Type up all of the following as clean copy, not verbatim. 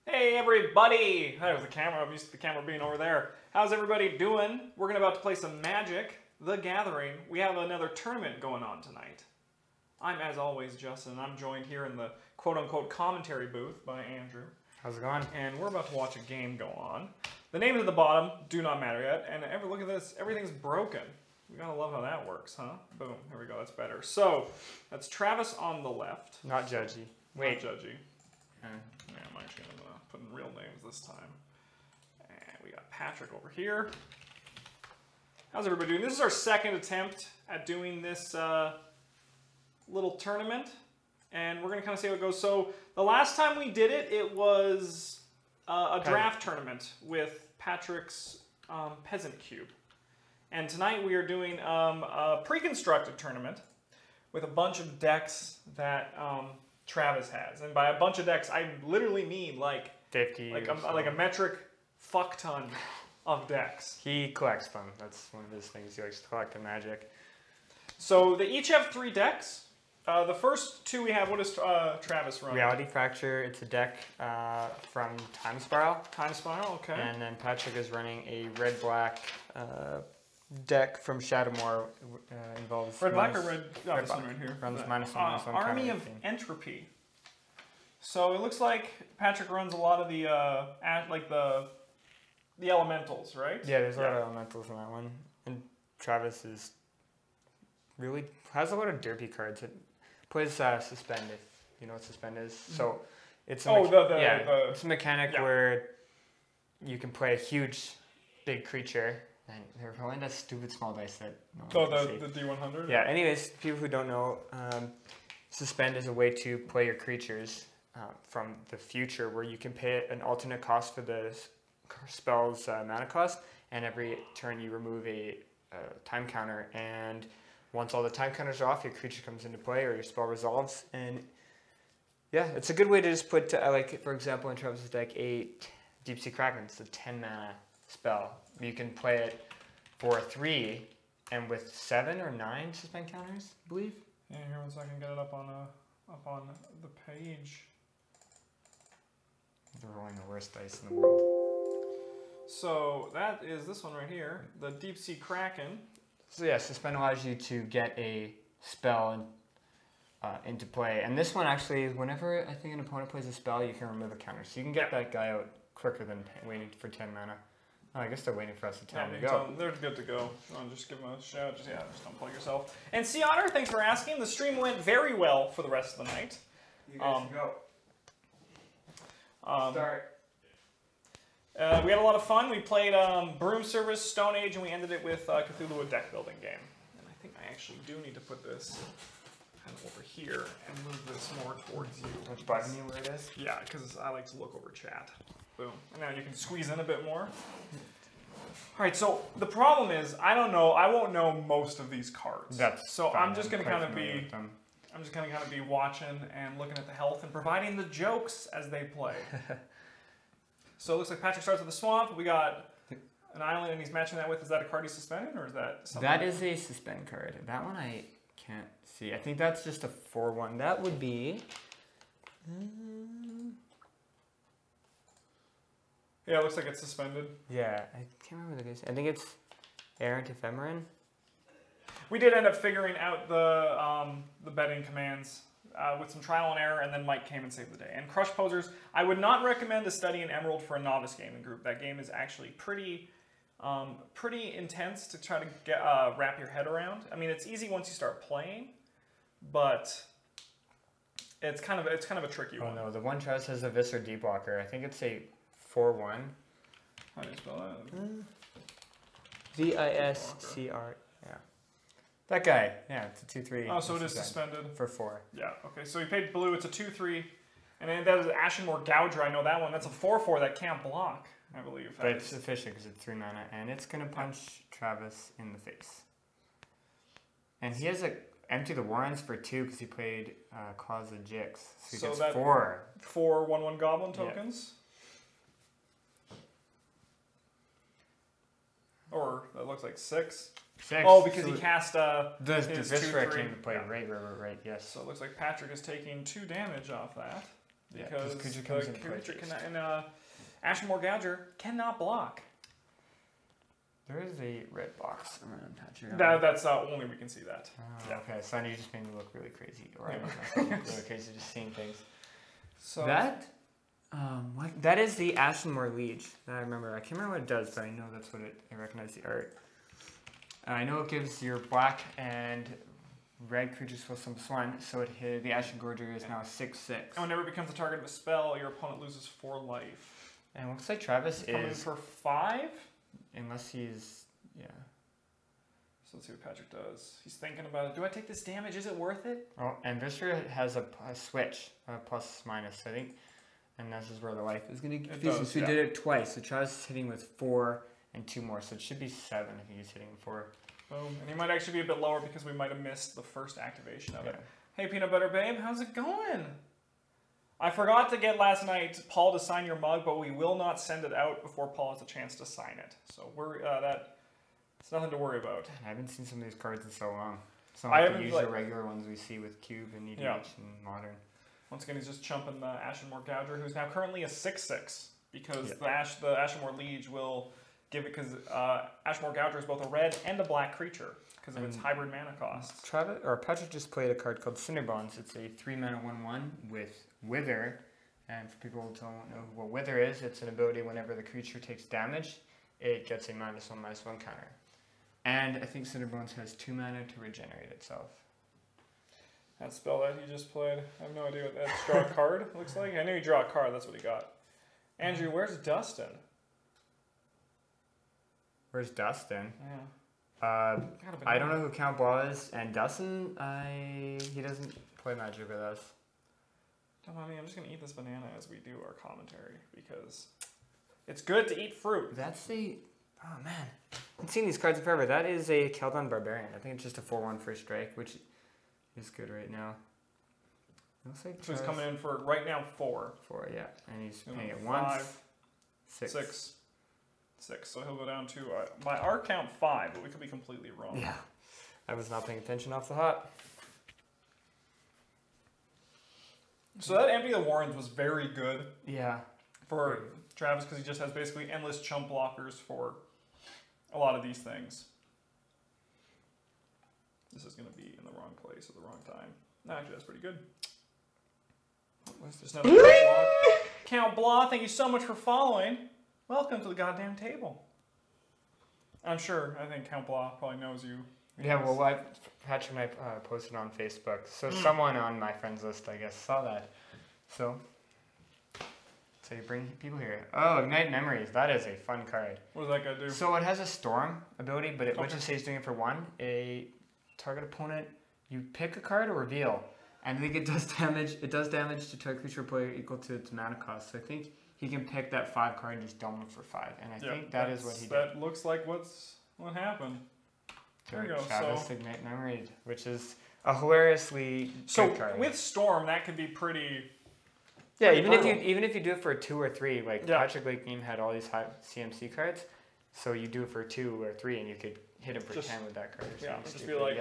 Hey everybody! There's the camera. I'm used to the camera being over there. How's everybody doing? We're about to play some Magic: The Gathering. We have another tournament going on tonight. I'm, as always, Justin, and I'm joined here in the quote-unquote commentary booth by Andrew. How's it going? And we're about to watch a game go on. The names at the bottom do not matter yet, and look at this. Everything's broken. You gotta love how that works, huh? Boom. There we go. That's better. So, that's Travis on the left. Not judgy. Wait. Not judgy. Yeah, I'm actually gonna put in real names this time. And we got Patrick over here. How's everybody doing? This is our second attempt at doing this little tournament. And we're gonna kind of see how it goes. So the last time we did it, it was a draft tournament with Patrick's Peasant Cube. And tonight we are doing a pre-constructed tournament with a bunch of decks that Travis has. And by a bunch of decks, I literally mean like 50 like a metric fuck ton of decks. He collects them. That's one of his things. He likes to collect the Magic. So they each have 3 decks. The first 2 we have, what does Travis run? Reality Fracture. It's a deck from Time Spiral. Time Spiral, okay. And then Patrick is running a red-black deck from Shadowmoor. Involves red-black or red? Oh, this one right here. Runs -1/-1. Army of Entropy. So it looks like Patrick runs a lot of the the elementals, right? Yeah, there's a lot of elementals in that one. And Travis is really has a lot of derpy cards. It plays Suspend, if you know what Suspend is. So it's a it's a mechanic where you can play a huge, big creature. And they're rolling that stupid small dice that no one can see. The D100? Yeah, anyways, people who don't know, Suspend is a way to play your creatures from the future where you can pay an alternate cost for the spell's mana cost, and every turn you remove a time counter, and once all the time counters are off, your creature comes into play or your spell resolves. And yeah, it's a good way to just put, like for example in Travis's deck, 8 Deep Sea Kraken. It's a 10 mana spell. You can play it for 3 and with 7 or 9 suspend counters, I believe. Yeah, here once I can get it up on the page. They're rolling the worst dice in the world. So that is this one right here, the Deep Sea Kraken. So yeah, Suspend allows you to get a spell into play. And this one actually, whenever I think an opponent plays a spell, you can remove a counter. So you can get that guy out quicker than waiting for 10 mana. Oh, I guess they're waiting for us to tell them to go. They're good to go. Just give them a shout. Just unplug yourself. And Sea Otter, thanks for asking. The stream went very well for the rest of the night. You guys go. Start. We had a lot of fun. We played Broom Service, Stone Age, and we ended it with Cthulhu, a deck building game. And I think I actually do need to put this kind of over here and move this more towards you. Which button you where it is? Yeah, because I like to look over chat. Boom. And now you can squeeze in a bit more. All right, so the problem is I don't know. I won't know most of these cards. So I'm just going to kind of be watching and looking at the health and providing the jokes as they play. So it looks like Patrick starts with the swamp. We got an island, and he's matching that with. Is that a card he's suspending, or is that something? That is a suspend card. That one I can't see. I think that's just a 4/1. That would be. Yeah, it looks like it's suspended. Yeah, I can't remember the guys. I think it's Errant Ephemeron. We did end up figuring out the betting commands with some trial and error, and then Mike came and saved the day. And Crush Posers, I would not recommend to study an Emerald for a novice gaming group. That game is actually pretty intense to try to get, wrap your head around. I mean, it's easy once you start playing, but it's kind of a tricky one. Oh no, the one Travis has a Viscer D blocker. I think it's a 4-1. How do you spell that? VISCR. Yeah. That guy. Yeah, it's a 2-3. Oh, so it is suspended. For 4. Yeah, okay. So he paid blue, it's a 2-3. And then that is Ashenmore Gouger, I know that one. That's a 4-4 that can't block, I believe. But it's efficient because it's 3 mana, and it's going to punch Travis in the face. And he has a empty the Warrens for 2 because he played Claws of Jix. So he gets 4. 4 1/1 Goblin tokens. Yeah. Or that looks like 6. 6. Oh, because he cast the Viscera came to play. Yeah. Right, yes. So it looks like Patrick is taking 2 damage off that. Yeah, because creature the comes in creature and Ashenmore Gouger cannot block. There is a red box around Patrick. That's only we can see that. Oh, yeah. Okay, so you just made me look really crazy. Or I look really crazy just seeing things. So that, that is the Ashenmore Liege. I remember. I can't remember what it does, but I know that's what it. I recognize the art. I know it gives your black and red creatures plus +1, so it hit the Ashen Gorger is now 6/6. And whenever it becomes the target of a spell, your opponent loses 4 life. And it looks like Travis coming is for 5. Unless he's So let's see what Patrick does. He's thinking about it. Do I take this damage? Is it worth it? Oh, and Viscera has a switch, plus minus, I think, and this is where the life is going to get confusing. So he did it twice. So Travis is hitting with 4 and 2 more, so it should be 7 if he's hitting 4. Boom. And he might actually be a bit lower because we might have missed the first activation of it. Hey, Peanut Butter Babe, how's it going? I forgot to get last night Paul to sign your mug, but we will not send it out before Paul has a chance to sign it. So we're it's nothing to worry about. I haven't seen some of these cards in so long. Some I of haven't the usual regular ones we see with Cube and EDH and Modern. Once again, he's just chumping the Ashenmore Gouger, who's now currently a 6/6 because the Ashenmore Liege will give it because Ashenmore Gouger is both a red and a black creature because of its hybrid mana costs. Patrick just played a card called Cinderbones. It's a 3 mana 1/1 with Wither. And for people who don't know what Wither is, it's an ability whenever the creature takes damage, it gets a -1/-1 counter. And I think Cinderbones has 2 mana to regenerate itself. That spell that he just played, I have no idea what that's. Draw a card, looks like. I knew he draw a card, that's what he got. Andrew, where's Dustin? Where's Dustin? Yeah. I don't know who Count Ball is, and Dustin, he doesn't play Magic with us. Don't mind me, I'm just going to eat this banana as we do our commentary, because it's good to eat fruit. That's the... Oh, man. I haven't seen these cards in forever. That is a Keldon Barbarian. I think it's just a 4/1 first strike, which is good right now. Looks like so he's coming in for, right now, 4. 4, yeah. And he's paying it 5, once. 6. So he'll go down to, by our count, 5, but we could be completely wrong. Yeah. I was not paying attention off the hop. So that Empty the Warrens was very good. Yeah. For Travis, because he just has basically endless chump blockers for a lot of these things. This is going to be in the wrong place at the wrong time. Actually, that's pretty good. What's this? Another block. Count Blah, thank you so much for following. Welcome to the goddamn table. I think Count Blah probably knows you. Yeah, well, Patrick and I posted on Facebook. So someone on my friends list, I guess, saw that. So you bring people here. Oh, Ignite Memories. That is a fun card. What does that guy do? So it has a Storm ability, but it would just say it's doing it for 1. A target opponent, you pick a card or reveal. And I think it does damage. It does damage to target creature or player equal to its mana cost. So I think he can pick that 5 card and just dome it for 5. And I think that is what he did. That looks like what happened. There you go. Travis Ignite Memory, which is a hilariously good card. With Storm, that could be pretty. Yeah, pretty even if you do it for 2 or 3, like Patrick Lake Game had all these high CMC cards, so you do it for 2 or 3, and you could hit him for 10 with that card. Just be like,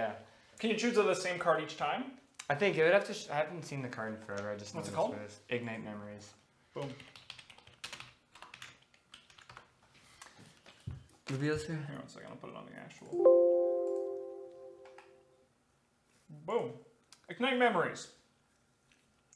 can you choose the same card each time? I think it would have to. I haven't seen the card in forever. I just know what's it called? Ignite Memories. Boom. Reveals here. Hang on a second. I'll put it on the actual. Boom. Ignite Memories.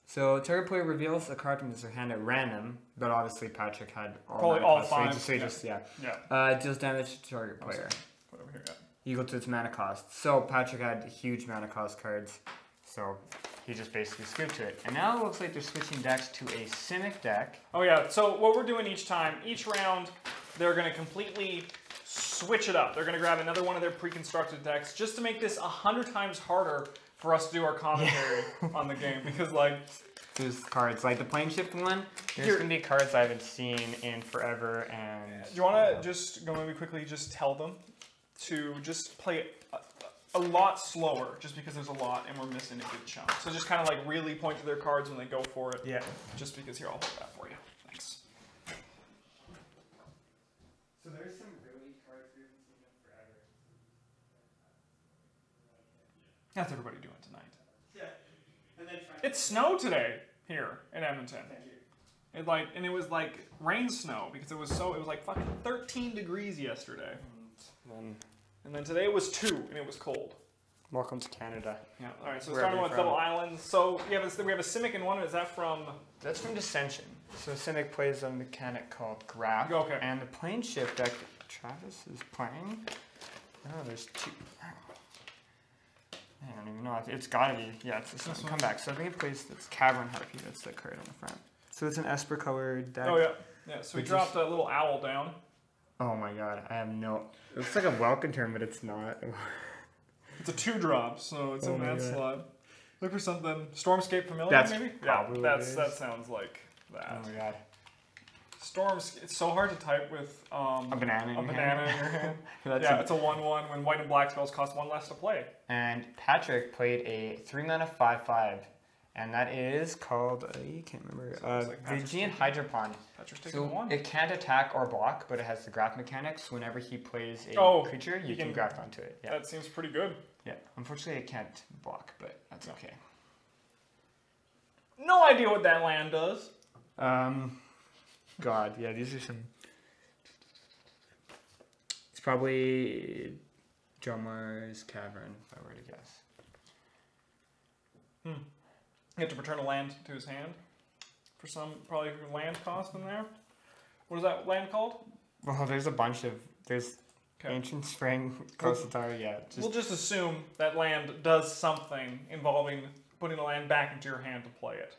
So target player reveals a card from his hand at random, but obviously Patrick had Probably mana all cost, five. So he just Yeah. deals damage to target player. Put over here. Yeah. Equal to its mana cost. So Patrick had huge mana cost cards, so he just basically scooped to it. And now it looks like they're switching decks to a Simic deck. Oh yeah, so what we're doing each round, they're going to completely switch it up. They're going to grab another one of their pre-constructed decks just to make this 100 times harder for us to do our commentary on the game. Because like... There's cards, like the plane shift one, there's going to be cards I haven't seen in forever, and... Do you want to just go maybe quickly just tell them to just play a lot slower, just because there's a lot and we're missing a good chunk. So just kind of like really point to their cards when they go for it. Yeah. Just because here, I'll hold that for you. Thanks. So there's some really cards we haven't seen in forever. How's everybody doing tonight? Yeah. And then It snowed today here in Edmonton. It was like rain snow because it was like fucking 13 degrees yesterday. And then today it was 2 and it was cold. Welcome to Canada. Yeah. All right. So starting with Double Islands. So we have a Simic in one. Is that from? That's from Dissension. So Simic plays a mechanic called Graph. Okay. And the plane shift deck Travis is playing. Oh, there's 2. I don't even know. It's gotta be. Yeah, it's this one. Comeback. So I think it plays this Cavern Harpy. That's the card on the front. So it's an Esper colored deck. Oh yeah. Yeah. So we dropped a little owl down. Oh my god, I have no... It looks like a welcome term, but it's not. It's a 2-drop, so it's in that slot. Look for something. Stormscape Familiar, That's maybe? probably that sounds like that. Oh my god. It's so hard to type with a banana in your hand. Yeah, it's a 1/1 when white and black spells cost 1 less to play. And Patrick played a 3-mana 5/5, and that is called, I can't remember, Vygian Hydropon. So it can't attack or block, but it has the graph mechanics. Whenever he plays a creature, you can graft onto it. Yeah. That seems pretty good. Yeah, unfortunately it can't block, but that's okay. No idea what that land does. God, yeah, these are some... It's probably Jomar's Cavern, if I were to guess. You have to return a land to his hand for some, probably land cost in there. What is that land called? Well, there's a bunch of... There's Ancient Spring, Kosatar, yeah. We'll just assume that land does something involving putting a land back into your hand to play it.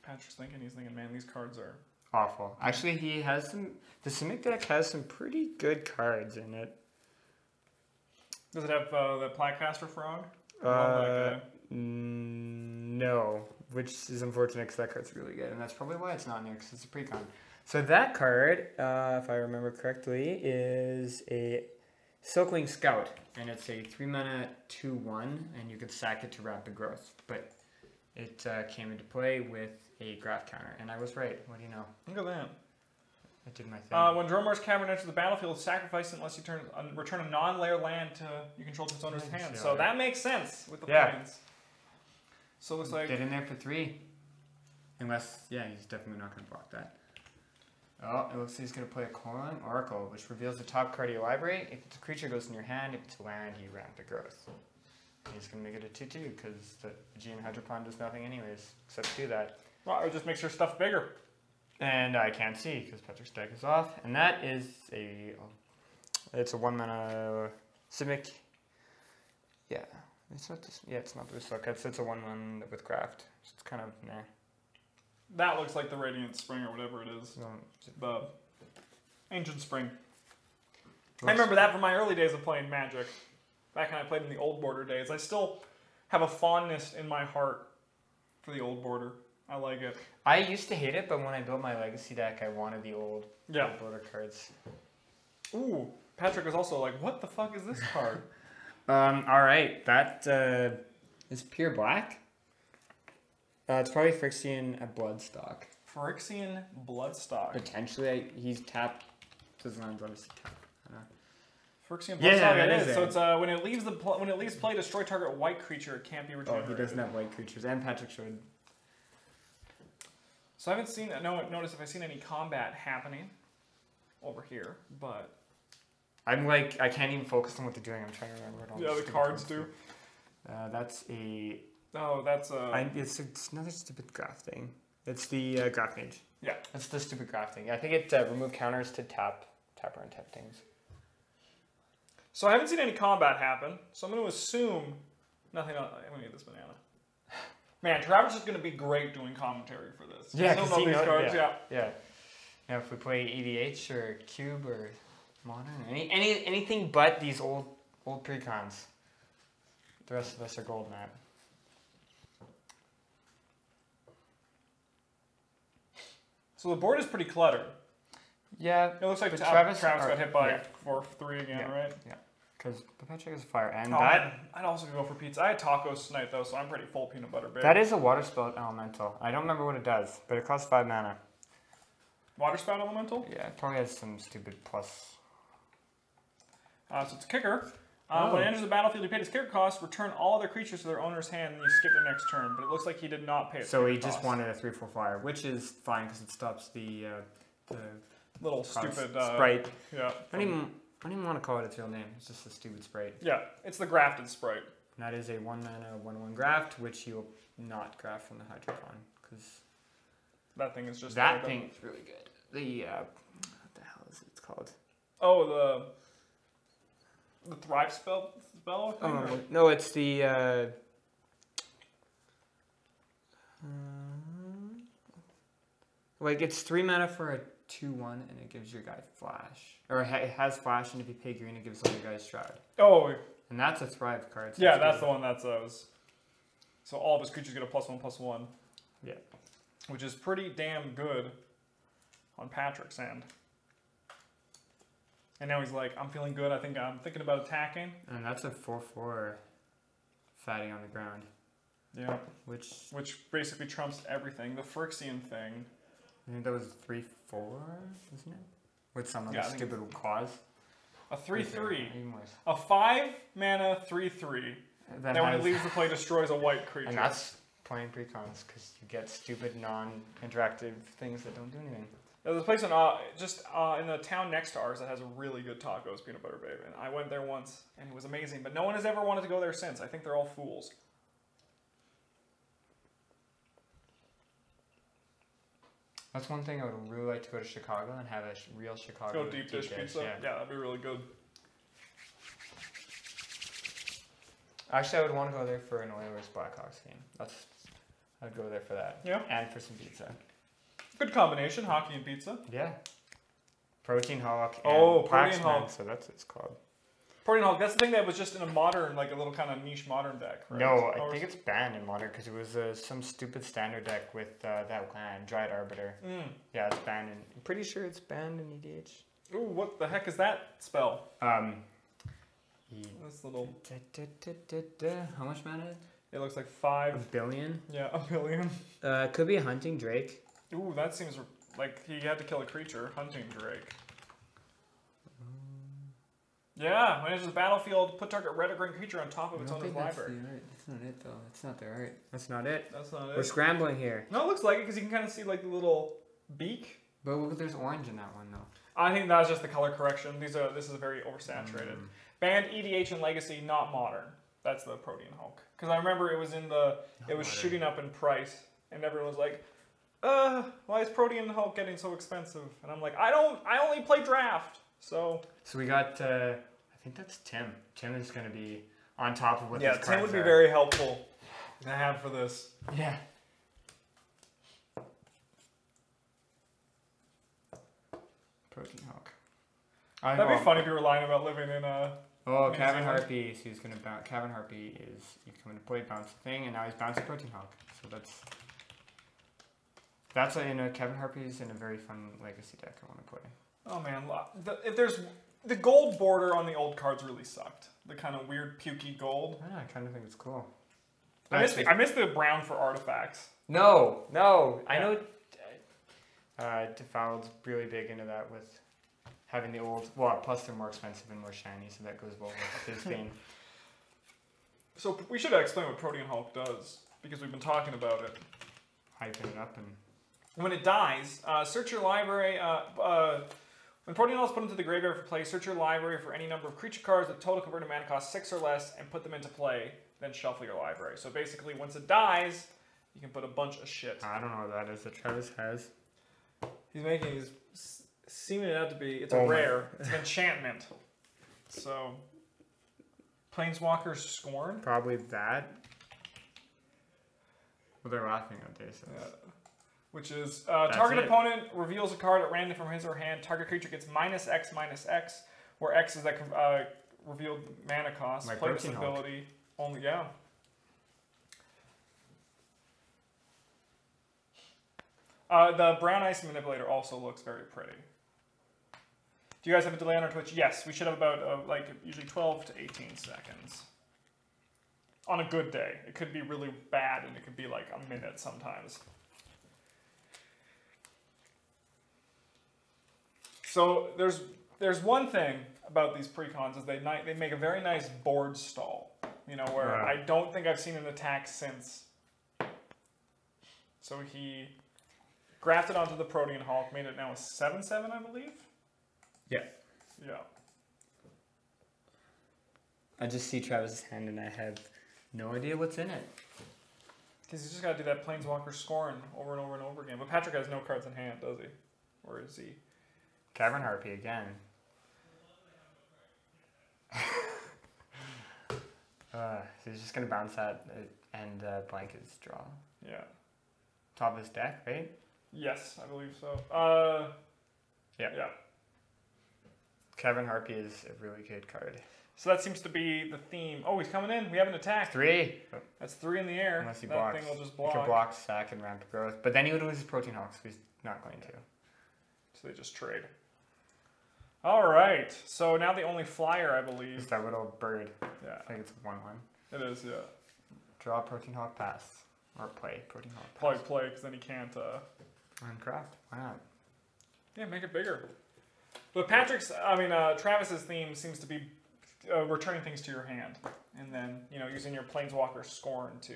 Patrick's thinking, he's thinking, man, these cards are... awful. Actually, he has some... The Simic deck has some pretty good cards in it. Does it have the Plaguecaster Frog? No, which is unfortunate because that card's really good, and that's probably why it's not in there, because it's a precon. So that card, if I remember correctly, is a Silkwing Scout, and it's a 3-mana 2/1, and you could sack it to Rapid Growth, but it came into play with a graph counter, and I was right. What do you know? Look at that. I did my thing. When Dromar's Cavern enters the battlefield, sacrifice it unless you return a non-layer land you control to its owner's hand. So that makes sense with the planes. So it looks like... Get in there for 3. Unless, yeah, he's definitely not going to block that. Oh, it looks like he's going to play a Coiling Oracle, which reveals the top card of your library. If it's a creature, it goes in your hand. If it's a land, you Rapid Growth. And he's going to make it a 2/2 because the Vygian Hydropon does nothing anyways, except do that. Well, it just makes your stuff bigger. And I can't see because Patrick's deck is off. And that is it's a 1-mana Simic. Yeah, it's not this. Yeah, it's not this look. It's a 1/1 with Graft. It's kind of nah. That looks like the Radiant Spring or whatever it is. The Ancient Spring. I remember that from my early days of playing Magic. Back when I played in the Old Border days. I still have a fondness in my heart for the Old Border. I like it. I used to hate it, but when I built my Legacy deck, I wanted the old Border cards. Ooh, Patrick was also like, what the fuck is this card? Alright, that is pure black. It's probably Phyrexian Bloodstock. Phyrexian Bloodstock. Potentially, he's tapped. His land's obviously tapped. Phyrexian Bloodstock it is. So it's when it leaves play, destroy target white creature. It can't be returned. Oh, he doesn't have white creatures, and Patrick should. So I haven't seen. Notice if I've seen any combat happening over here, but I'm like I can't even focus on what they're doing. I'm trying to remember what all the cards do. That's a... Oh, that's a... It's another stupid graph thing. It's the graph mage. Yeah. That's the stupid graph thing. I think it remove counters to tapper and tap things. So I haven't seen any combat happen, so I'm going to assume nothing else. I'm going to get this banana. Man, Travis is going to be great doing commentary for this. Yeah, because he knows these cards. Yeah. Now, if we play EDH or Cube or Modern, anything but these old precons, the rest of us are gold, Matt. So the board is pretty cluttered. Yeah. It looks like Travis got hit by 4-3 again, right? Yeah. Because Patrick is fire. And I'd also go for pizza. I had tacos tonight, though, so I'm pretty full peanut butter baby. That is a water spout elemental. I don't remember what it does, but it costs 5 mana. Water spout elemental? Yeah, it probably has some stupid plus. So it's a kicker. When it enters the battlefield, you paid its kicker cost, return all other creatures to their owner's hand, and you skip their next turn. But it looks like he did not pay its So kicker he just cost. wanted a 3/4 flyer, which is fine because it stops the little stupid sprite. Yeah. I don't even want to call it its real name. It's just a stupid sprite. Yeah, it's the grafted sprite. And that is a 1 mana 1/1 graft, which you'll not graft from the Hydropon because that thing is just that thing is really good. The what the hell is it called? Oh, the Thrive spell thing? No, it's the like it's 3 mana for a 2/1 and it gives your guy flash. Or it has flash, and if you pay green it gives all your guys shroud. Oh. And that's a Thrive card. So yeah, that's the one that's those. So all of his creatures get a +1/+1. Yeah. Which is pretty damn good on Patrick's end. And now he's like, I'm feeling good. I'm thinking about attacking. And that's a 4/4 fatty on the ground. Yeah. Which basically trumps everything. The Phyrexian thing. I think that was 3/4, isn't it? With some other stupid clause. A 3/3. Even worse. A 5 mana 3/3. Then when it leaves the play, destroys a white creature. And that's playing precons because you get stupid non-interactive things that don't do anything. There's a place in the town next to ours that has a really good tacos peanut butter babe, and I went there once and it was amazing. But no one has ever wanted to go there since. I think they're all fools. That's one thing I would really like to go to Chicago and have a real Chicago Go deep dish pizza. Yeah, that'd be really good. Actually, I would want to go there for an Oilers Blackhawks game. I'd go there for that. Yeah. And for some pizza. Good combination, hockey and pizza. Yeah. Protein Hawk and Protein Hawk. So that's what it's called. Protein Hawk, that's the thing that was just in a modern, like a little kind of niche modern deck, right? No, I think it's banned in modern because it was some stupid standard deck with that land, Dryad Arbiter. Yeah, it's banned. I'm pretty sure it's banned in EDH. Ooh, what the heck is that spell? This little... How much mana? It looks like 5... A billion? Yeah, a billion. Could be a Hunting Drake. Ooh, that seems like he had to kill a creature. Hunting Drake. Yeah, when it enters the battlefield, put target red or green creature on top of its owner's library. That's not it, though. That's not the art. That's not it. That's not it. We're scrambling here. No, it looks like it because you can kind of see like the little beak. But look, there's orange in that one, though. I think that's just the color correction. This is very oversaturated. Banned EDH and Legacy, not modern. That's the Protean Hulk. Because I remember it was shooting up in price, and everyone was like, why is Protean Hulk getting so expensive? And I'm like, I only play draft. So we got, I think that's Tim. Tim is going to be on top of what these cards are. Tim would be very helpful to have for this. Yeah. Protein Hawk. That'd be funny if you were lying about living in a... Oh, Cavern Harpy. So he's going to bounce. Cavern Harpy is, you come into play, bounce the thing, and now he's bouncing Protein Hawk. So that's Cavern Harpy is in a very fun Legacy deck I want to play. Oh man, if there's the gold border on the old cards really sucked. The kind of weird pukey gold. I kind of think it's cool. I miss the brown for artifacts. No. I know Defouled's really big into that with having the old. Well, plus they're more expensive and more shiny, so that goes well with his game. So we should explain what Protean Hulk does because we've been talking about it. Hyping it up and. When it dies, search your library. When Protean Hulk is put into the graveyard for play, search your library for any number of creature cards with total converted mana cost 6 or less and put them into play. then shuffle your library. So basically, once it dies, you can put a bunch of shit. I don't know what that is that Travis has. He's seeming it out to be, it's a rare. It's an enchantment. So, Planeswalker's Scorn. Probably that. Well, they're laughing at this. Yeah. Which is, target opponent reveals a card at random from his or her hand. Target creature gets -X/-X, where X is that revealed mana cost. Like Play this Protein ability only, yeah. The Brown Ice Manipulator also looks very pretty. Do you guys have a delay on our Twitch? Yes, we should have about like usually 12 to 18 seconds. On a good day. It could be really bad and it could be like a minute sometimes. So there's one thing about these precons is they make a very nice board stall. You know, where I don't think I've seen an attack since. So he grafted onto the Protean Hulk, made it now a 7/7, I believe. Yeah. Yeah. I just see Travis's hand and I have no idea what's in it. Because he's just got to do that Planeswalker Scorn over and over and over again. But Patrick has no cards in hand, does he? Or is he? Cavern Harpy again. So he's just going to bounce that and blank his draw. Yeah. Top of his deck, right? Yes, I believe so. Yeah. Cavern Harpy is a really good card. So that seems to be the theme. Oh, he's coming in. We have an attack. 3. That's 3 in the air. Unless he that blocks. thing will just block. He can block, sack, and ramp growth. But then he would lose his Protein Hawk, so he's not going to. So they just trade. All right. So now the only flyer, I believe. Is that little bird. Yeah. I think it's a 1/1. It is, yeah. Draw Protein Hawk, pass. Or play Protein Hawk, pass. Probably play, because then he can't... And craft. Why not? Yeah, make it bigger. But Travis's theme seems to be returning things to your hand. And then, using your Planeswalker Scorn to...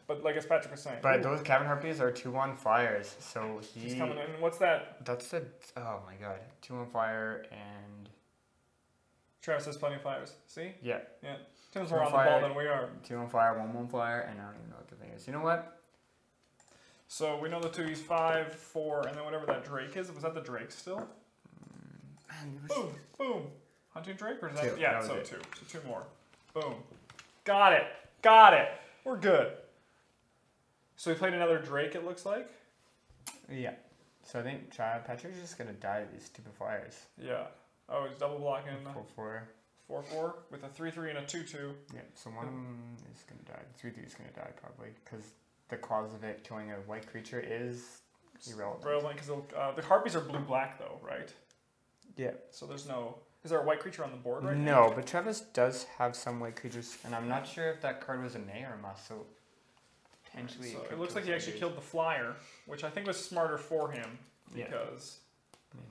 But like as Patrick was saying... But those Cavern Harpies are 2/1 flyers, so he's coming in. What's that? That's the... Oh my god. 2/1 flyer and... Travis has plenty of flyers. See? Yeah. Yeah. Tim's more on the ball than we are. 2/1 flyer, 1/1 flyer, and I don't even know what the thing is. You know what? So we know the 2, he's 5, 4, and then whatever that Drake is. Was that the Drake still? Boom, boom. Hunting Drake, or is that? Yeah, so 2. So 2 more. Boom. Got it. Got it. We're good. So we played another Drake, it looks like? Yeah. So I think Patrick's just going to die to these stupid flyers. Yeah. Oh, he's double blocking. 4/4. 4/4 with a 3/3 and a 2/2. Yeah, so one is going to die. 3/3 is going to die probably, because the cause of it killing a white creature is irrelevant. Relevant, because the Harpies are blue-black though, right? Yeah. So there's no... Is there a white creature on the board right now? No, but Travis does have some white creatures, and I'm not sure if that card was a nay or a must, so potentially... So it looks like he actually killed the flyer, which I think was smarter for him, because... Yeah.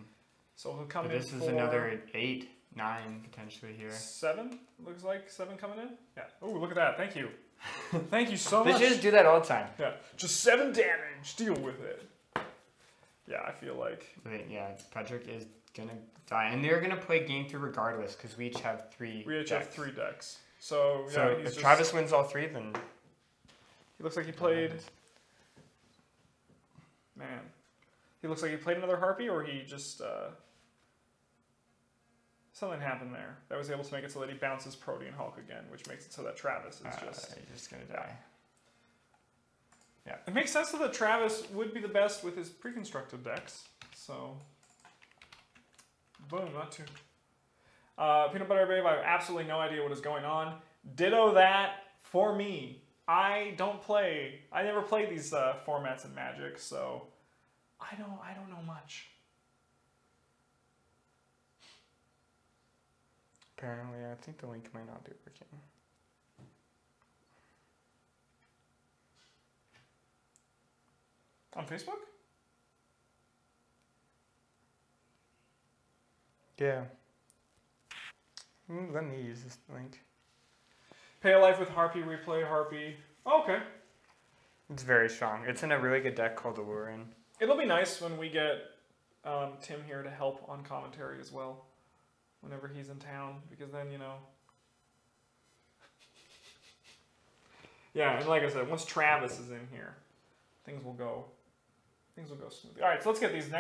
So he'll come in this is another 8, 9 potentially here. 7? Looks like 7 coming in? Yeah. Oh, look at that. Thank you. Thank you so much. They just do that all the time. Yeah. Just 7 damage. Deal with it. Yeah, I feel like... Yeah, Patrick is going to die. And they're going to play game 3 regardless, because we each have 3 We each have 3 decks. So, yeah, so if Travis wins all 3, then... He looks like he played... Man. He looks like he played another Harpy, or he just... Something happened there that was able to make it so that he bounces Protean Hulk again, which makes it so that Travis is He's just going to die. Yeah. It makes sense that Travis would be the best with his pre-constructed decks. So, boom, not too. Peanut Butter Babe, I have absolutely no idea what is going on. Ditto that for me. I never played these formats in Magic, so I don't know much. Apparently, I think the link might not be working. On Facebook? Yeah. Let me use this link. Pay a life with Harpy, replay Harpy. Oh, okay. It's very strong. It's in a really good deck called Alurin. It'll be nice when we get Tim here to help on commentary as well. Whenever he's in town, because then, Yeah, and like I said, once Travis is in here, things will go smoothly. All right, so let's get these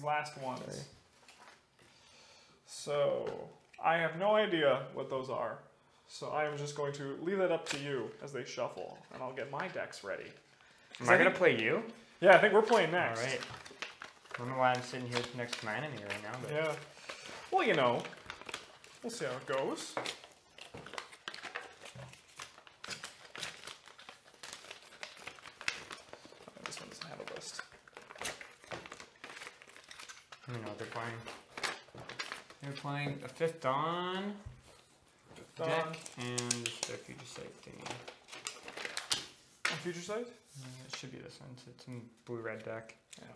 last ones. Okay. So I have no idea what those are. So I am just going to leave that up to you as they shuffle, and I'll get my decks ready. Am I going to play you? Yeah, I think we're playing next. All right. I don't know why I'm sitting here next to my enemy right now. But. Yeah. Well, you know, we'll see how it goes. This one doesn't have a list. I don't know what they're playing. They're playing a 5th Dawn deck and just their Future Sight thingy. On Future Sight? It should be this one. It's a blue-red deck. Yeah.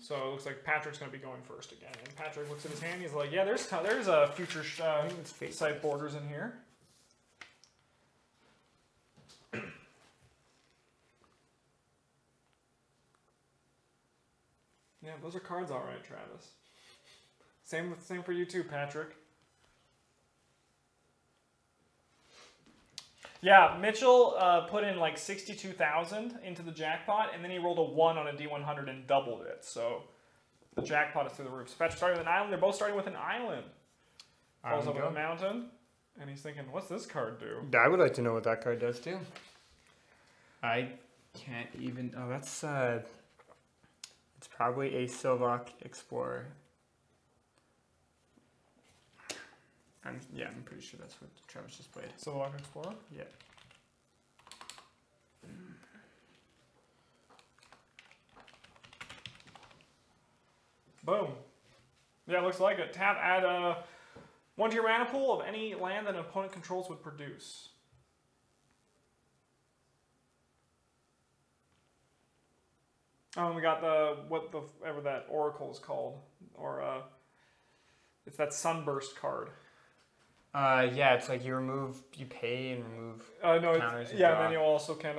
So it looks like Patrick's going to be going first again. And Patrick looks at his hand. He's like, yeah, there's a Future Sight borders in here. Yeah, those are cards all right, Travis. Same for you too, Patrick. Yeah, Mitchell put in like 62,000 into the jackpot, and then he rolled a 1 on a D100 and doubled it. So the jackpot is through the roof. So Patrick starting with an island. They're both starting with an island. Falls up with a mountain, and he's thinking, what's this card do? I would like to know what that card does too. I can't even... Oh, that's... it's probably a Silvok Explorer. I'm pretty sure that's what Travis just played. Silvok Explorer? Yeah. Boom. Yeah, looks like it. Add 1 to your mana pool of any land that an opponent controls would produce. We got whatever that Oracle is called, or it's that Sunburst card. Yeah, it's like you pay and remove counters. And then you also can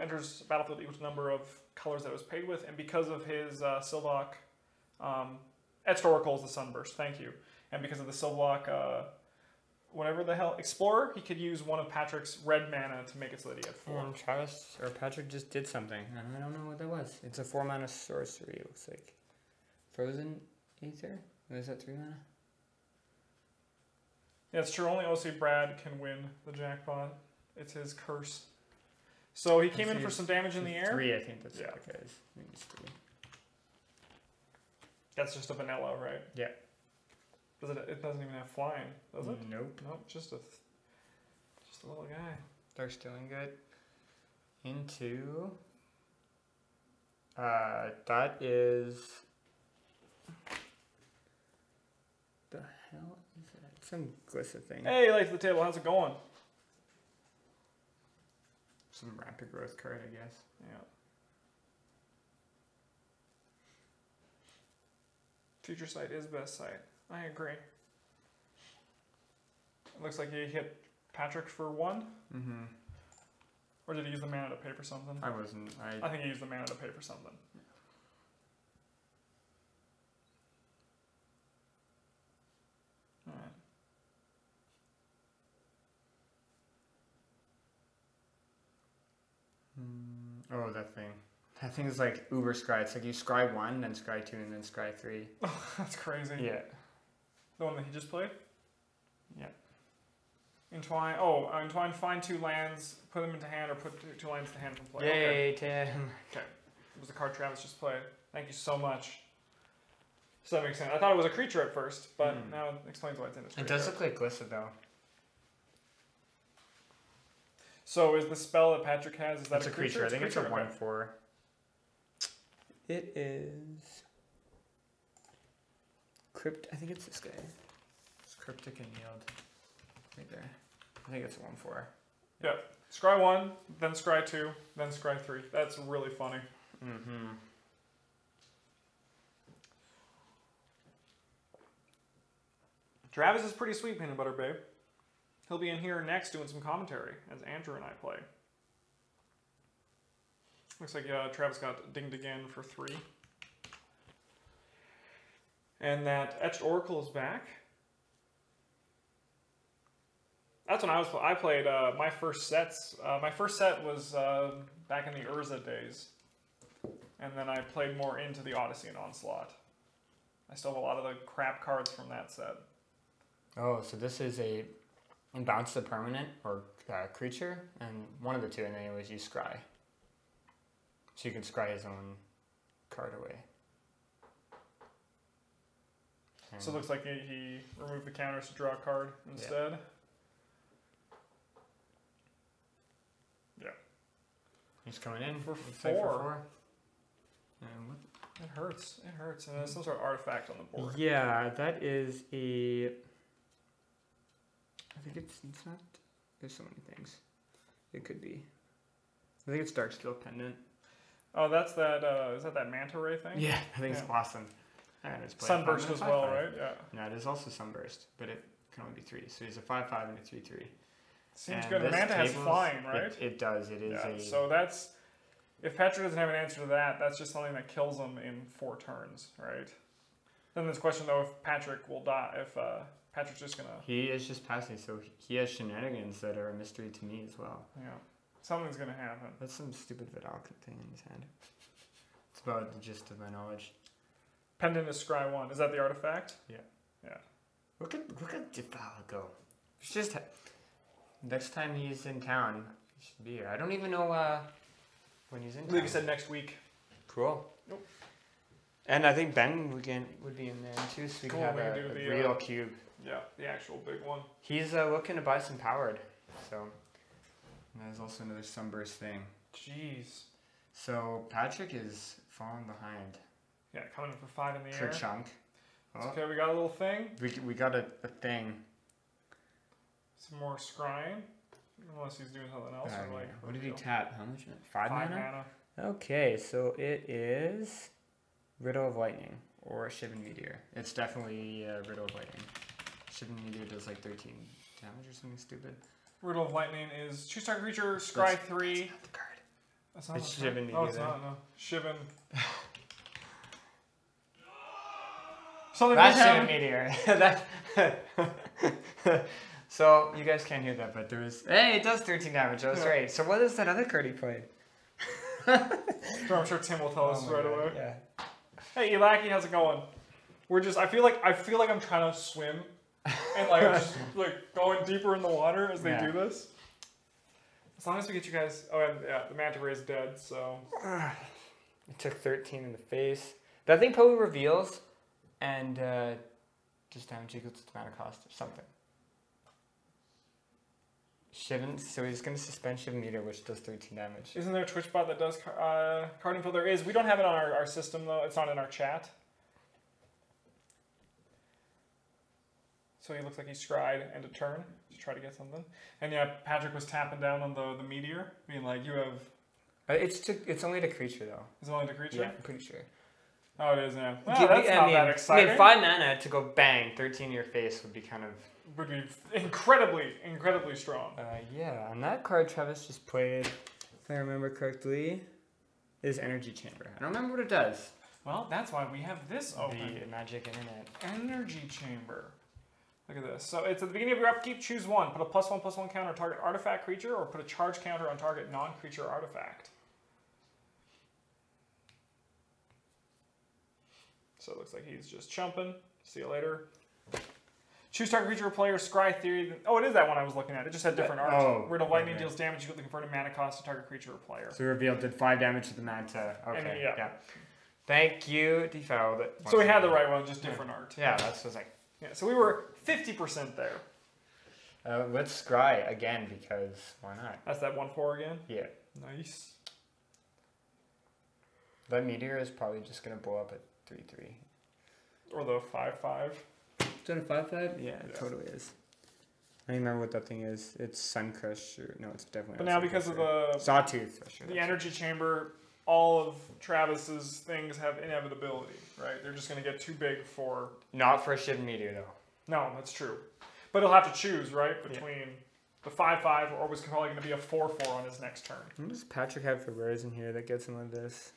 enters battlefield equal to number of colors that it was paid with, and because of his Silvok, etched Oracle is the Sunburst. Thank you, and because of the Silvok, whatever the hell Explorer, he could use 1 of Patrick's red mana to make it so that he had 4. And Travis or Patrick just did something, and I don't know what that was. It's a 4 mana sorcery. It looks like Frozen Aether. Or is that 3 mana? Yeah, it's true. Only OC Brad can win the jackpot. It's his curse. So he came in for some damage in the air. 3, I think that's what that guy is. I think it's 3. That's just a vanilla, right? Yeah. It doesn't even have flying, does it? Nope. Nope, just a little guy. Dark Stealing Good. Into... that is... The hell is that? Some Glissa thing. Hey, Light to the Table, how's it going? Some Rapid Growth card, I guess. Yeah. Future Sight is best sight. I agree. It looks like he hit Patrick for 1. Mm-hmm. Or did he use the mana to pay for something? I wasn't. I think he used the mana to pay for something. Alright. Oh, that thing. That thing is like uber scry. It's like you scry 1, then scry 2, and then scry 3. Oh, that's crazy. Yeah. The one that he just played? Yeah. Entwine. Entwine, find 2 lands, put them into hand, or put 2 lands to hand from play. Yay, okay. Tim. Okay. It was the card Travis just played. Thank you so much. So that makes sense. I thought it was a creature at first, but now it explains why it's in this It does look like Glissa, though. So is the spell that Patrick has, is that It's a creature? I think it's a 1/4. It is... I think it's this guy. It's Cryptic and Yield. Right there. I think it's a 1/4. Yeah. Scry 1, then scry 2, then scry 3. That's really funny. Mm-hmm. Travis is pretty sweet, Peanut Butter Babe. He'll be in here next doing some commentary as Andrew and I play. Looks like Travis got dinged again for 3. And that Etched Oracle is back. That's when I played my first sets. My first set was back in the Urza days. And then I played more into the Odyssey and Onslaught. I still have a lot of the crap cards from that set. Oh, so this is a bounce the permanent or creature, and one of the two, and then you always use scry. So you can scry his own card away. And so it looks like he removed the counters to draw a card instead. Yeah. He's coming in for looks like 4. And what? It hurts. It hurts. And there's some sort of artifact on the board. Yeah, that is a... I think it's not... There's so many things. It could be. I think it's Darksteel Pendant. Oh, that's that... is that Manta Ray thing? Yeah, I think it's awesome. Sunburst as well, right? Yeah. No, it is also Sunburst, but it can only be 3. So he's a 5/5 and a 3/3. Seems good. Manta has flying, right? It does. It is a... So that's... If Patrick doesn't have an answer to that, that's just something that kills him in 4 turns, right? Then there's a question, though, if Patrick will die. If Patrick's just going to... He is just passing, so he has shenanigans that are a mystery to me as well. Yeah. Something's going to happen. That's some stupid Vidalcan thing in his hand. It's about the gist of my knowledge. Pendant is Scry 1. Is that the artifact? Yeah. Yeah. Look at Deval go. It's just... Next time he's in town, he should be here. I don't even know when he's in town. Like I said, next week. Cool. Nope. And I think Ben would be in there too, so we can have a real cube. Yeah, the actual big one. He's looking to buy some powered, so there's also another Sunburst thing. Jeez. So Patrick is falling behind. Yeah, coming in for 5 in the for air. chunk. Oh. Okay, we got a little thing. We got a thing. Some more scrying. Unless he's doing something else. Or like, what did he tap? How much? 5 mana? Okay, so it is Riddle of Lightning or Shivan Meteor. It's definitely Riddle of Lightning. Shivan Meteor does like 13 damage or something stupid. Riddle of Lightning is choose target creature, scry 3. That's not the card. That's not it's Shivan Meteor. Oh, it's not, no. Shivan. Something That's Shivan Meteor. So, you guys can't hear that, but there is... Hey, it does 13 damage. That's right. So, what is that other card he played? I'm sure Tim will tell us right away. Yeah. Hey, Elaki, how's it going? We're just... I feel like I'm trying to swim. And, like, I'm just, like, going deeper in the water as they do this. As long as we get you guys... Oh, and yeah, the Manta Ray is dead, so... It took 13 in the face. That thing probably reveals, and just damage equals to mana cost or something. Shivan, so he's going to suspend Shivan Meteor, which does 13 damage. Isn't there a Twitch bot that does card info? There is. We don't have it on our system, though. It's not in our chat. So he looks like he scried end of turn to try to get something. And yeah, Patrick was tapping down on the meteor, being like, you have... It's only the creature, though. Is it only the creature? Yeah, I'm pretty sure. Oh, it is, yeah. Well, that's not that exciting. I mean, 5 mana to go bang, 13 in your face would be kind of... Would be incredibly, incredibly strong. Yeah, and that card Travis just played, if I remember correctly, is Energy Chamber. I don't remember what it does. Well, that's why we have this open. The magic internet. Energy Chamber. Look at this. So it's at the beginning of your upkeep, choose 1. Put a +1/+1 counter on target artifact creature, or put a charge counter on target non-creature artifact. So it looks like he's just chumping. See you later. Choose target creature or player, scry theory. Oh, it is that one I was looking at. It just had different art. Oh, Riddle of Lightning deals damage equal to converted mana cost to target creature or player. So revealed did 5 damage to the Manta. Okay, then, yeah. Thank you, Defiled. So we had the right one, just different art. Yeah, that's what's like. Yeah, so we were 50% there. Let's scry again because why not? That's that 1/4 again? Yeah. Nice. That meteor is probably just going to blow up at 3/3. Or the 5/5. Is that a 5/5? Yeah, it totally is. I don't remember what that thing is. It's Sun Crusher. No, it's definitely But now because of the Sawtooth, the energy chamber, all of Travis's things have inevitability, right? They're just going to get too big for... Not for a Shivan Meteor, though. No, that's true. But he'll have to choose, right? Between the 5/5 or was probably going to be a 4/4 on his next turn. What does Patrick have for rares in here that gets him with this?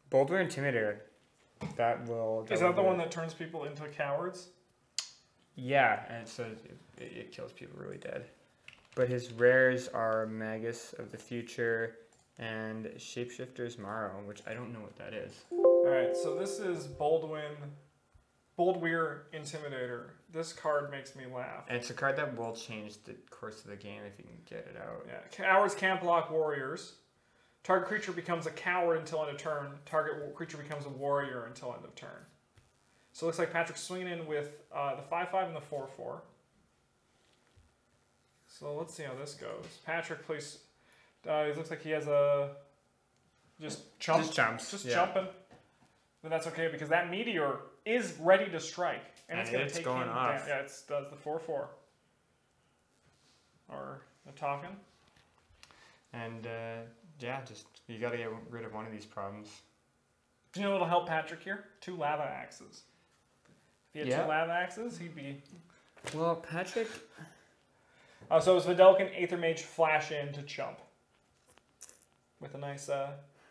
Boulder Intimidator. that will... Is that the one that turns people into cowards? Yeah, and so it kills people really dead. But his rares are Magus of the Future and Shapeshifter's Marrow, which I don't know what that is. Alright, so this is Boldweir Intimidator. This card makes me laugh. And it's a card that will change the course of the game if you can get it out. Yeah, cowards can't block warriors. Target creature becomes a coward until end of turn. Target creature becomes a warrior until end of turn. So it looks like Patrick's swinging in with the 5/5 and the 4/4. So let's see how this goes. Patrick plays... it looks like he has a... Just jumps. Just jumping. But that's okay because that meteor is ready to strike. And it's going to take him down. Yeah, it does the 4/4. Or the talking. And yeah, just you got to get rid of one of these problems. Do you know what'll help Patrick here? 2 lava axes. If he had 2 lava axes, he'd be... Well, Patrick... so it was Vidalcan Aether Mage flash in to chump. With a nice...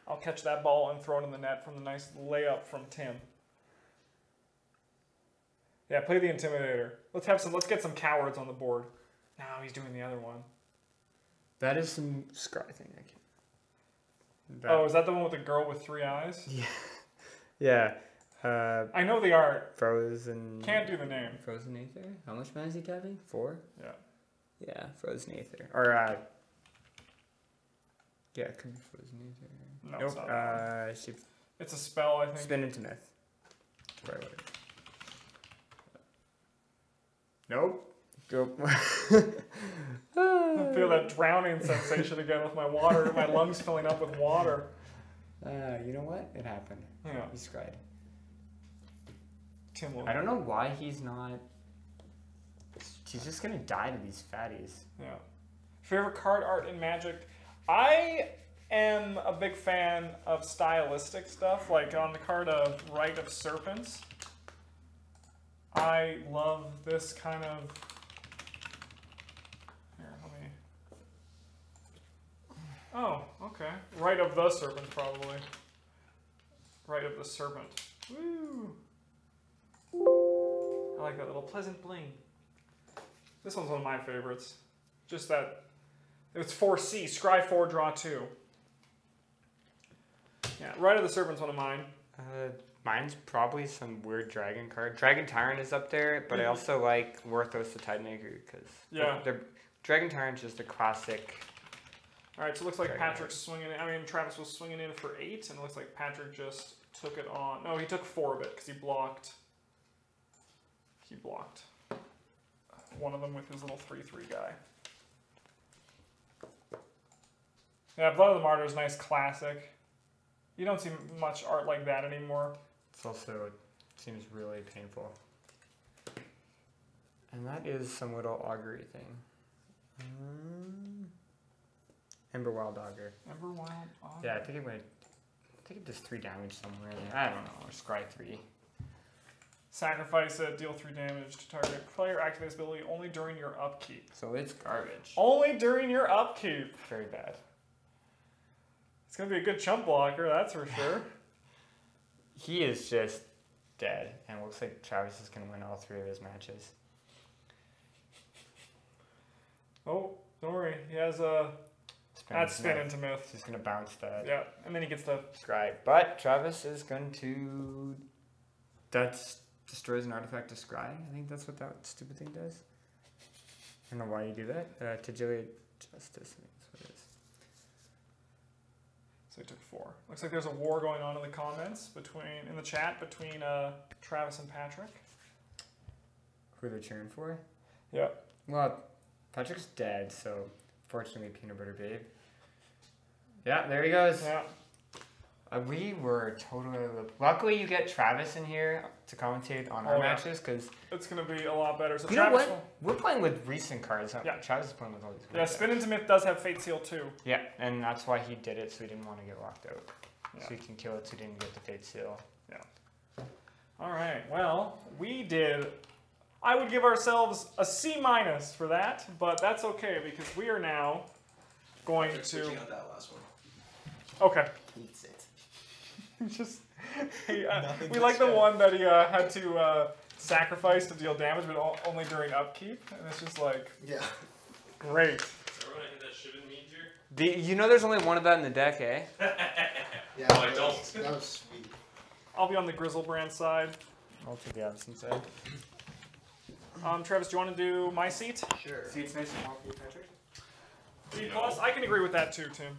I'll catch that ball and throw it in the net from the nice layup from Tim. Yeah, play the Intimidator. Let's get some cowards on the board. No, he's doing the other one. That is some scry thing. Oh, is that the one with the girl with 3 eyes? Yeah. Yeah. I know the art. Frozen... Can't do the name. Frozen Aether? How much mana is he tapping? 4? Yeah. Yeah, Frozen Aether. Or, yeah, it could be Frozen Aether. No, nope. it's not. It's a spell, I think. Spin into Myth. Right. Nope. Nope. I feel that drowning sensation again with my water, my lungs filling up with water. You know what? It happened. Yeah. He scried. Tim will... I don't know why he's not... He's just gonna die to these fatties. Yeah. Favorite card art in Magic? I am a big fan of stylistic stuff, like on the card of Rite of Serpents. I love this kind of... Here, let me... Oh, okay. Rite of the Serpent, probably. Rite of the Serpent. Woo! I like that little pleasant bling. This one's one of my favorites. Just that... It's 4C. Scry 4, draw 2. Yeah, Rite of the Serpent's one of mine. Mine's probably some weird dragon card. Dragon Tyrant is up there, but I also like Worthos the Tidemaker because Dragon Tyrant's just a classic. All right, so it looks like Patrick's swinging in. I mean, Travis was swinging in for 8, and it looks like Patrick just took it on. No, he took 4 of it because he blocked. He blocked one of them with his little 3/3 guy. Yeah, Blood of the Martyr is nice classic. You don't see much art like that anymore. It's also, it seems really painful. And that is some little augury thing. Emberwild Augur. Emberwild Augur? Yeah, I think it does 3 damage somewhere. I don't know, or scry 3. Sacrifice it, deal 3 damage to target player, activate this ability only during your upkeep. So it's garbage. Only during your upkeep. Very bad. It's going to be a good chump blocker, that's for sure. He is just dead, and it looks like Travis is going to win all 3 of his matches. Oh, don't worry. He has a... That's Spin into Myth. He's going to bounce that. Yeah, and then he gets the... Scry. But Travis is going to... That destroys an artifact to scry. I think that's what that stupid thing does. I don't know why you do that. Tajilia Justice, I think that's what it is. So he took 4. Looks like there's a war going on in the comments, in the chat, between Travis and Patrick. Who they're cheering for? Yeah. Well, Patrick's dead, so fortunately Peanut Butter Babe. Yeah, there he goes. Yeah. We were totally... Luckily you get Travis in here to commentate on our matches, because... It's going to be a lot better. So you know what? We're playing with recent cards. Yeah. Travis is playing with all these cards. Yeah, Spin into Myth does have Fate Seal too. Yeah, and that's why he did it, so he didn't want to get locked out. Yeah. So he can kill it so he didn't get the Fate Seal. Yeah. All right, well, we did... I would give ourselves a C- for that, but that's okay, because we are now going to... Switching out that last one. Okay. Eats it. Just We like the one that he had to sacrifice to deal damage, but only during upkeep, and it's just like great. Everyone hit that shit in Meteor? You know there's only one of that in the deck, eh? Yeah, No, I don't. That was sweet. I'll be on the Grizzlebrand side. I'll take the absence side. Travis, do you want to do my seat? Sure. See, it's nice and small for you, Patrick. Plus, I can agree with that too, Tim.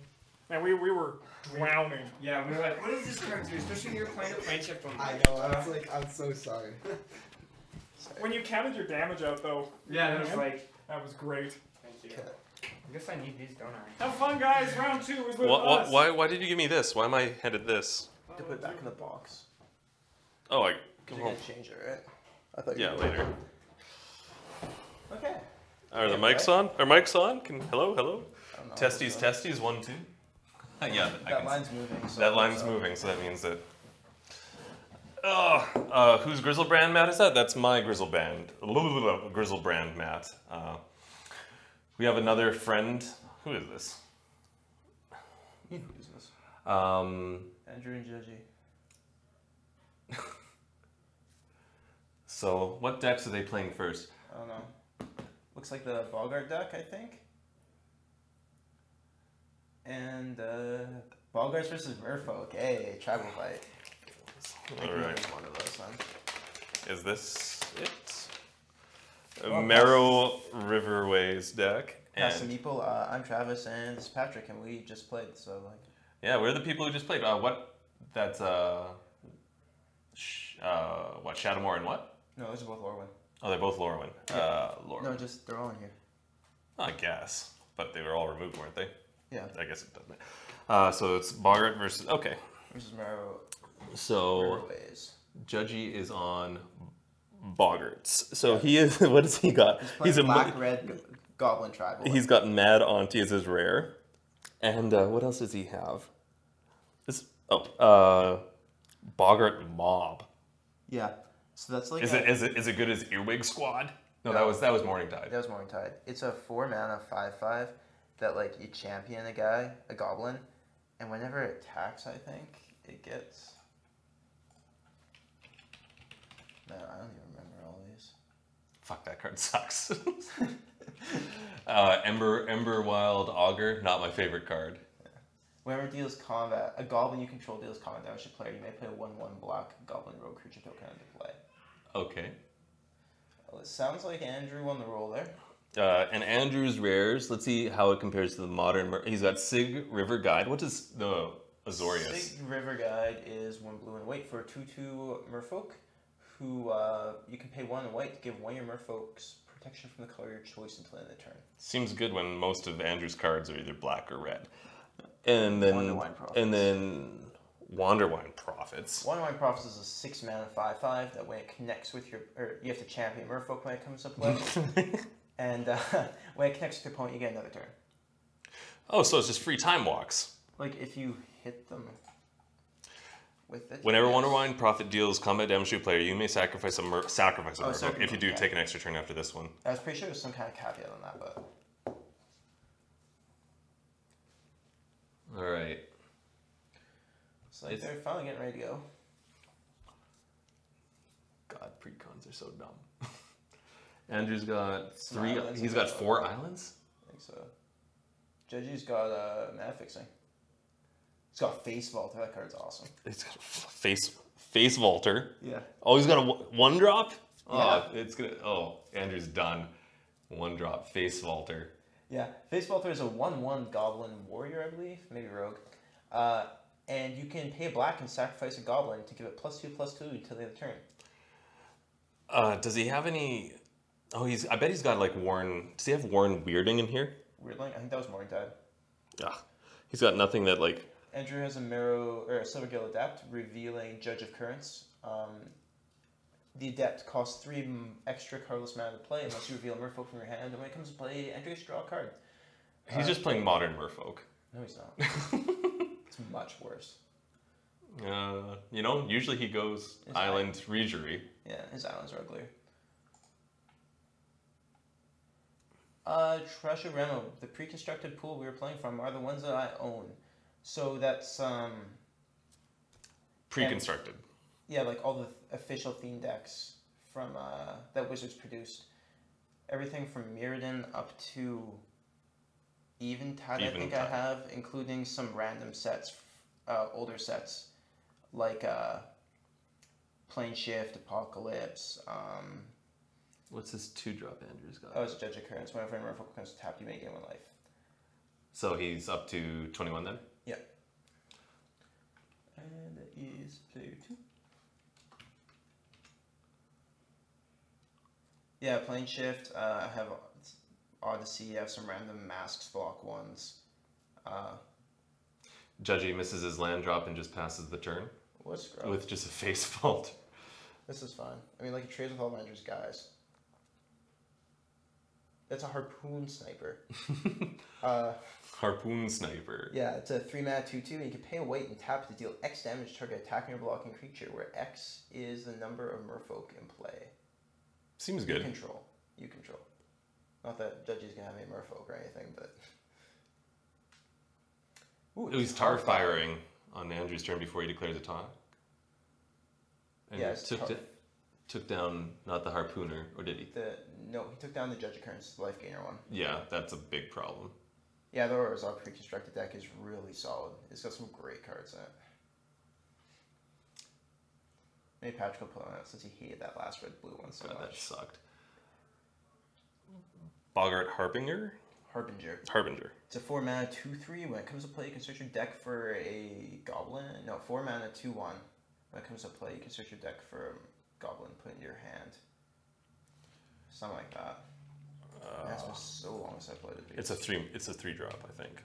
Man, we were drowning. Yeah, we were like, what does this card do? Especially when you're playing a plane shift on I know. I was like, I'm so sorry. When you counted your damage out, though, Yeah, that was like, that was great. thank you. I guess I need these, don't I? Have fun, guys. Round 2 is with us. Why did you give me this? Why am I headed this? To put it back in the box. Oh, I. Because you're gonna change it, right? I thought you Yeah, were. later. Okay. Are the mics on? Are mics on? Hello? I don't know. Testes, 1, 2. Yeah, That line's moving. So that line's moving, so that means that. Whose Grizzlebrand mat is that? That's my Grizzlebrand mat. We have another friend. Who is this? You know who's this? Andrew and Judgy. So, what decks are they playing first? I don't know. Looks like the Bogart deck, I think. And Bogarts versus Merfolk. Hey, tribal fight. Alright. One of those then. Is this it? Well, Marrow Riverways deck. Pass the And meeple. I'm Travis and this is Patrick, and we just played. So like. yeah, we're the people who just played. What? That's what? Shadowmoor and what? No, those are both Lorwyn. Oh, they're both Lorwyn. Yeah. Lorwyn. No, just they're all in here. I guess, but they were all removed, weren't they? Yeah. I guess it doesn't. So it's Bogart versus. Okay. Versus Marrow. So Riverways. Judgy is on Boggarts. So he is. What has he got? He's a black red goblin tribal. He's got Mad Auntie as his rare, and what else does he have? Boggart Mob. Yeah. So that's like Is it good as Earwig Squad? No, that was Morningtide. That was Morningtide. It's a 4-mana 5/5 that like you champion a goblin, and whenever it attacks, I think it gets. Man, I don't even remember all these. Fuck, that card sucks. Ember Wild Augur, not my favorite card. Whenever it deals combat, a goblin you control deals combat damage to player. You may play a 1/1 black goblin rogue creature token into play. Okay. Well, it sounds like Andrew won the roll there. And Andrew's rares. Let's see how it compares to the modern. He's got Sig River Guide. What is the Azorius? Sig River Guide is 1 blue and white for a 2/2 merfolk, who you can pay 1 and white to give one of your merfolks protection from the color of your choice until the end of the turn. Seems good when most of Andrew's cards are either black or red. And then Wanderwine Prophets. Wanderwine Prophets. Wanderwine Prophets is a 6-mana 5/5 that when it connects with your, or you have to champion merfolk when it comes to play, and when it connects with your opponent, you get another turn. Oh, so it's just free time walks. Like if you hit them with it. Whenever yes. Wanderwine Prophet deals combat damage to a player, you may sacrifice a merfolk. Sacrifice, If you do, yeah. take an extra turn after this one. I was pretty sure there was some kind of caveat on that, but All right. it's like they're finally getting ready to go. God, precons are so dumb. Andrew's got 3. Islands He's as got well. 4 islands. I think so. Judgy's got mana fixing. He's got Face Vaulter. That card's awesome. He's got face vaulter. Yeah. Oh, he's got a 1-drop. Oh, Yeah. it's gonna. Oh, Andrew's done. 1-drop face vaulter. Yeah, Face Vaulter is a 1/1 Goblin Warrior, I believe, maybe Rogue, and you can pay a black and sacrifice a Goblin to give it +2/+2 until the end of the turn. Does he have any? Oh, I bet he's got like Warren. Does he have Warren Weirding in here? Weirdly, I think that was Morningtide. Yeah. He's got nothing that like. Andrew has a Marrow or a Silvergill Adept, revealing Judge of Currents. The Adept costs 3 extra cardless mana to play unless you reveal a Merfolk from your hand, and when it comes to play, Andrew gets to draw a card. He's just playing modern Merfolk. No, he's not. It's much worse. Usually he goes His Island Regery. Yeah, his islands are uglier. Treasure Reno, the pre-constructed pool we were playing from are the ones that I own. So that's Preconstructed. Yeah, like all the official theme decks from that Wizards produced. Everything from Mirrodin up to Eventide, I think I have, including some random sets, older sets, like Plane Shift, Apocalypse. What's this 2-drop Andrew's got? Oh, it's Judge Occurrence. Whenever a merfolk becomes tapped, you may gain 1 life. So he's up to 21 then? Yeah. And that is player 2. Yeah, Plane Shift. I have Odyssey. I have some random Masks block ones. Judgy misses his land drop and just passes the turn What's gross? with just a face fault. This is fine. I mean, like, it trades with all Ranger's guys. That's a Harpoon Sniper. Harpoon Sniper. Yeah, it's a 3-mana 2/2, and you can pay a white and tap to deal X damage to target attacking or blocking creature, where X is the number of merfolk in play. Seems good. You control. Not that Judgy's gonna have any merfolk or anything, but... Ooh, He's tar firing on Andrew's turn before he declares attack. And Yeah, took down not the harpooner, or did he? No, he took down the Judge Occurrence, the life gainer one. Yeah, that's a big problem. Yeah, the Orzhov pre-constructed deck is really solid. It's got some great cards in it. Maybe Patrick will put on it since he hated that last red-blue one so God, much. that sucked. Boggart Harbinger? Harbinger. It's a 4-mana 2/3. When it comes to play, you can search your deck for a goblin. No, 4-mana 2/1. When it comes to play, you can search your deck for a goblin, put it in your hand. Something like that. That's been so long since I played it. It's a 3-drop, I think.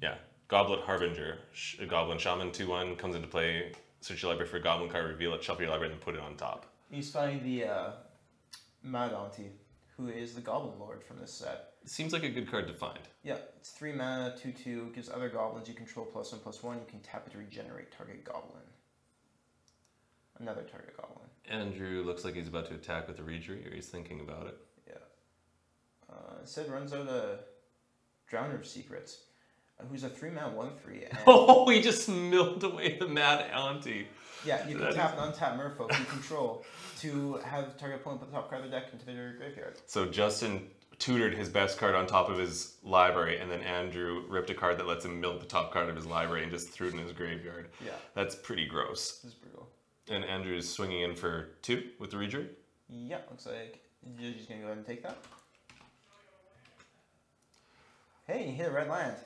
Yeah. Goblet Harbinger. A Goblin Shaman 2/1 comes into play. Search your library for a goblin card, reveal it, shuffle your library, and then put it on top. He's fighting the Mad Auntie, who is the Goblin Lord from this set. It seems like a good card to find. Yeah, it's 3-mana, 2/2, gives other goblins you control +1/+1. You can tap it to regenerate target goblin. Another target goblin. Andrew looks like he's about to attack with a Reedry, or he's thinking about it. Yeah. It said runs out a Drowner of Secrets, who's a 3-mana 1/3. And Oh, he just milled away the Mad Auntie. yeah, you can tap an untapped merfolk you control to have the target opponent put the top card of the deck into their graveyard. So Justin tutored his best card on top of his library, and then Andrew ripped a card that lets him mill the top card of his library and just threw it in his graveyard. Yeah. That's pretty gross. This is brutal. And Andrew's swinging in for 2 with the Reedry. Yeah, looks like Gigi's going to go ahead and take that. Hey, you hit a red land.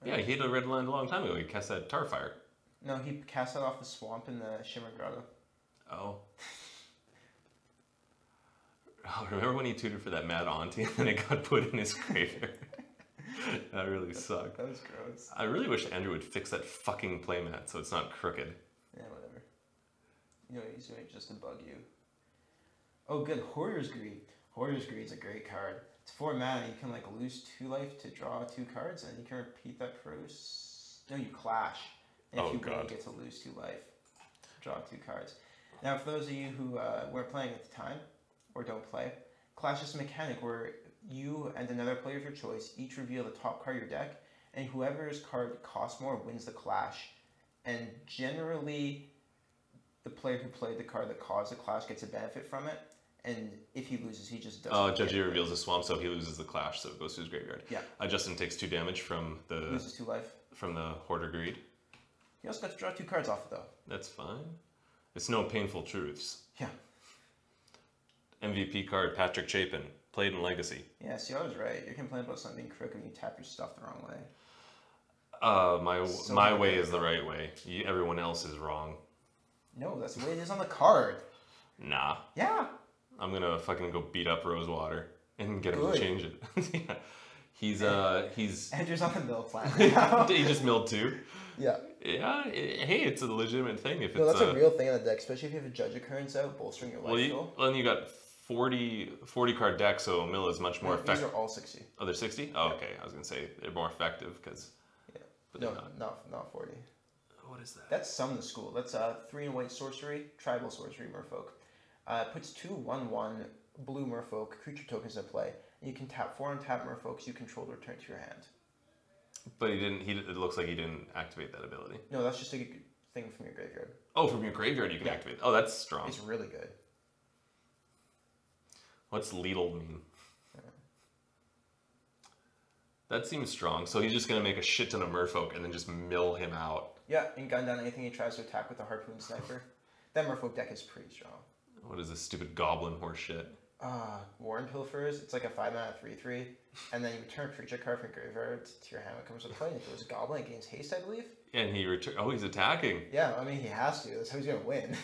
Yeah, he hit a red land a long time ago. He cast that Tarfire. No, he cast that off the swamp in the Shimmer Grotto. Oh. Oh, remember when he tutored for that Mad Auntie and then it got put in his graveyard? That really sucked. That was gross. I really wish Andrew would fix that fucking playmat so it's not crooked. Yeah, whatever. You know what he's doing just to bug you. Oh, good. Hoarder's Greed. Hoarder's Greed's a great card. It's 4 mana. You can like lose 2 life to draw 2 cards, and you can repeat that for. No, you clash. And if you win, you get to lose 2 life. Draw 2 cards. Now, for those of you who weren't playing at the time, or don't play, Clash is a mechanic where you and another player of your choice each reveal the top card of your deck, and whoever's card costs more wins the clash. And generally, the player who played the card that caused the clash gets a benefit from it, and if he loses, he just doesn't. Oh, Judgy reveals a swamp, so he loses the clash, so it goes to his graveyard. Yeah. Justin takes 2 damage from the loses 2 life. From the Hoarder Greed. He also got to draw 2 cards off it though. That's fine. It's no painful truths. Yeah. MVP card, Patrick Chapin, played in Legacy. Yeah, see, I was right. You're complaining about something being crooked when you tap your stuff the wrong way. My way is the right way. Everyone else is wrong. No, that's the way it is on the card. Nah. Yeah. I'm gonna fucking go beat up Rosewater and get him to change it. Yeah. He's Andrew's on the mill plan. He just milled 2. Yeah. Yeah. Hey, it's a legitimate thing if no, it's. That's a real thing in the deck, especially if you have a Judge Occurrence out, bolstering your life tool. Well, then you got 40 card deck, so a mill is much more effective. These are all 60. Oh, they're 60? Oh, okay. I was gonna say they're more effective because. Yeah. No, not 40. What is that? That's Summon the School. That's 3 and white sorcery, tribal sorcery, merfolk. Puts 2 1/1 blue merfolk creature tokens in play. And you can tap 4 untapped merfolks you control to return to your hand. But he didn't. It looks like he didn't activate that ability. No, that's just a thing from your graveyard. Oh, from your graveyard you can activate. Oh, that's strong. It's really good. What's Leedle mean? That seems strong. So he's just gonna make a shit ton of Merfolk and then just mill him out. Yeah, and gun down anything he tries to attack with a Harpoon Sniper. That Merfolk deck is pretty strong. What is this stupid goblin horse shit? Warren Pilfers, it's like a 5-mana 3/3, and then you return a creature card from your graveyard to your hand when it comes to play. And if it was a goblin, it gains haste, I believe. And he Oh, he's attacking. Yeah, I mean, he has to. That's how he's going to win.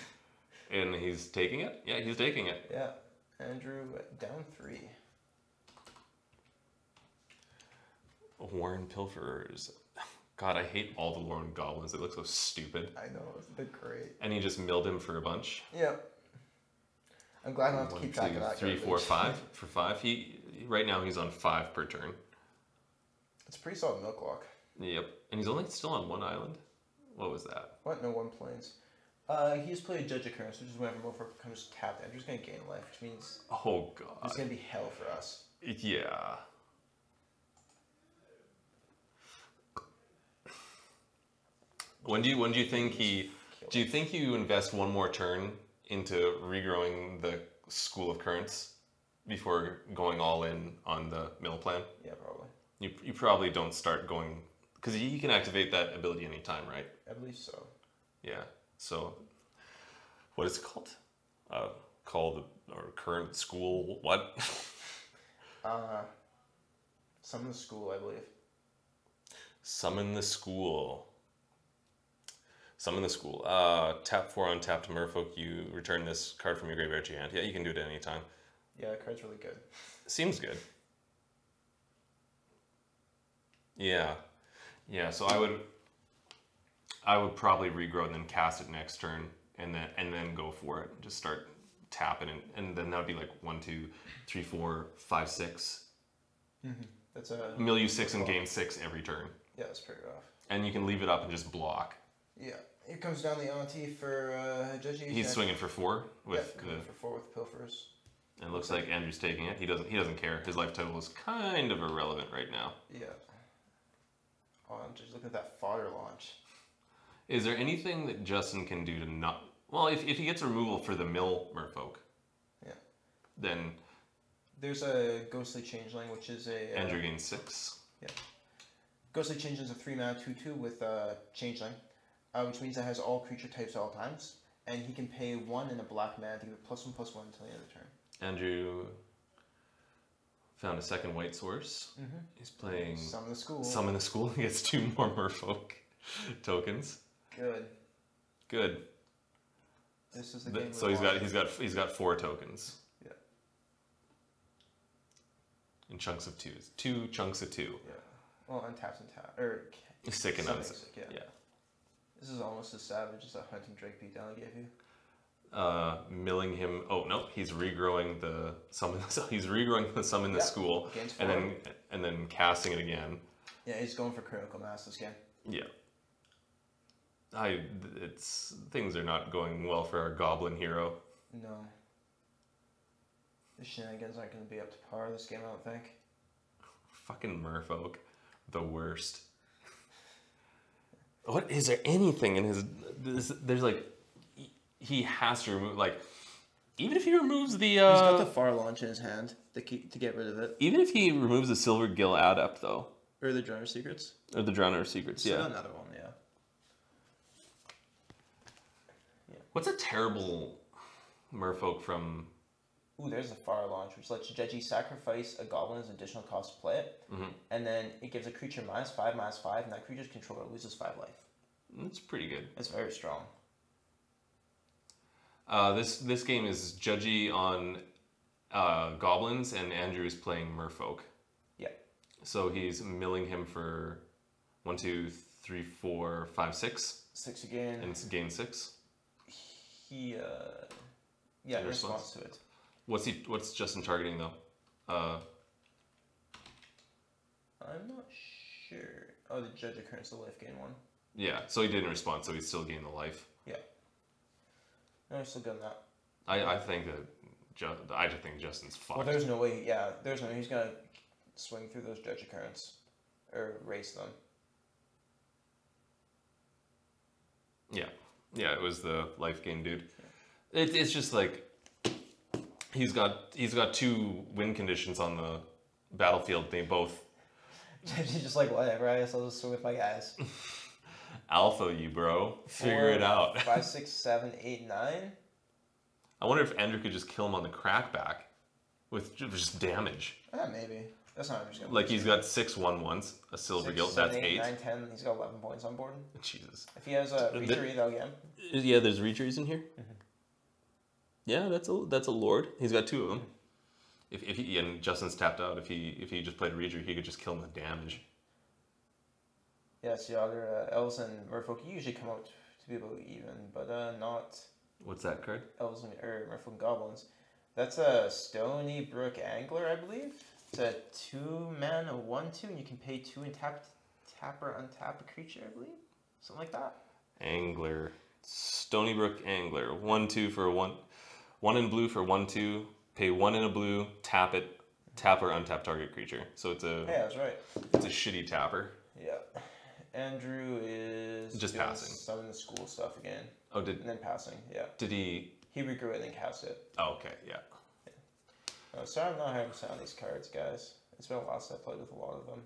And he's taking it? Yeah, he's taking it. Yeah. Andrew down 3. Warren Pilferers. God, I hate all the Warren Goblins. They look so stupid. I know, they're great. And he just milled him for a bunch. Yeah. I'm glad I don't have to keep track of that. 1, 2, 3, 4, 5. For 5. Right now he's on 5 per turn. It's a pretty solid milk walk. Yep. And he's only still on 1 island. What was that? What? No, 1 planes. He's played Judge Occurrence, which is whenever Merfolk becomes tapped, Andrew's going to gain life, which means Oh, God. it's going to be hell for us. Yeah. When do you think do you think you invest 1 more turn into regrowing the School of Currents before going all in on the mill plan? Yeah, probably. You probably don't start going, because you can activate that ability anytime, right? I believe so. Yeah. So, what is it called? Called or current school what? Summon the School, I believe. Summon the School. Summon the School. Tap 4 on tapped Merfolk. You return this card from your graveyard to your hand. Yeah, you can do it at any time. Yeah, the card's really good. Seems good. Yeah. Yeah, so I would probably regrow and then cast it next turn and then go for it. Just start tapping it, and then that would be like 1, 2, 3, 4, 5, 6. Mm-hmm. That's a Mill you 6 and gain 6 every turn. Yeah, that's pretty rough. And you can leave it up and just block. Yeah. Here comes down the auntie for Judgy. He's swinging for 4 with for 4 with Pilfers. And it looks like Andrew's taking it. He doesn't care. His life total is kind of irrelevant right now. Yeah. Oh, I'm just looking at that fodder launch. Is there anything that Justin can do to not... Well, if he gets removal for the mill Merfolk, yeah, then... There's a Ghostly Changeling, which is a... Andrew gains 6. Yeah. Ghostly Changeling is a 3-mana 2/2 with Changeling, which means it has all creature types at all times, and he can pay 1 in a black mana to give it +1/+1 until the end of the turn. Andrew found a second white source. Mm-hmm. He's playing Summon the School. Summon the School. He gets 2 more Merfolk tokens. Good. Good. This is the game. So he's got 4 tokens. Yeah. In chunks of 2s. 2 chunks of 2. Yeah. Well, untapped and tap or Sick and something unsick. sick, yeah. Yeah. This is almost as savage as that Hunting Drake beatdown I gave you. Milling him. Oh no, he's regrowing the summon. He's regrowing the summon the school, Gains 4. and then casting it again. Yeah, he's going for critical mass this game. Yeah. Things are not going well for our goblin hero. No. The shenanigans aren't going to be up to par this game, I don't think. Fucking Merfolk, the worst. What is there anything in his? There's like, he has to remove like, even if he removes the. He's got the far launch in his hand to get rid of it. Even if he removes the Silver Gill Adept though. Or the Drowner Secrets. Or the Drowner Secrets, yeah. Another one, yeah. What's a terrible Merfolk from? Ooh, there's a far launch, which lets Judgy sacrifice a goblin as an additional cost to play it, and then it gives a creature -5/-5, and that creature's controller loses 5 life. That's pretty good. It's very strong. This game is Judgy on goblins, and Andrew is playing Merfolk. Yeah. So he's milling him for 1, 2, 3, 4, 5, 6. 6 again. And gain 6. He in response to it. What's Justin targeting though? I'm not sure. Oh, the Judge Occurrence, the life gain one. Yeah, so he didn't respond, so he still gained the life. Yeah. No, he's still done that. I think that I just think Justin's fucked. Well, there's no way. Yeah, there's no way he's gonna swing through those Judge Occurrence or race them. Yeah, yeah, it was the life gain dude. It's just like he's got 2 win conditions on the battlefield. They both He's just like, whatever, I guess I'll just swing with my guys. alpha you, bro. Figure it out. 5, 6, 7, 8, 9. I wonder if Andrew could just kill him on the crackback with just damage. Maybe. That's not just gonna Like he's got 6 1-1s, a silver 6, guild. 7, That's 8. 9, 10. He's got 11 points on board. Jesus. If he has a Reacher, that'll get him. Yeah, there's Reachers in here. Yeah, that's a lord. He's got 2 of them. If he and Justin's tapped out, if he just played Reacher, he could just kill him with damage. Yeah, so the other elves and merfolk usually come out to be about even, but not What's that card? elves and merfolk and goblins. That's a Stony Brook Angler, I believe. It's a 2-mana 1/2, and you can pay 2 and tap or untap a creature, I believe, something like that. Angler, Stony Brook Angler, 1/2 for 1 in blue for 1/2. Pay 1 in a blue, tap it, tap or untap target creature. So it's a Yeah, that's right. it's a shitty tapper. Yeah. Andrew is Just doing passing. some of the school stuff again, Oh, and then passing. Yeah, did he? he regrew it and then cast it. Oh, okay, yeah. Sorry, I'm not 100% on these cards, guys. It's been a while since I played with a lot of them.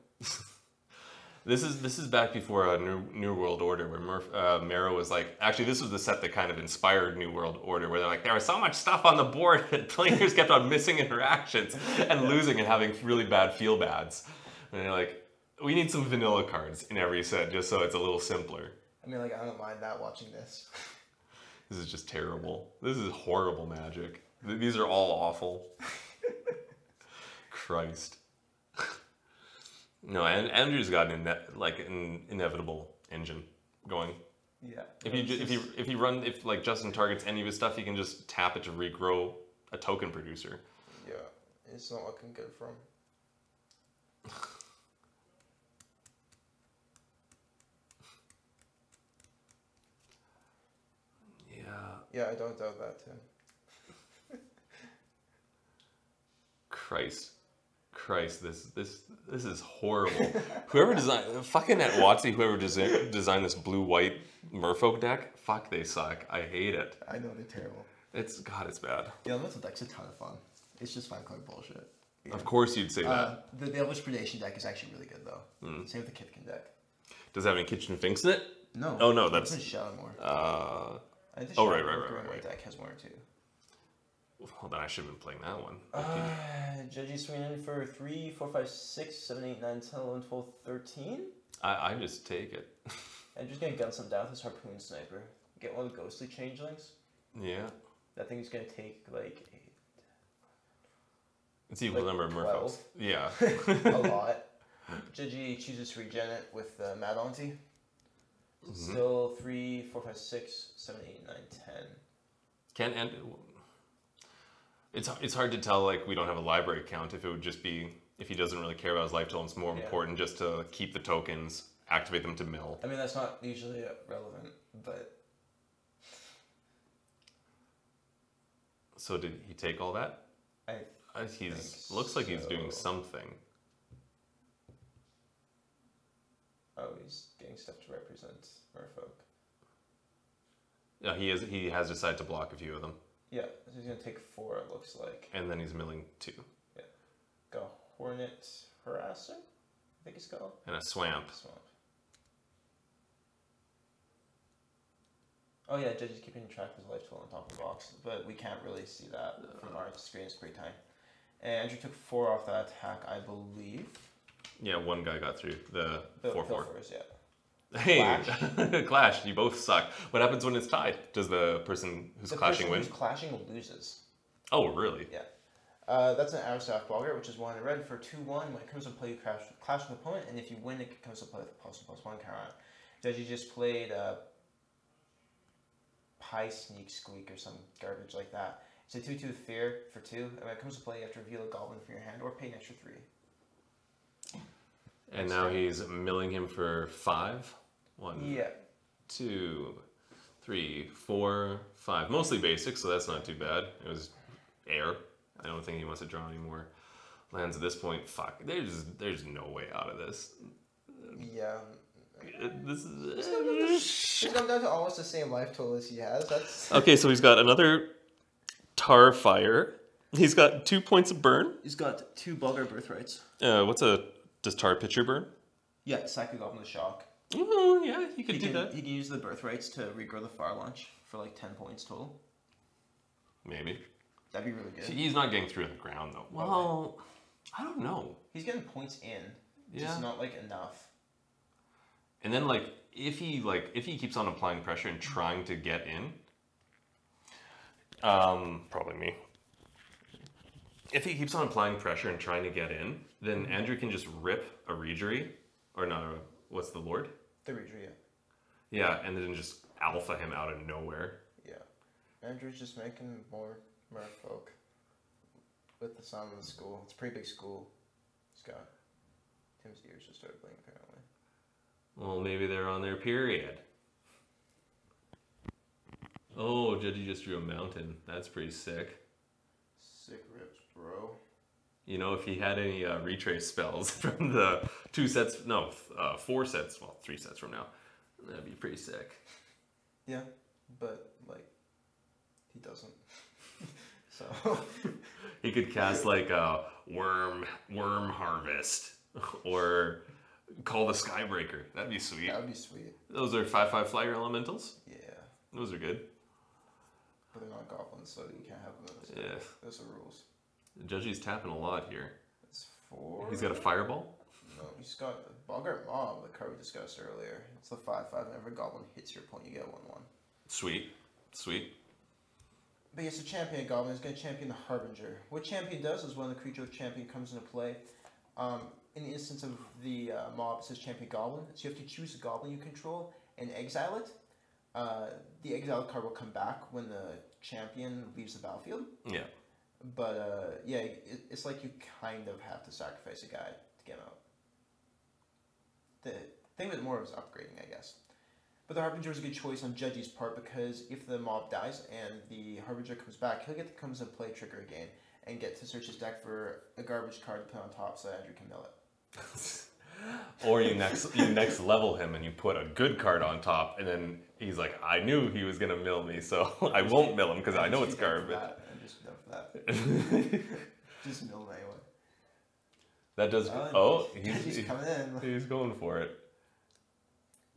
This is back before a New World Order, where Mero was like, actually this was the set that kind of inspired New World Order, where they're like, there was so much stuff on the board that players kept on missing interactions and losing and having really bad feel bads. And they're like, we need some vanilla cards in every set just so it's a little simpler. I mean, like, I don't mind that watching this. This is just terrible. This is horrible Magic. These are all awful. Christ. No, and Andrew's got an inevitable engine going. Yeah. If like Justin targets any of his stuff, he can just tap it to regrow a token producer. Yeah, it's not looking good for him. Yeah. Yeah, I don't doubt that too. Christ, this is horrible. Whoever designed fucking at WotC, whoever designed this blue-white Merfolk deck, fuck, they suck. I hate it. I know, they're terrible. It's bad. The Elemental deck's a ton of fun. It's just 5-card bullshit. Yeah. Of course you'd say that. The Elvish Predation deck is actually really good, though. Same with the Kithkin deck. Does it have any Kitchen Finks in it? No. Oh no, that's Shadowmoor. right. Right. Deck has one or two. Well, then I should have been playing that one. Judgy swinging in for 3, 4, 5, 6, 7, 8, 9, 10, 11, 12, 13. I just take it. I'm just gonna gun some down with this Harpoon Sniper. Get one of the Ghostly Changelings. Yeah. That thing is gonna take like It's equal like number of 12. Merfolks. Yeah. a lot. Judgy chooses to regen it with Mad Auntie. Still 3, 4, 5, 6, 7, 8, 9, 10. It's hard to tell, like, we don't have a library count, if it would just be, if he doesn't really care about his life total, it's more important just to keep the tokens, activate them to mill. I mean, that's not usually relevant, but... So did he take all that? Looks like he's doing something. Oh, he's getting stuff to represent Merfolk. Yeah, he has decided to block a few of them. Yeah, so he's gonna take 4, it looks like. And then he's milling 2. Yeah. Got a Hornet Harasser, I think it's called. And a Swamp. Oh yeah, Judge is keeping track of his life total on top of the box, but we can't really see that from our screen, it's pretty tiny. And Andrew took 4 off that attack, I believe. Yeah, one guy got through the 4/4. Pilfers, yeah. Hey, Clash. Clash, you both suck. What happens when it's tied? Does the person who's clashing win? The person who's clashing loses. Oh, really? Yeah. That's an Arrowstaff Blogger, which is 1 in red for 2/1. When it comes to play, you clash with the opponent, and if you win, it comes to play with a +1/+1 card. Judge, you just played Pie Sneak Squeak or some garbage like that. It's a 2/2 Fear for 2, and when it comes to play, you have to reveal a goblin from your hand or pay an extra 3. And now he's milling him for 5. 1, Yeah. 2, 3, 4, 5. Mostly basic, so that's not too bad. It was air. I don't think he wants to draw any more lands at this point. Fuck. There's no way out of this. Yeah. This is. He's come down to almost the same life total as he has. That's Okay, so he's got another tar fire. He's got 2 points of burn. he's got 2 Bulgar birthrights. Does tar pitcher burn? Yeah, Psychic Goblin the Shock. Oh, yeah, you could He do can, that. he can use the birthrights to regrow the fire launch for like 10 points total. Maybe. That'd be really good. See, he's not getting through the ground though. Well, I don't know. He's getting points in, Yeah. just not like enough. And then if he keeps on applying pressure and trying to get in, probably me. If he keeps on applying pressure and trying to get in, then Andrew can just rip a Regery, or not, what's the Lord? The Reader, yeah. Yeah, and then just alpha him out of nowhere. Yeah. Andrew's just making more merfolk with the sound of the school. It's a pretty big school. He's got Tim's ears just started blinking apparently. Well, maybe they're on their period. Oh, Judgy just drew a mountain. That's pretty sick. Sick rips, bro. You know, if he had any retrace spells from the 2 sets, no, 4 sets, well, 3 sets from now, that'd be pretty sick. Yeah, but like he doesn't. So He could cast like a worm harvest or call the Skybreaker. That'd be sweet. that would be sweet. Those are 5/5 flyer elementals. Yeah, Those are good. but they're not goblins, so you can't have those. Yeah. Those are rules. Judgy's tapping a lot here. It's 4. He's got a fireball. No, he's got a Boggart Mob, the card we discussed earlier. It's the 5/5. Whenever a goblin hits your point, you get 1/1. Sweet. Sweet. But yes, the champion goblin is going to champion the Harbinger. What champion does is when the creature of champion comes into play, in the instance of the mob, it says champion goblin. So you have to choose a goblin you control and exile it. The exiled card will come back when the champion leaves the battlefield. Yeah. But yeah, it's like you kind of have to sacrifice a guy to get him out. The thing with more is upgrading, I guess. But the Harbinger is a good choice on Judgy's part because if the mob dies and the Harbinger comes back, he'll get to come into play trigger again and get to search his deck for a garbage card to put on top so that Andrew can mill it. Or you next level him and you put a good card on top, and then he's like, I knew he was gonna mill me, so I won't mill him because I know it's garbage. I'm just done for that. Just mill him anyway. That does. He's coming in. He's going for it.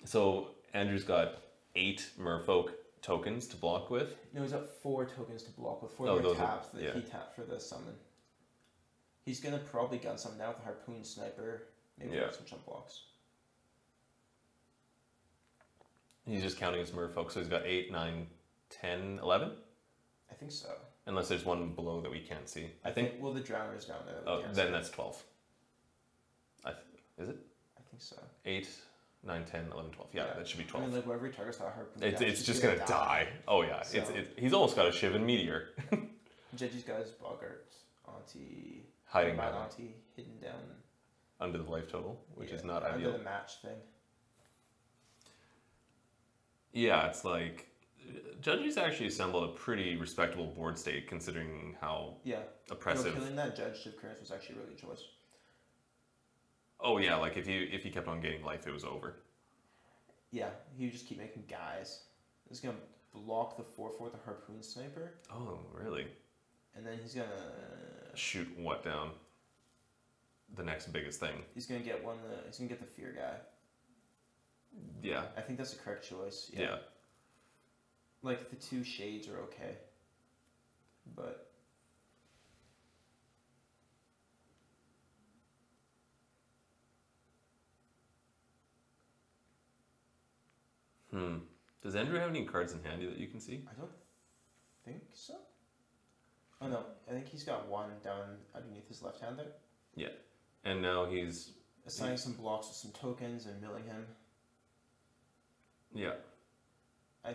So Andrew's got 8 Merfolk tokens to block with. No, he's got 4 tokens to block with 4 Oh, more those taps are- that yeah. he tapped for the summon. He's gonna probably gun some now with the Harpoon Sniper. Maybe Yeah. some jump blocks. He's just counting his Merfolk, so he's got 8, 9, 10, 11? I think so. Unless there's one below that we can't see. I think. Well, the Drowner's down there. that we Oh, can't then see. that's 12. Is it? I think so. 8, 9, 10, 11, 12. Yeah, that should be 12. I mean, like wherever he targets that Harpoon, It's just gonna die. Oh yeah, So- he's almost got a Shivan Meteor Judgy's got his Boggart, Auntie, hiding Mad down Auntie hidden down. under the life total, which is Yeah, not under ideal. the match thing. Yeah, it's like Judgy's actually assembled a pretty respectable board state considering how Yeah. oppressive. No, killing that Judge to Curse was actually a really good choice. Oh yeah, like if he kept on getting life, it was over. Yeah, he would just keep making guys. He's gonna block the 4/4 with the Harpoon Sniper, Oh really? and then he's gonna Shoot what down? The next biggest thing. he's gonna get one. He's gonna get the Fear guy. Yeah. I think that's the correct choice. Yeah. Like the 2 shades are okay, but Does Andrew have any cards in handy that you can see? I don't think so. Oh no, I think he's got one down underneath his left hand there. Yeah. And now he's Assigning some blocks with some tokens and milling him. yeah. I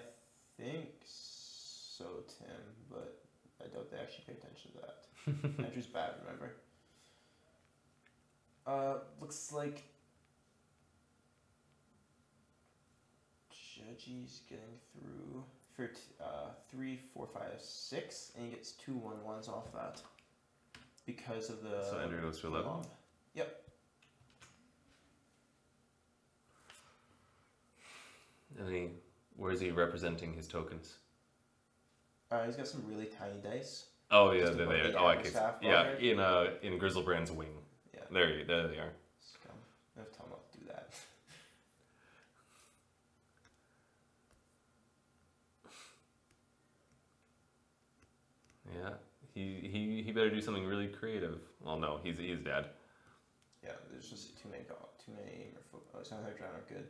think so, Tim, but I doubt they actually pay attention to that. Andrew's bad, remember? Looks like Judgy's getting through for 3, 4, 5, 6, and he gets 2 1/1s off that because of the. So Andrew goes to 11? mob. Yep. And where is he representing his tokens? He's got some really tiny dice. Oh yeah, Just there above they are. the Oh, I average can. staff Yeah, bar. in Grizzlebrand's wing. Yeah. There they are. Scum. I have to tell him not to do that. Yeah, he better do something really creative. Well, no, he's dead. Yeah, there's just too many merfolk. Oh, it's not hard aren't good.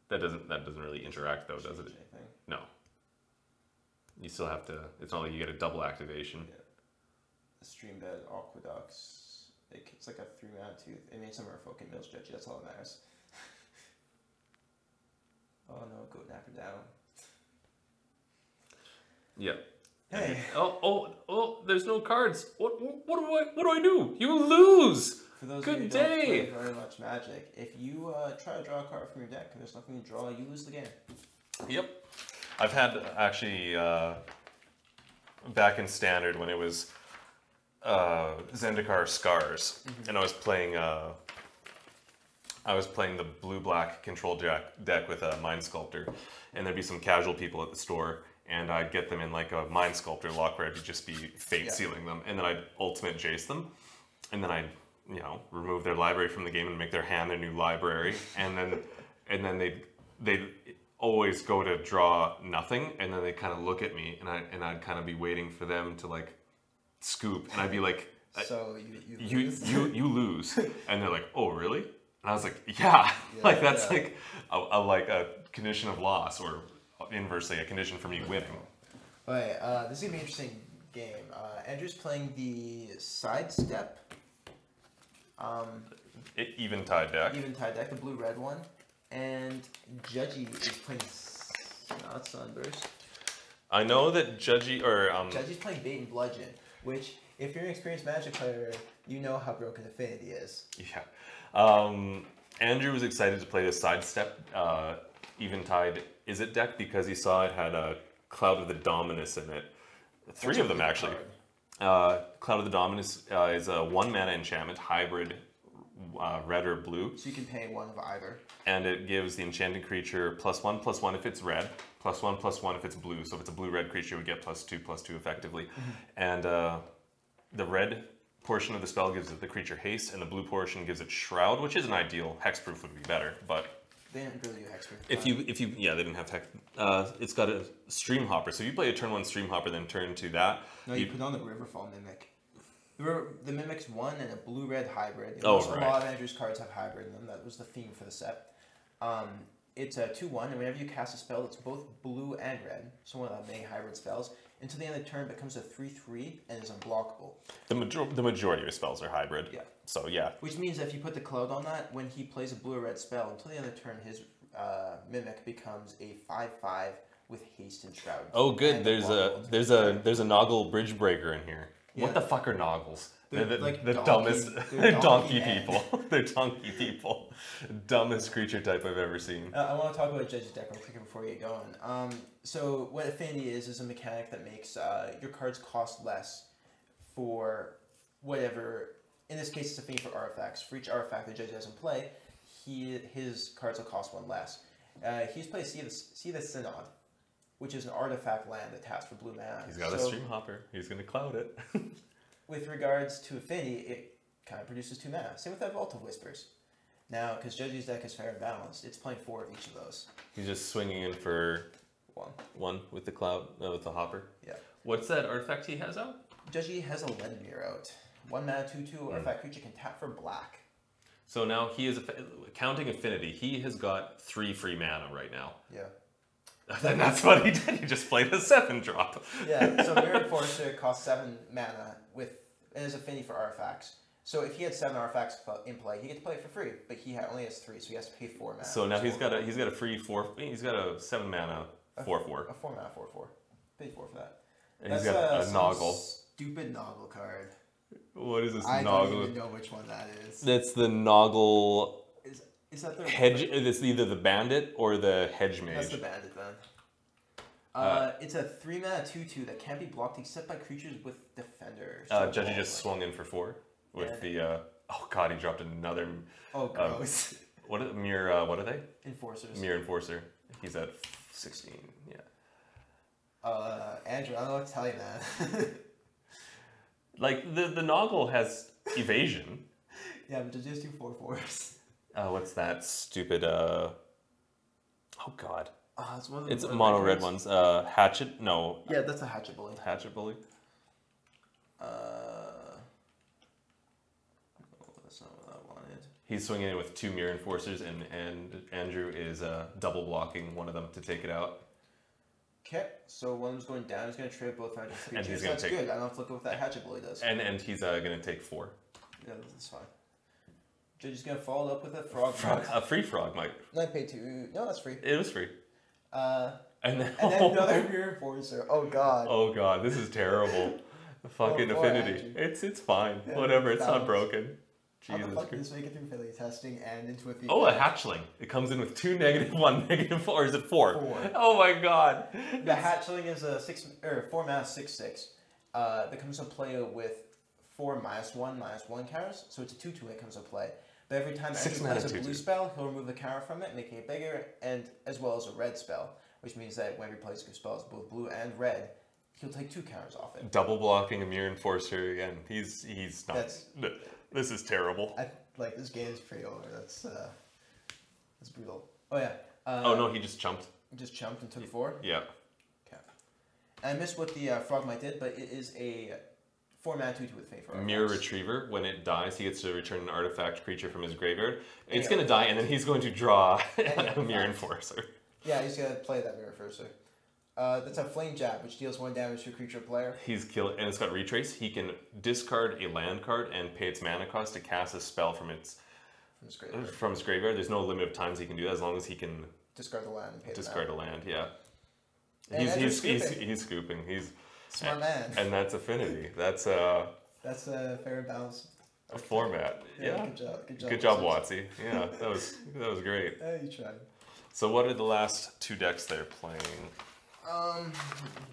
That doesn't really interact though, does it? Change anything. No. You still have to. It's not like you get a double activation. Yeah. The stream bed aqueducts. It's like a 3-mana tooth. It means some merfolk and mills judge. That's all that matters. Oh no, goat napper down. Yeah. Hey. Oh! There's no cards. What do I do? You lose. For those Good of you who day. don't play very much Magic, if you try to draw a card from your deck and there's nothing to draw, you lose the game. Yep. I've had actually back in Standard when it was Zendikar Scars, and I was playing the blue-black control deck with a Mind Sculptor, and there'd be some casual people at the store, and I'd get them in like a Mind Sculptor lock where I'd just be fate sealing them, and then I'd ultimate Jace them, and then I'd remove their library from the game and make their hand their new library, and then they'd always go to draw nothing, and then they kind of look at me, and I'd kind of be waiting for them to like scoop, and I'd be like, So you lose. you lose, and they're like, oh really? And I was like, yeah, like that's like a condition of loss, or inversely a condition for me winning. Alright, this is gonna be an interesting game. Andrew's playing the sidestep. Eventide deck. Eventide deck, the blue-red one, and Judgy is playing not Sunburst. I know that Judgy's playing Bait and Bludgeon, which, if you're an experienced Magic player, you know how broken Affinity is. Yeah. Andrew was excited to play the sidestep Eventide Izzet deck because he saw it had a Cloud of the Dominus in it. Three of them actually. Cloud of the Dominus is a 1-mana enchantment, hybrid, red or blue. So you can pay one of either. And it gives the enchanted creature +1/+1 if it's red, +1/+1 if it's blue. So if it's a blue-red creature, we get +2/+2 effectively. And the red portion of the spell gives it the creature haste, and the blue portion gives it shroud, which isn't ideal. Hexproof would be better, but they didn't really do hexproof. They didn't have hex. It's got a stream hopper. So if you play a turn 1 stream hopper, then turn 2 that. No, you put on the Riverfall Mimic. The Mimic's 1 and a blue-red hybrid. Oh, right. right. A lot of Andrew's cards have hybrid in them. That was the theme for the set. It's a 2/1, and whenever you cast a spell, it's both blue and red. So one of the many hybrid spells. Until the end of the turn, it becomes a 3/3 and is unblockable. The majority of his spells are hybrid. Yeah. So yeah. Which means that if you put the Cloud on that, when he plays a blue or red spell, until the end of the turn, his Mimic becomes a 5/5 with haste and shroud. Oh, good. And There's a Noggle bridge breaker in here. Yeah. What the fuck are Noggles? They're like the donkey- dumbest. they're They're donkey donkey people. They're donkey people. Dumbest creature type I've ever seen. I want to talk about Judge's deck real quick before we get going. So what Affinity is a mechanic that makes your cards cost less for whatever. In this case, it's Affinity for artifacts. For each artifact the Judge doesn't play, his cards will cost 1 less. He's played See the Synod, which is an artifact land that taps for blue mana. He's got a stream hopper. He's gonna cloud it. With regards to Affinity, it kind of produces 2 mana. Same with that Vault of Whispers. Now, because Judge's deck is fair and balanced, it's playing 4 of each of those. He's just swinging in for 1. one with the cloud, with the hopper. Yeah. What's that artifact he has out? Judgy has a Lendmere out. 1 mana 2/2 artifact creature can tap for black. So now he is counting Affinity. He has got 3 free mana right now. Yeah. And that's what he did. He just played a 7-drop. Yeah, so Mirror Enforcer costs 7 mana and is Affinity for artifacts. So if he had 7 artifacts in play, he gets to play it for free. But he only has 3, so he has to pay 4 mana. So now he's got a free 4. He's got a 7 mana 4/4. A 4 mana 4/4. Pay 4 for that. And he's got a Noggle. Stupid Noggle card. What is this I Noggle? don't even know which one that is. That's the Noggle Is that the hedge. It's either the Bandit or the Hedge Mage. That's the Bandit then. It's a 3 mana 2/2 that can't be blocked except by creatures with Defender. Judgy just swung in for 4 with the. Oh god, he dropped another. Oh, gross. What are they? Enforcers. Mirror Enforcer. He's at 16. Yeah. Andrew, I don't know what to tell you, man. Like the Noggle has evasion. Yeah, but just do 4/4s. What's that stupid? Oh God. It's one of the It's mono red ones. Hatchet? No. Yeah, that's a hatchet bully. Hatchet bully. That's not what I wanted. He's swinging in with 2 Mirror Enforcers, and Andrew is double blocking one of them to take it out. Okay, so one of them's going down. He's going to trade both hatchet And he's creatures. gonna That's take- good. I don't have to look at what that hatchet bully does. And he's gonna take 4. Yeah, that's fine. Judge is going to follow up with a frog. A free frog, Mike. No, I paid 2. No, that's free. It was free. And And then, then another mirror enforcer. Oh god. oh God, this is terrible. Fucking poor affinity. Andrew. It's fine. Yeah, Whatever. It's not balance. broken. How the Jesus fuck did Christ. this make it through Philly testing and into a thief? Oh, a hatchling. It comes in with 2 -1, -4. Or is it 4? 4. Oh my God. The hatchling is a 4 mana 6/6. That comes into play with 4 -1/1 counters. So it's a 2/2 that comes into play. But every time 6 Andrew mana plays a 2/2. blue spell, he'll remove the counter from it, making it bigger, and as well as a red spell, which means that whenever he plays spells both blue and red, he'll take 2 counters off it. Double blocking a Mirror Enforcer again. He's not. That's- This is terrible. Like this game is pretty over. That's brutal. Oh yeah. Oh no, he just jumped. Just jumped and took 4. Yeah. Okay. And I missed what the frog might did, but it is a 4 mana 2/2 with Fate for Mirror artifacts. Retriever. When it dies, he gets to return an artifact creature from his graveyard. It's Yeah. gonna die, and then he's going to draw Yeah, a Mirror artifacts. Enforcer. Yeah, he's gonna play that mirror first. That's a flame jab, which deals 1 damage to a creature or player. He's killed, and it's got retrace. He can discard a land card and pay its mana cost to cast a spell from his graveyard. There's no limit of times he can do that, as long as he can Discard the land and pay discard a land. Yeah. And He's Andrew's scooping. he's scooping. He's Smart man. and that's affinity. That's That's a fair and balanced a format. Yeah. Good job. Good job, Watsy. Yeah, that was great. You tried. So what are the last 2 decks they're playing?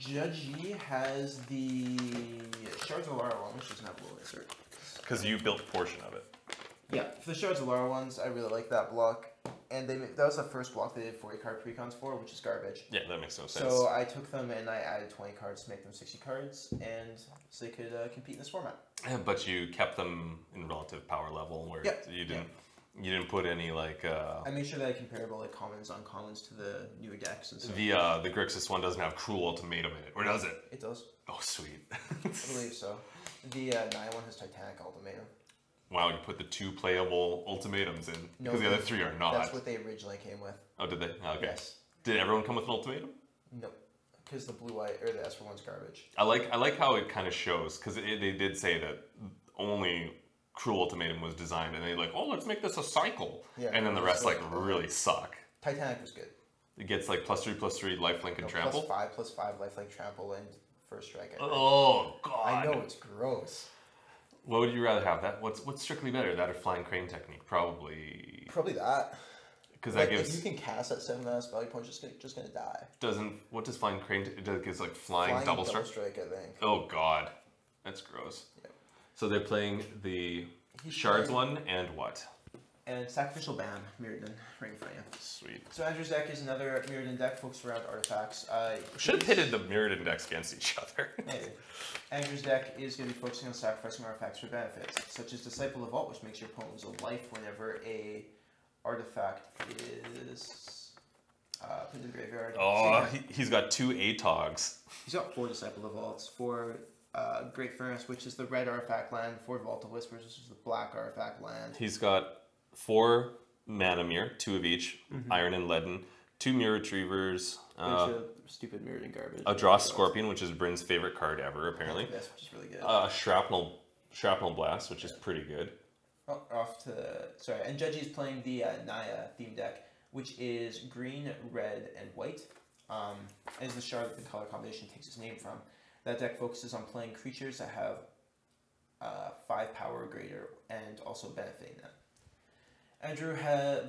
Judgy has the Shards of Lara one, which doesn't have Will Insert. Because you built a portion of it. Yeah, for the Shards of Lara ones, I really like that block. And that was the first block they did 40 card precons for, which is garbage. Yeah, that makes no sense. So I took them and I added 20 cards to make them 60 cards, and so they could compete in this format. Yeah, but you kept them in relative power level, where Yeah, you didn't put any like. I made sure that I compared all like commons, uncommons to the newer decks and stuff. The Grixis one doesn't have Cruel Ultimatum in it, or does it? It does. Oh, sweet. I believe so. The Naya one has Titanic Ultimatum. Wow, you put the 2 playable ultimatums in, No, because the other 3 are not. That's what they originally came with. Oh, did they? Okay. Yes. Did everyone come with an ultimatum? No, because the blue white or the Esper one's garbage. I like how it kind of shows, because they did say that only Cruel Ultimatum was designed, and they like, oh, let's make this a cycle, Yeah, and then the rest really like cool. really suck. Titanic was good. It gets like +3/+3 lifelink and trample. +5/+5 lifelink trample and first strike. I think. Oh God! I know it's gross. What would you rather have? That what's strictly better? That or Flying Crane technique? Probably Probably that. because Like, that gives if you can cast that 7 mana spell, your opponent's just gonna die. doesn't what does Flying Crane? It gives like flying double strike. I think. Oh God, that's gross. Yeah. So they're playing the He's Shards playing- one and what? And Sacrificial Bam, Mirrodin, right in front of you. Sweet. So Andrew's deck is another Mirrodin deck focused around artifacts. Should have pitted the mirrored index against each other. Maybe. Andrew's deck is going to be focusing on sacrificing artifacts for benefits, such as Disciple of Vault, which makes your opponent lose a life whenever a artifact is put in the graveyard. Oh, he's got 2 ATOGs. He's got 4 Disciple of Vaults, 4 Great Furnace, which is the red artifact land, 4 Vault of Whispers, which is the black artifact land. He's got 4 Mana Mirror, 2 of each, Iron and Leaden, 2 Mirror Retrievers, Bunch of stupid Mirrodin garbage. a Dross Scorpion, which is Bryn's favorite card ever, apparently. Yes, which is really good. Shrapnel Blast, which is pretty good. And Judgy's playing the Naya theme deck, which is green, red, and white. As the shard that the color combination takes its name from. That deck focuses on playing creatures that have 5 power or greater, and also benefiting them. Andrew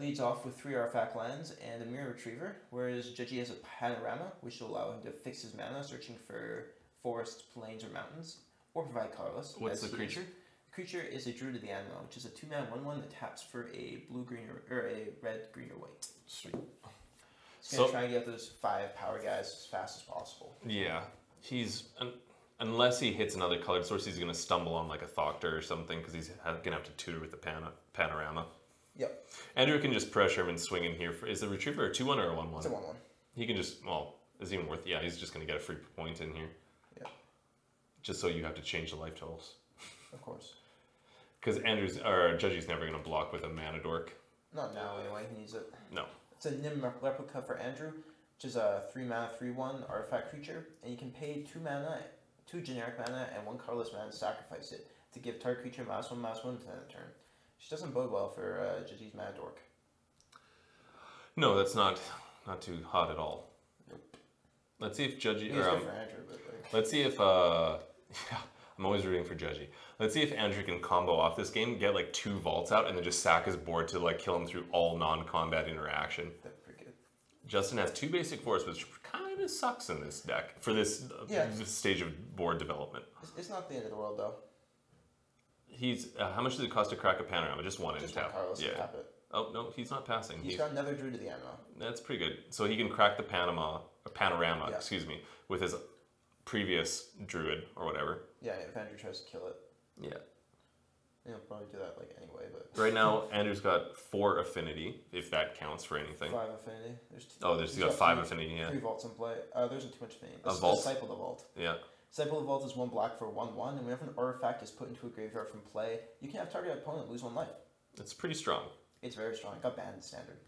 leads off with 3 artifact lands and a Mirror Retriever, whereas Judgy has a Panorama, which will allow him to fix his mana, searching for forests, plains, or mountains, or provide colorless. What's as the he is. creature? creature is a Druid of the Anima, which is a 2-mana 1/1 that taps for a blue, green, or a red, green, or white. Sweet. It's gonna try and get those 5 power guys as fast as possible. Yeah, he's unless he hits another colored source, he's gonna stumble on like a Thoctor or something because he's gonna have to tutor with the panorama. Yep. Andrew can just pressure him and swing in here. Is the Retriever a 2/1 or a 1/1? It's a 1/1. He can just, well, is it even worth? Yeah, he's just gonna get a free point in here. Yep. Just so you have to change the life totals. Of course. Because Judgy's never gonna block with a Mana Dork. Not now anyway. He needs it. No. It's a Nim replica for Andrew, which is a 3-mana 3/1 artifact creature, and you can pay 2 mana, 2 generic mana, and 1 colorless mana to sacrifice it to give target creature -1/-1 to end turn. Which doesn't bode well for Judgy's Mana Dork. No, that's not too hot at all. Nope. Let's see if Judgy. He's good for Andrew, but like. Let's see if yeah, I'm always rooting for Judgy. Let's see if Andrew can combo off this game, get like 2 vaults out, and then just sack his board to like kill him through all non-combat interaction. That's pretty good. Justin has 2 basic force, which kind of sucks in this deck for this stage of board development. It's not the end of the world though. He's how much does it cost to crack a panorama? Just one in Just tap. Carlos to Yeah. tap it. Oh no, he's not passing. He's got another Druid of the Anima. That's pretty good. So he can crack the panorama, Yeah. excuse me, with his previous druid or whatever. Yeah, if Andrew tries to kill it. Yeah. He'll probably do that like anyway, but. Right now, Andrew's got 4 affinity, if that counts for anything. 5 affinity. He's got 5 affinity, yeah. 3 vaults in play. There isn't too much affinity. A This is vault? Disciple the Vault. Yeah. Disciple the Vault is 1 black for 1/1, and whenever an artifact is put into a graveyard from play, you can have target opponent lose 1 life. It's pretty strong. It's very strong. It got banned in standard.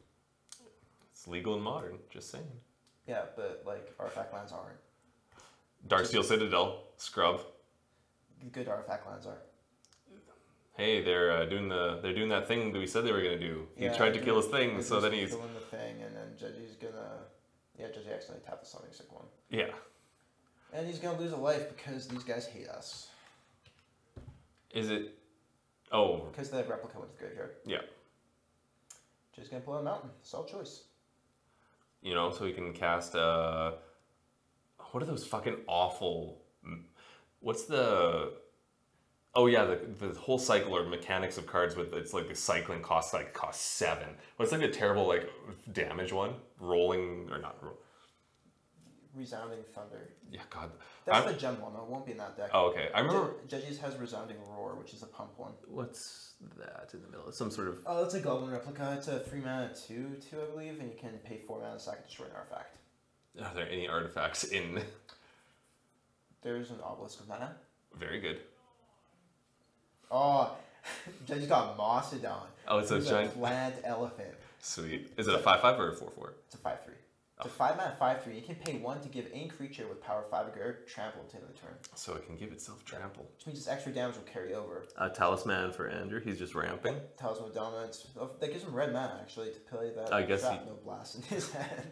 It's legal and modern, just saying. Yeah, but like artifact lands aren't. Darksteel Citadel, scrub. Good artifact lands are. Hey, they're doing that thing that we said they were gonna do. He Yeah, tried to kill his thing, so then he's killing the thing, and then Judgy's gonna. Yeah, Judgy accidentally tapped the Summoning Sick one. yeah. And he's gonna lose a life because these guys hate us. Is it? Oh, Because the replica went to the graveyard. yeah. Just gonna pull out a mountain. Solid choice. You know, so he can cast. What are those fucking awful? What's the? Oh yeah, the whole cycle or mechanics of cards with it's like the cycling costs 7. What's like a terrible like damage one? Rolling or not? Resounding Thunder. Yeah, God. That's the gem one. It won't be in that deck. Oh, okay. I remember. Judgy's has Resounding Roar, which is a pump one. What's that in the middle? Some sort of. Oh, it's a Goblin replica. It's a 3-mana 2/2, I believe, and you can pay 4 mana to sack and destroy an artifact. Are there any artifacts in? There's an Obelisk of Mana. Very good. Oh, Judgy's got Mossadon. Oh, it's a Who's giant. plant elephant. Sweet. Is it a 5/5 or a 4/4? It's a 5/3. It's a 5-mana 5/3. You can pay 1 to give any creature with power 5 or trample until the turn. So it can give itself trample. Which means its extra damage will carry over. A talisman for Andrew. He's just ramping. Talisman of Dominance. That gives him red mana, actually, to play that I guess Shrapnel Blast in his hand.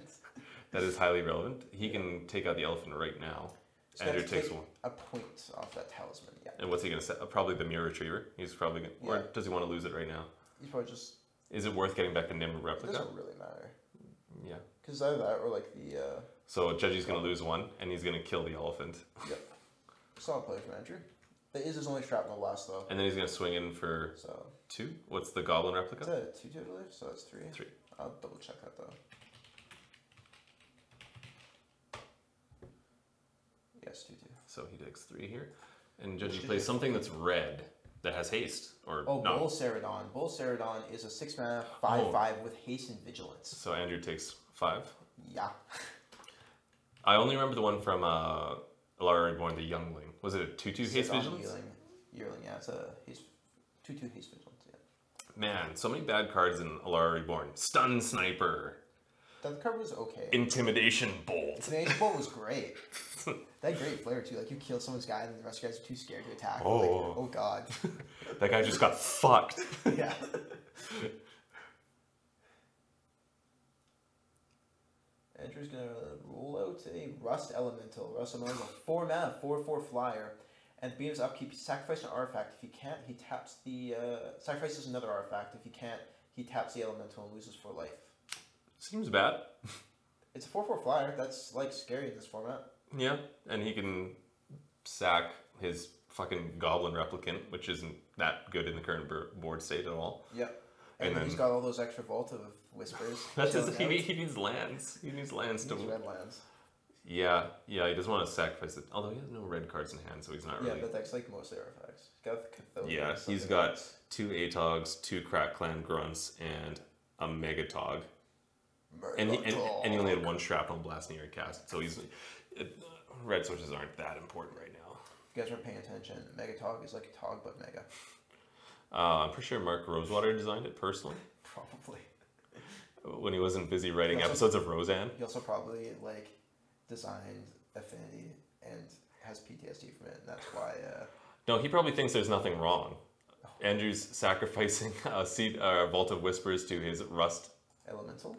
That is highly relevant. He can take out the elephant right now. So Andrew that's takes take one. a point off that talisman, yeah. And what's he going to set? Probably the Mirror Retriever. He's probably going to... Or Yeah. does he want to lose it right now? He's probably just... Is it worth getting back the Nim It replica? doesn't really matter. Yeah. Because either that or like the... So Judgy's going to lose 1, and he's going to kill the elephant. Yep. Solid play from Andrew. That is his only Shrapnel Blast, though. And then he's going to swing in for So... 2. What's the Goblin Is replica? that a 2/2, I believe? So that's 3. 3. I'll double check that, though. Yes, 2/2. So he takes 3 here. And Judgy plays something that's red that has haste. Or Oh, not. Bull Ceradon. Bull Ceradon is a 6-mana 5/5 with haste and vigilance. So Andrew takes 5. Yeah. I only remember the one from Alara Reborn, the Youngling. Was it a 2/2 haste Ceradon vigilance? Yearling, yeah. It's a haste, 2/2 haste vigilance, yeah. Man, so many bad cards in Alara Reborn. Stun Sniper. That card was okay. Intimidation Bolt. Intimidation Bolt was great. That had great flair, too. Like, you kill someone's guy and the rest of the guys are too scared to attack. Oh. Like, oh, God. That guy just got fucked. Yeah. Andrew's gonna roll out a Rust Elemental. Rust Elemental is a 4-mana 4/4 flyer, and being his upkeep, he sacrifices an artifact. If he can't, he taps the sacrifices another artifact. If he can't, he taps the elemental and loses 4 life. Seems bad. It's a 4/4 flyer. That's like scary in this format. Yeah, and he can sack his fucking Goblin Replicant, which isn't that good in the current board state at all. Yep. And And then- he's got all those extra Volta Whispers. That's chilling just, out. he needs lands. He needs lands He to. needs red lands. Yeah, he doesn't want to sacrifice it. Although he has no red cards in hand, so he's not Yeah, really. but that's like mostly artifacts. He's got the Catholic, Yeah, something he's got else. 2 Atogs, 2 Crack Clan Grunts, and a Megatog. And he only had 1 Shrapnel Blast near cast, so he's. Red sources aren't that important right now. If you guys aren't paying attention, Megatog is like a Tog but Mega. I'm pretty sure Mark Rosewater designed it personally Probably. when he wasn't busy writing Also- episodes of Roseanne. He also probably like designed Affinity and has PTSD from it, and that's why. No, he probably thinks there's nothing wrong. Andrew's sacrificing a Vault of Whispers to his Rust Elemental.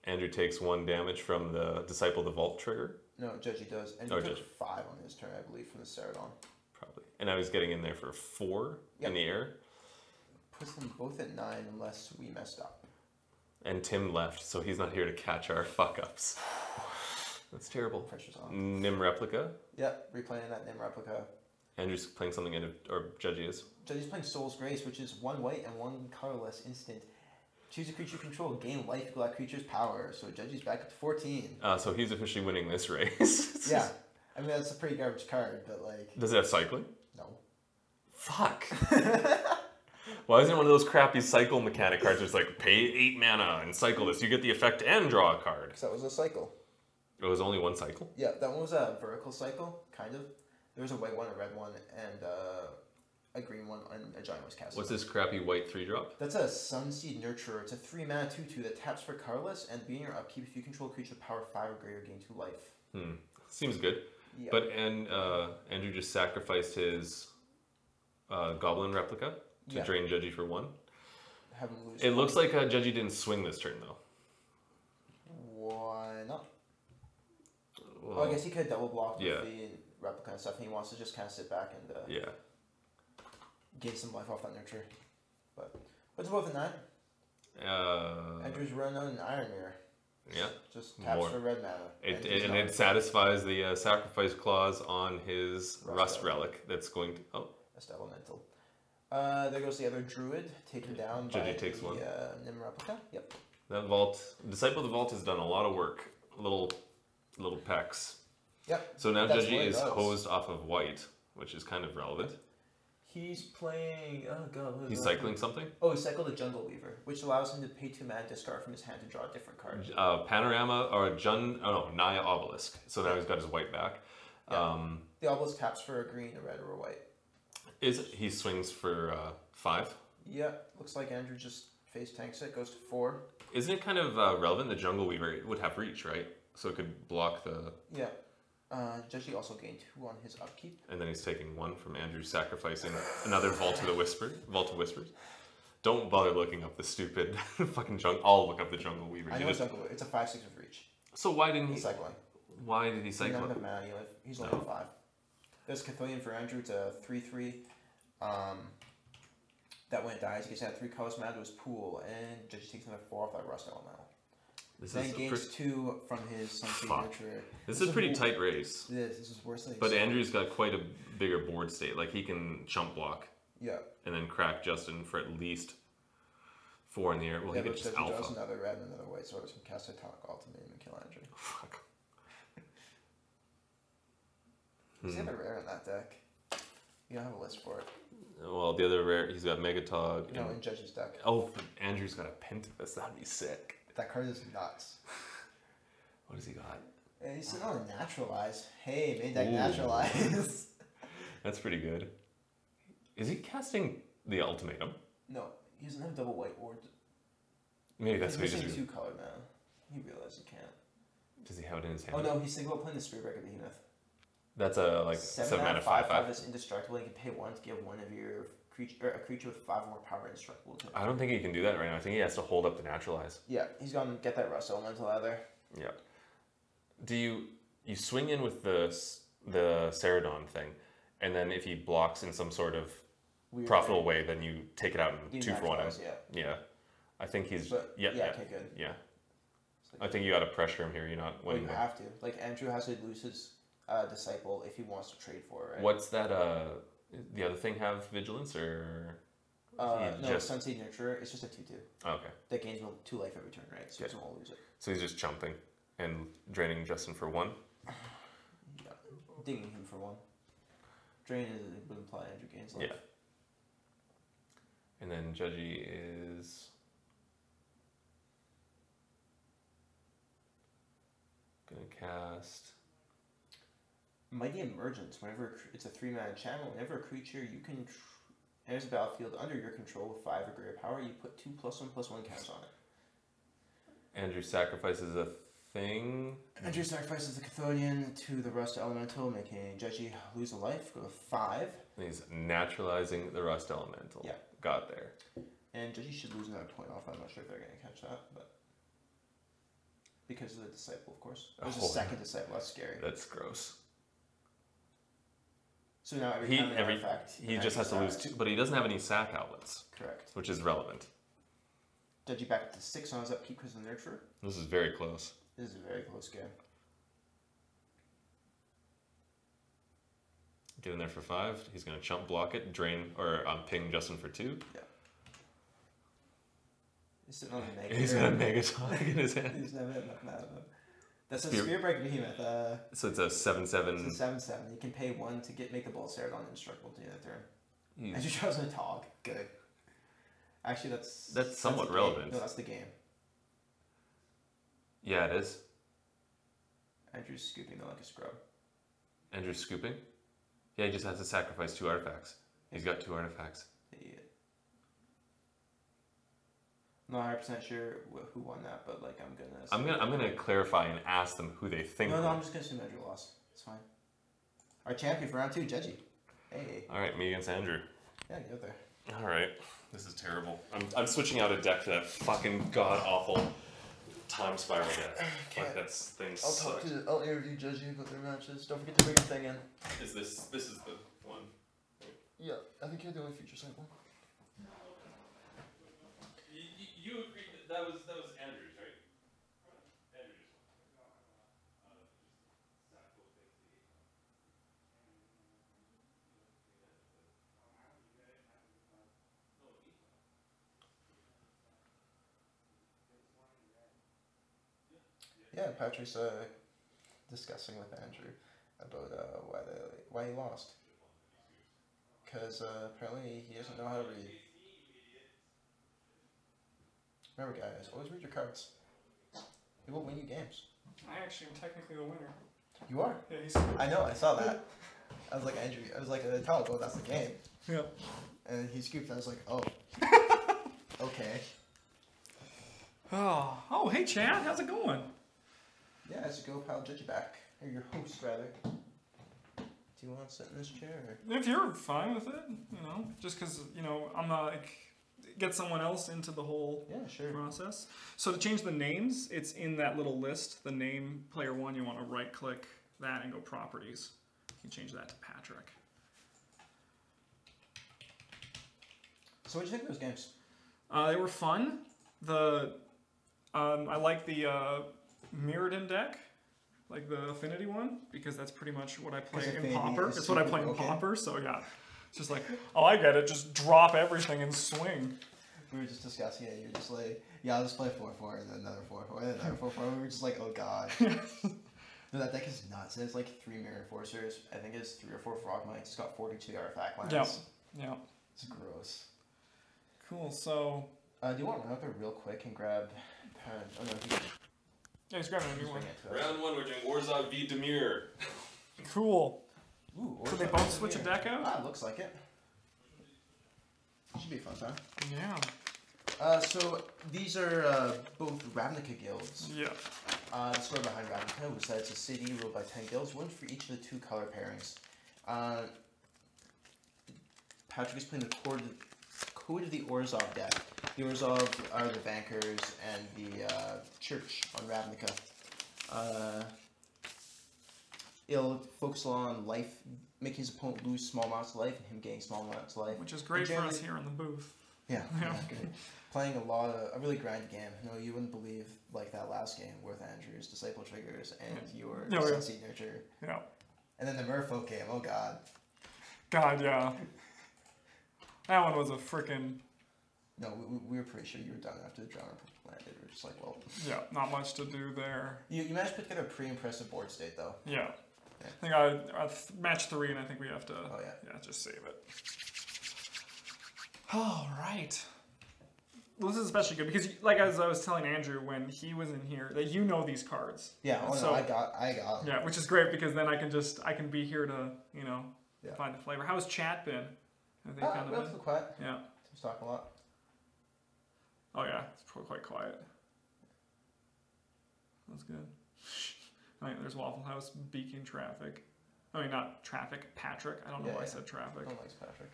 Andrew takes 1 damage from the Disciple of the Vault trigger, No, Judgy does, and Oh, he took Judgy. 5 on his turn, I believe, from the Ceradon. probably. And now he's getting in there for 4 Yep. in the air. Puts them both at 9 unless we messed up. And Tim left, so he's not here to catch our fuck ups. That's terrible. Pressure's on. Nim Replica. Yep, replaying that Nim Replica. Andrew's playing something in it, or Judgy is. Judgy's playing Soul's Grace, which is 1 white and 1 colorless instant. Choose a creature you control, gain life equal that creature's power. So Judgy's back up to 14. So he's officially winning this race. Yeah, I mean that's a pretty garbage card, but like Does it have cycling? no. Fuck. Why isn't it one of those crappy cycle mechanic cards that's like pay 8 mana and cycle this? You get the effect and draw a card. Because that was a cycle. It was only 1 cycle? Yeah, that one was a vertical cycle, kind of. There was a white one, a red one, and a green one, and a giant was cast. What's this crappy white 3-drop? That's a Sunseed Nurturer. It's a 3 mana 2/2 that taps for colorless, and being your upkeep, if you control a creature power 5 or greater, gain 2 life. Seems good. Yeah. But Andrew just sacrificed his Goblin Replica to Yeah. drain Judgy for 1. Have him lose. It looks like Judgy didn't swing this turn though. Why not? Well, Oh, I guess he could double block yeah. with the replica and stuff, and he wants to just kind of sit back and yeah. gain some life off that nurture. But what's both at 9? Andrew's running out an Iron Mirror. Yeah. Just taps More. for red mana. It satisfies the sacrifice clause on his Rust Rust Relic that's going to. Oh, That's elemental. There goes the other druid, taken down by Judgy takes the 1. Nim replica. Yep. that vault. Disciple of the Vault has done a lot of work. Little pecs. Yep. So now That's Judgy what it is does. hosed off of white, which is kind of relevant. He's playing. Oh god. what is He's that? cycling something. Oh, he cycled a Jungle Weaver, which allows him to pay 2 mana, discard from his hand to draw a different card. Panorama or Naya Obelisk. So now he's got his white back. Yeah. The obelisk taps for a green, a red, or a white. He swings for 5? Yeah, looks like Andrew just face tanks it, goes to 4. Isn't it kind of relevant? The Jungle Weaver would have reach, right? So it could block the. Yeah. Judgy also gained 2 on his upkeep. And then he's taking 1 from Andrew, sacrificing another Vault of Whispers. Don't bother looking up the stupid fucking jungle. I'll look up the Jungle Weaver. I know it's Jungle Weaver. It's a 5/6 with reach. So why didn't he? He's cycling. Why did he He cycle? doesn't have mana. He's only on 5. There's Catholian for Andrew. It's a 3/3. That when it dies, he gets to add 3 colors mana to his pool, and Judgy takes another 4 off that Rust Elemental. This Then is gains 2 from his Sunseed Fuck. Nurturer. This is a pretty tight race. This is worse than But expected. Andrew's got quite a bigger board state. Like he can chump block Yeah. and then crack Justin for at least 4 in the air. Well, Yeah, he but could just Judgy draws alpha. another red and another white, so I can cast Titanic Ultimate and kill Andrew. Fuck. He's the other rare in that deck. You don't have a list for it. Well, the other rare, he's got Megatog. No, and- in Judgy's deck. Oh, but Andrew's got a Pentabus. That'd be sick. That card is nuts. What does he got? And he's sitting on a Naturalize. Hey, main deck Ooh. Naturalize. That's pretty good. Is he casting the ultimatum? No, he doesn't have double white or. Maybe that's what he's he missing just. 2 color now. He realized he can't. Does he have it in his hand? Oh no, he's thinking about playing the Spirit Breaker Behemoth. That's a like 7 mana 5/5. is indestructible. You can pay 1 to give one of your a creature with 5 more power indestructible. To I don't think he can do that right now. I think he has to hold up the naturalize. Yeah, he's gonna get that Rust Elemental out of there. Yeah. Do you swing in with the Ceradon thing, and then if he blocks in some sort of Weird profitable way, then you take it out You in 2 for 1. Naturalize, yeah. Yeah. I think he's But, yeah. okay, good. Yeah. It's like- I think you got to pressure him here. You're not Well, winning. you have to. Like Andrew has to lose his Disciple if he wants to trade for it. Right? What's that? The other thing have vigilance or? No, just... Sunseed Nurturer. It's just a 2/2. Okay. That gains 2 life every turn, right? So he doesn't want to lose it. So he's just chumping and draining Justin for 1. Yeah, dinging him for 1. Drain would imply Andrew gains life. Yeah. And then Judgy is gonna cast Mighty Emergence. Whenever it's a 3-mana channel, whenever a creature you can enters the battlefield under your control with 5 or greater power, you put 2 +1/+1 counters on it. Andrew sacrifices a thing. Andrew sacrifices the Cathodian to the Rust Elemental, making Judgy lose a life, go to 5. And he's naturalizing the Rust Elemental. Yeah. Got there. And Judgy should lose another point off. I'm not sure if they're going to catch that, but because of the Disciple, of course. There's a second Disciple. That's scary. That's gross. So now every time an artifact, he just has to lose 2, but he doesn't have any sack outlets. Correct. Which is relevant. Judgy back up to 6 on his upkeep because of the Nurturer. This is very close. This is a very close game. Get in there for 5. He's going to chump block it, drain, or ping Justin for 2. Yeah. He's sitting on a Mega. He's got a Megatonic in his hand. He's never had enough mana. That's a Spiritbreak Behemoth. So it's a 7/7. It's a 7/7. You can pay 1 to make the Bolsarodon indestructible to the end of the turn. And you chose a Tog. Good. Actually, that's somewhat relevant. No, that's the game. Yeah, it is. Andrew's scooping though like a scrub. Andrew's scooping? Yeah, he just has to sacrifice 2 artifacts. He's got 2 artifacts. Idiot. I'm not 100% sure who won that, but like I'm gonna clarify and ask them who they think. No, I'm just gonna assume Andrew lost. It's fine. Our champion for round 2, Judgy. Hey. All right, me against Andrew. Yeah, get there. All right, this is terrible. I'm switching out a deck to that fucking god awful time spiral deck. Okay. Like that's things. I'll interview Judgy about their matches. Don't forget to bring your thing in. Is this is the one? Yeah, I think you're the only future sample. You agreed that was Andrew's, right? Andrew's. Yeah, Patrick's discussing with Andrew about why he lost. Because apparently he doesn't know how to read. Remember, guys, always read your cards. He will win you games. I actually am technically the winner. You are. Yeah, he's. I know. I saw that. I was like, Andrew. I was like, tell him, that's the game. Yeah. And he scooped. I was like, oh. Okay. Oh, hey, Chad. How's it going? Yeah, I should go pile Judgy back. Or your host, rather. Do you want to sit in this chair? Or? If you're fine with it, just because, I'm not like, get someone else into the whole process. So to change the names, it's in that little list, the name player 1, you want to right click that and go properties. You can change that to Patrick. So what did you think of those games? They were fun. I like the Mirrodin deck. Like the Affinity one, because that's pretty much what I play in Pauper. It's what I play in Pauper, so yeah. It's just like, oh, I get it, just drop everything and swing. We were just discussing it, you're just like, yeah, I'll just play 4/4 and then another 4/4 and then another 4/4. We were just like, oh god. No, that deck is nuts. It's like 3 Mirror Enforcers. I think it's 3 or 4 Frogmites. It's got 42 artifact lands. Yeah. It's gross. Cool, so... do you want to run up there real quick and grab... oh no, yeah, he's grabbing a new one. Round 1, we're doing Warzog v. Demir. Cool. Ooh, so they both switch a deck out? Ah, looks like it. Should be a fun time. Yeah. So these are both Ravnica guilds. Yeah. The story behind Ravnica was that it's a city ruled by 10 guilds, 1 for each of the 2 color pairings. Patrick is playing the Code of the Orzhov deck. The Orzhov are the bankers and the church on Ravnica. It'll focus on life, making his opponent lose small amounts of life and him gaining small amounts of life. Which is great for us here in the booth. Yeah, great. Playing a really grind game. No, you wouldn't believe like that last game with Andrew's Disciple Triggers and your Sunseed Nurture. Yeah. And then the Merfolk came. Oh god. God, yeah. That one was a freaking... No, we were pretty sure you were done after the drummer landed. We were just like, well... Yeah, not much to do there. You managed to put together a pretty impressive board state, though. Yeah. Yeah. I think I match 3, and I think we have to... Oh, yeah. Yeah, just save it. All right. Well, this is especially good because, like, as I was telling Andrew when he was in here, that you know these cards. Yeah, oh, so, no, I got them. Yeah, which is great because then I can be here to, you know, Yeah. find the flavor. How's chat been? Have they kind of relatively quiet. Yeah. Tim's talking a lot. Oh yeah, it's quite quiet. That's good. I mean, there's Waffle House beaking traffic. I mean, not traffic, Patrick. I don't know why I said traffic. No one likes Patrick.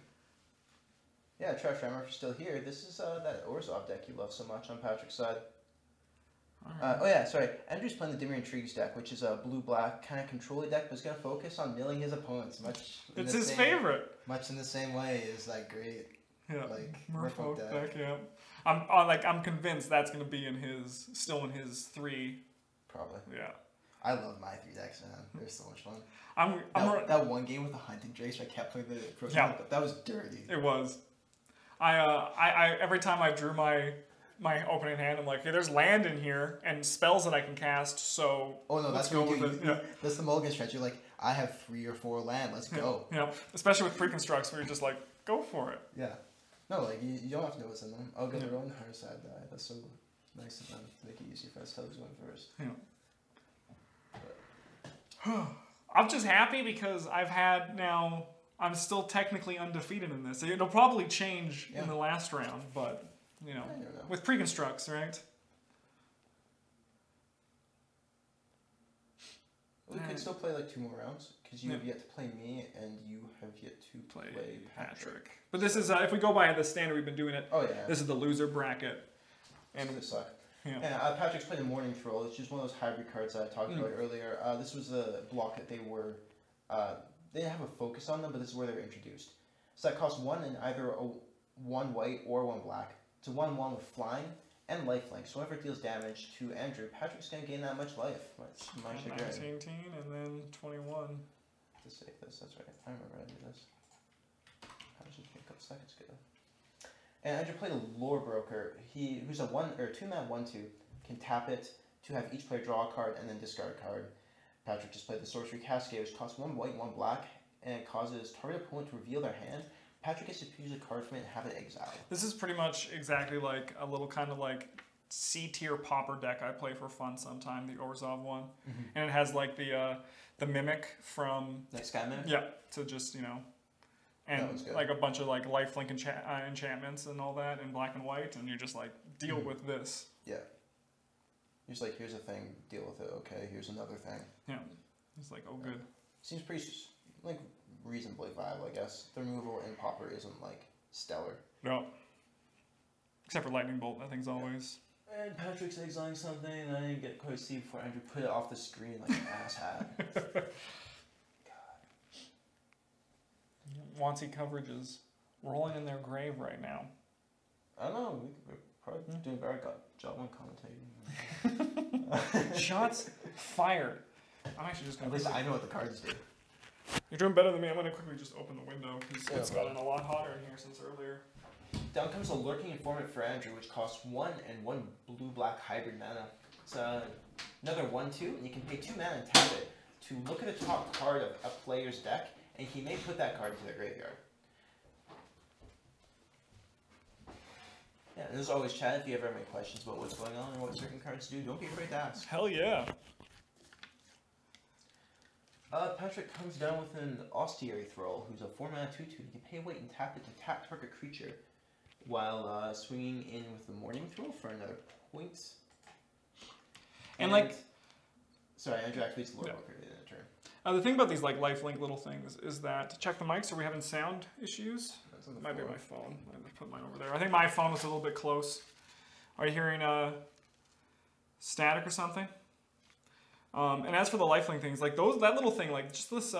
Yeah, Trash Rammer, if you're still here, this is that Orzhov deck you love so much on Patrick's side. Right. Oh yeah, sorry. Andrew's playing the Dimir Intrigues deck, which is a blue-black kind of control deck, but it's going to focus on milling his opponents. It's his favorite. Much in the same way as that great, Yeah, like, Merfolk Merfolk deck. Yeah, I'm convinced that's going to be still in his 3. Probably. Yeah. I love my 3 decks, man. They're so much fun. That one game with the Hunting Drakes, I kept playing the Pro Yeah. but that was dirty. It was. I every time I drew my opening hand, I'm like, hey, there's land in here and spells that I can cast. So oh no, let's that's what go you with do. it. Yeah. That's the mulligan stretch. You're like, I have 3 or 4 land. Let's go. Yeah, especially with preconstructs, where you're just like, go for it. Yeah. No, like you don't have to know what's in them. I'll go their own hard side die. That's so nice of them to make it easier for us to tell who's going first. Yeah. I'm just happy because I'm still technically undefeated in this. It'll probably change in the last round, but you know, with preconstructs, right? We could still play like 2 more rounds because you have yet to play me and you have yet to play Patrick. But this is if we go by the standard we've been doing it. Oh yeah. This is the loser bracket, and this suck. Yeah. And Patrick's played a Morning Throw. It's just one of those hybrid cards that I talked about earlier. This was a block that they didn't have a focus on them, but this is where they were introduced. So that costs 1 and either 1 white or 1 black. It's a 1/1 with flying and lifelink. So whenever it deals damage to Andrew, Patrick's going to gain that much life. That's my 19 and then 21. To save this, that's right. I remember I did this. I was just a couple seconds ago. And Andrew played a Lore Broker. Who's a 2-man 1/2, can tap it to have each player draw a card and then discard a card. Patrick just played the Sorcery Cascade, which costs 1 white, 1 black, and causes target opponent to reveal their hand. Patrick gets to choose a card from it and have it exiled. This is pretty much exactly like a little kind of like C-tier popper deck I play for fun sometime, the Orzhov one. And it has like the Mimic from... Like Sky Mimic? Yeah, to just, you know... And like a bunch of like lifelink enchantments and all that in black and white, and you're just like, deal with this. Yeah. You're just like, here's a thing, deal with it, okay, here's another thing. Yeah. It's like, oh good. Seems pretty, like, reasonably viable, I guess. The removal in Popper isn't, like, stellar. No. Except for Lightning Bolt, that thing's always... And Patrick's exiling something, and I didn't get quite to see before Andrew put it off the screen like an asshat. Wanty coverage is rolling in their grave right now. I don't know, we're probably doing a better job on commentating. Shots fired. I'm actually just going to... At least I know what the cards do. You're doing better than me. I'm going to quickly just open the window because it's gotten a lot hotter in here since earlier. Down comes a Lurking Informant for Andrew, which costs 1 and 1 blue-black hybrid mana. It's another 1/2, and you can pay 2 mana and tap it to look at the top card of a player's deck, and he may put that card into their graveyard. Yeah, and as always, chat, if you ever have any questions about what's going on and what certain cards do, don't be afraid to ask. Hell yeah. Patrick comes down with an Ostiary Thrall, who's a 4-mana 2/2. You can pay weight and tap it to tap target creature, while swinging in with the Morning Throw for another point. And like... Sorry, Andrew activates Lore Broker in a turn. The thing about these like lifelink little things is that, check the mics, are we having sound issues? It might be my phone. I just put mine over there. I think my phone was a little bit close. Are you hearing static or something? And as for the lifelink things, like that little thing, like just this,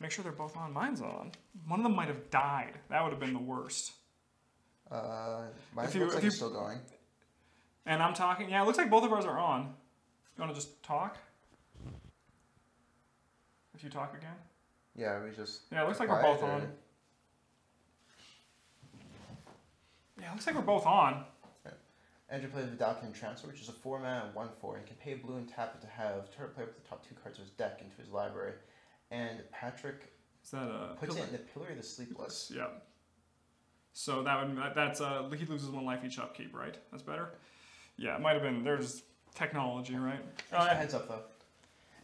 make sure they're both on. Mine's on. One of them might have died. That would have been the worst. Mine looks like it's still going. And I'm talking. Yeah, it looks like both of ours are on. You want to just talk? If you talk again? Yeah, we just. Yeah, it looks like we're quiet both or- on. Yeah, it looks like we're both on. Andrew plays Vidalcan Transfer, which is a 4-mana 1/4, and can pay blue and tap it to have target player put the top 2 cards of his deck into his library. And Patrick Is that a puts pillar? it in the Pillar of the Sleepless. Yeah. So that's he loses 1 life each upkeep, right? That's better. Yeah, it might have been. There's technology, right? Thanks for the heads up though.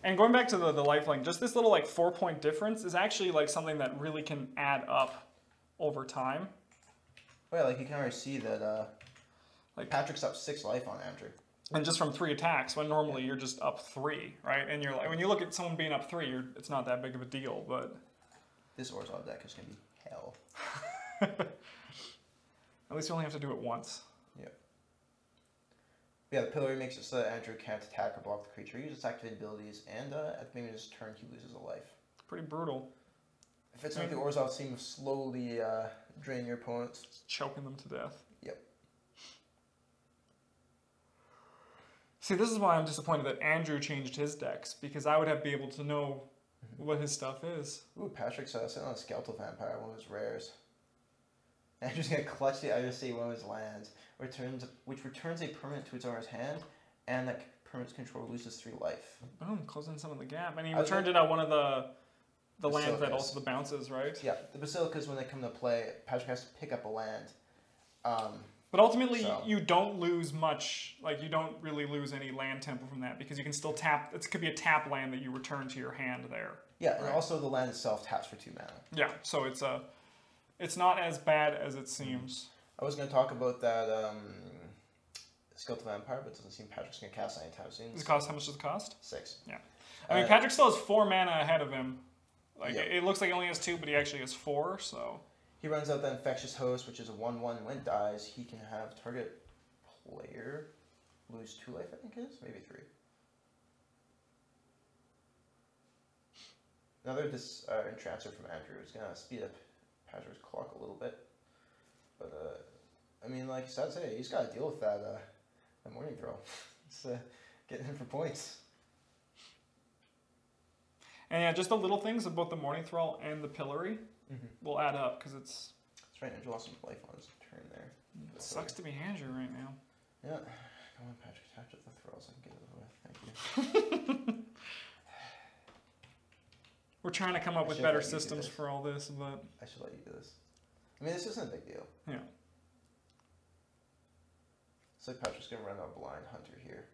And going back to the lifeline, just this little like 4-point difference is actually like something that really can add up over time. Oh yeah, like you can already see that Like- Patrick's up 6 life on Andrew. And just from 3 attacks, when normally you're just up 3, right? And you're like, when you look at someone being up 3, it's not that big of a deal, but This Orzhov deck is gonna be hell. at least you only have to do it once. Yeah, the Pillar makes it so that Andrew can't attack or block the creature. He uses activated abilities, and at the beginning of his turn, he loses a life. It's pretty brutal. If it's like the Orzhov seem of slowly draining your opponents. It's choking them to death. Yep. See, this is why I'm disappointed that Andrew changed his decks, because I would have been able to know what his stuff is. Ooh, Patrick's sitting on a Skeletal Vampire, one of his rares. Andrew's gonna clutch the other say one of his lands, which returns a permanent to its owner's hand, and that permanent's control loses 3 life. Boom, closing some of the gap. And he I was returned it at one of the lands that Basilicas. also the bounces, right? Yeah, the Basilicas, when they come to play, Patrick has to pick up a land. But ultimately, So- you don't lose much. Like, you don't really lose any land tempo from that, because you can still tap. It could be a tap land that you return to your hand there. Yeah, and Right. also the land itself taps for 2 mana. Yeah, so it's not as bad as it seems. I was gonna talk about that Skeletal Vampire, but it doesn't seem Patrick's gonna cast anytime soon. Does it cost? How much does it cost? 6. I mean, Patrick still has 4 mana ahead of him. Like, Yeah. it looks like he only has 2, but he actually has 4. So He runs out the Infectious Host, which is a 1/1. When it dies, he can have target player lose 2 life, I think it is? Maybe 3. Another Entrancer from Andrew is going to speed up Patrick's clock a little bit. But, I mean, like sad to say, he's got to deal with that Morning Throw. It's getting in for points. and yeah, just the little things of both the Morning Thrall and the Pillory will add up, because That's right, Andrew lost some life on his turn there. it sucks to be Andrew right now. Yeah. Come on, Patrick, tap up the throws and get it over with. Thank you. We're trying to come up I with should better let you do systems this. for all this, but I should let you do this. I mean, this isn't a big deal. yeah. Looks like Patrick's gonna run a Blind Hunter here.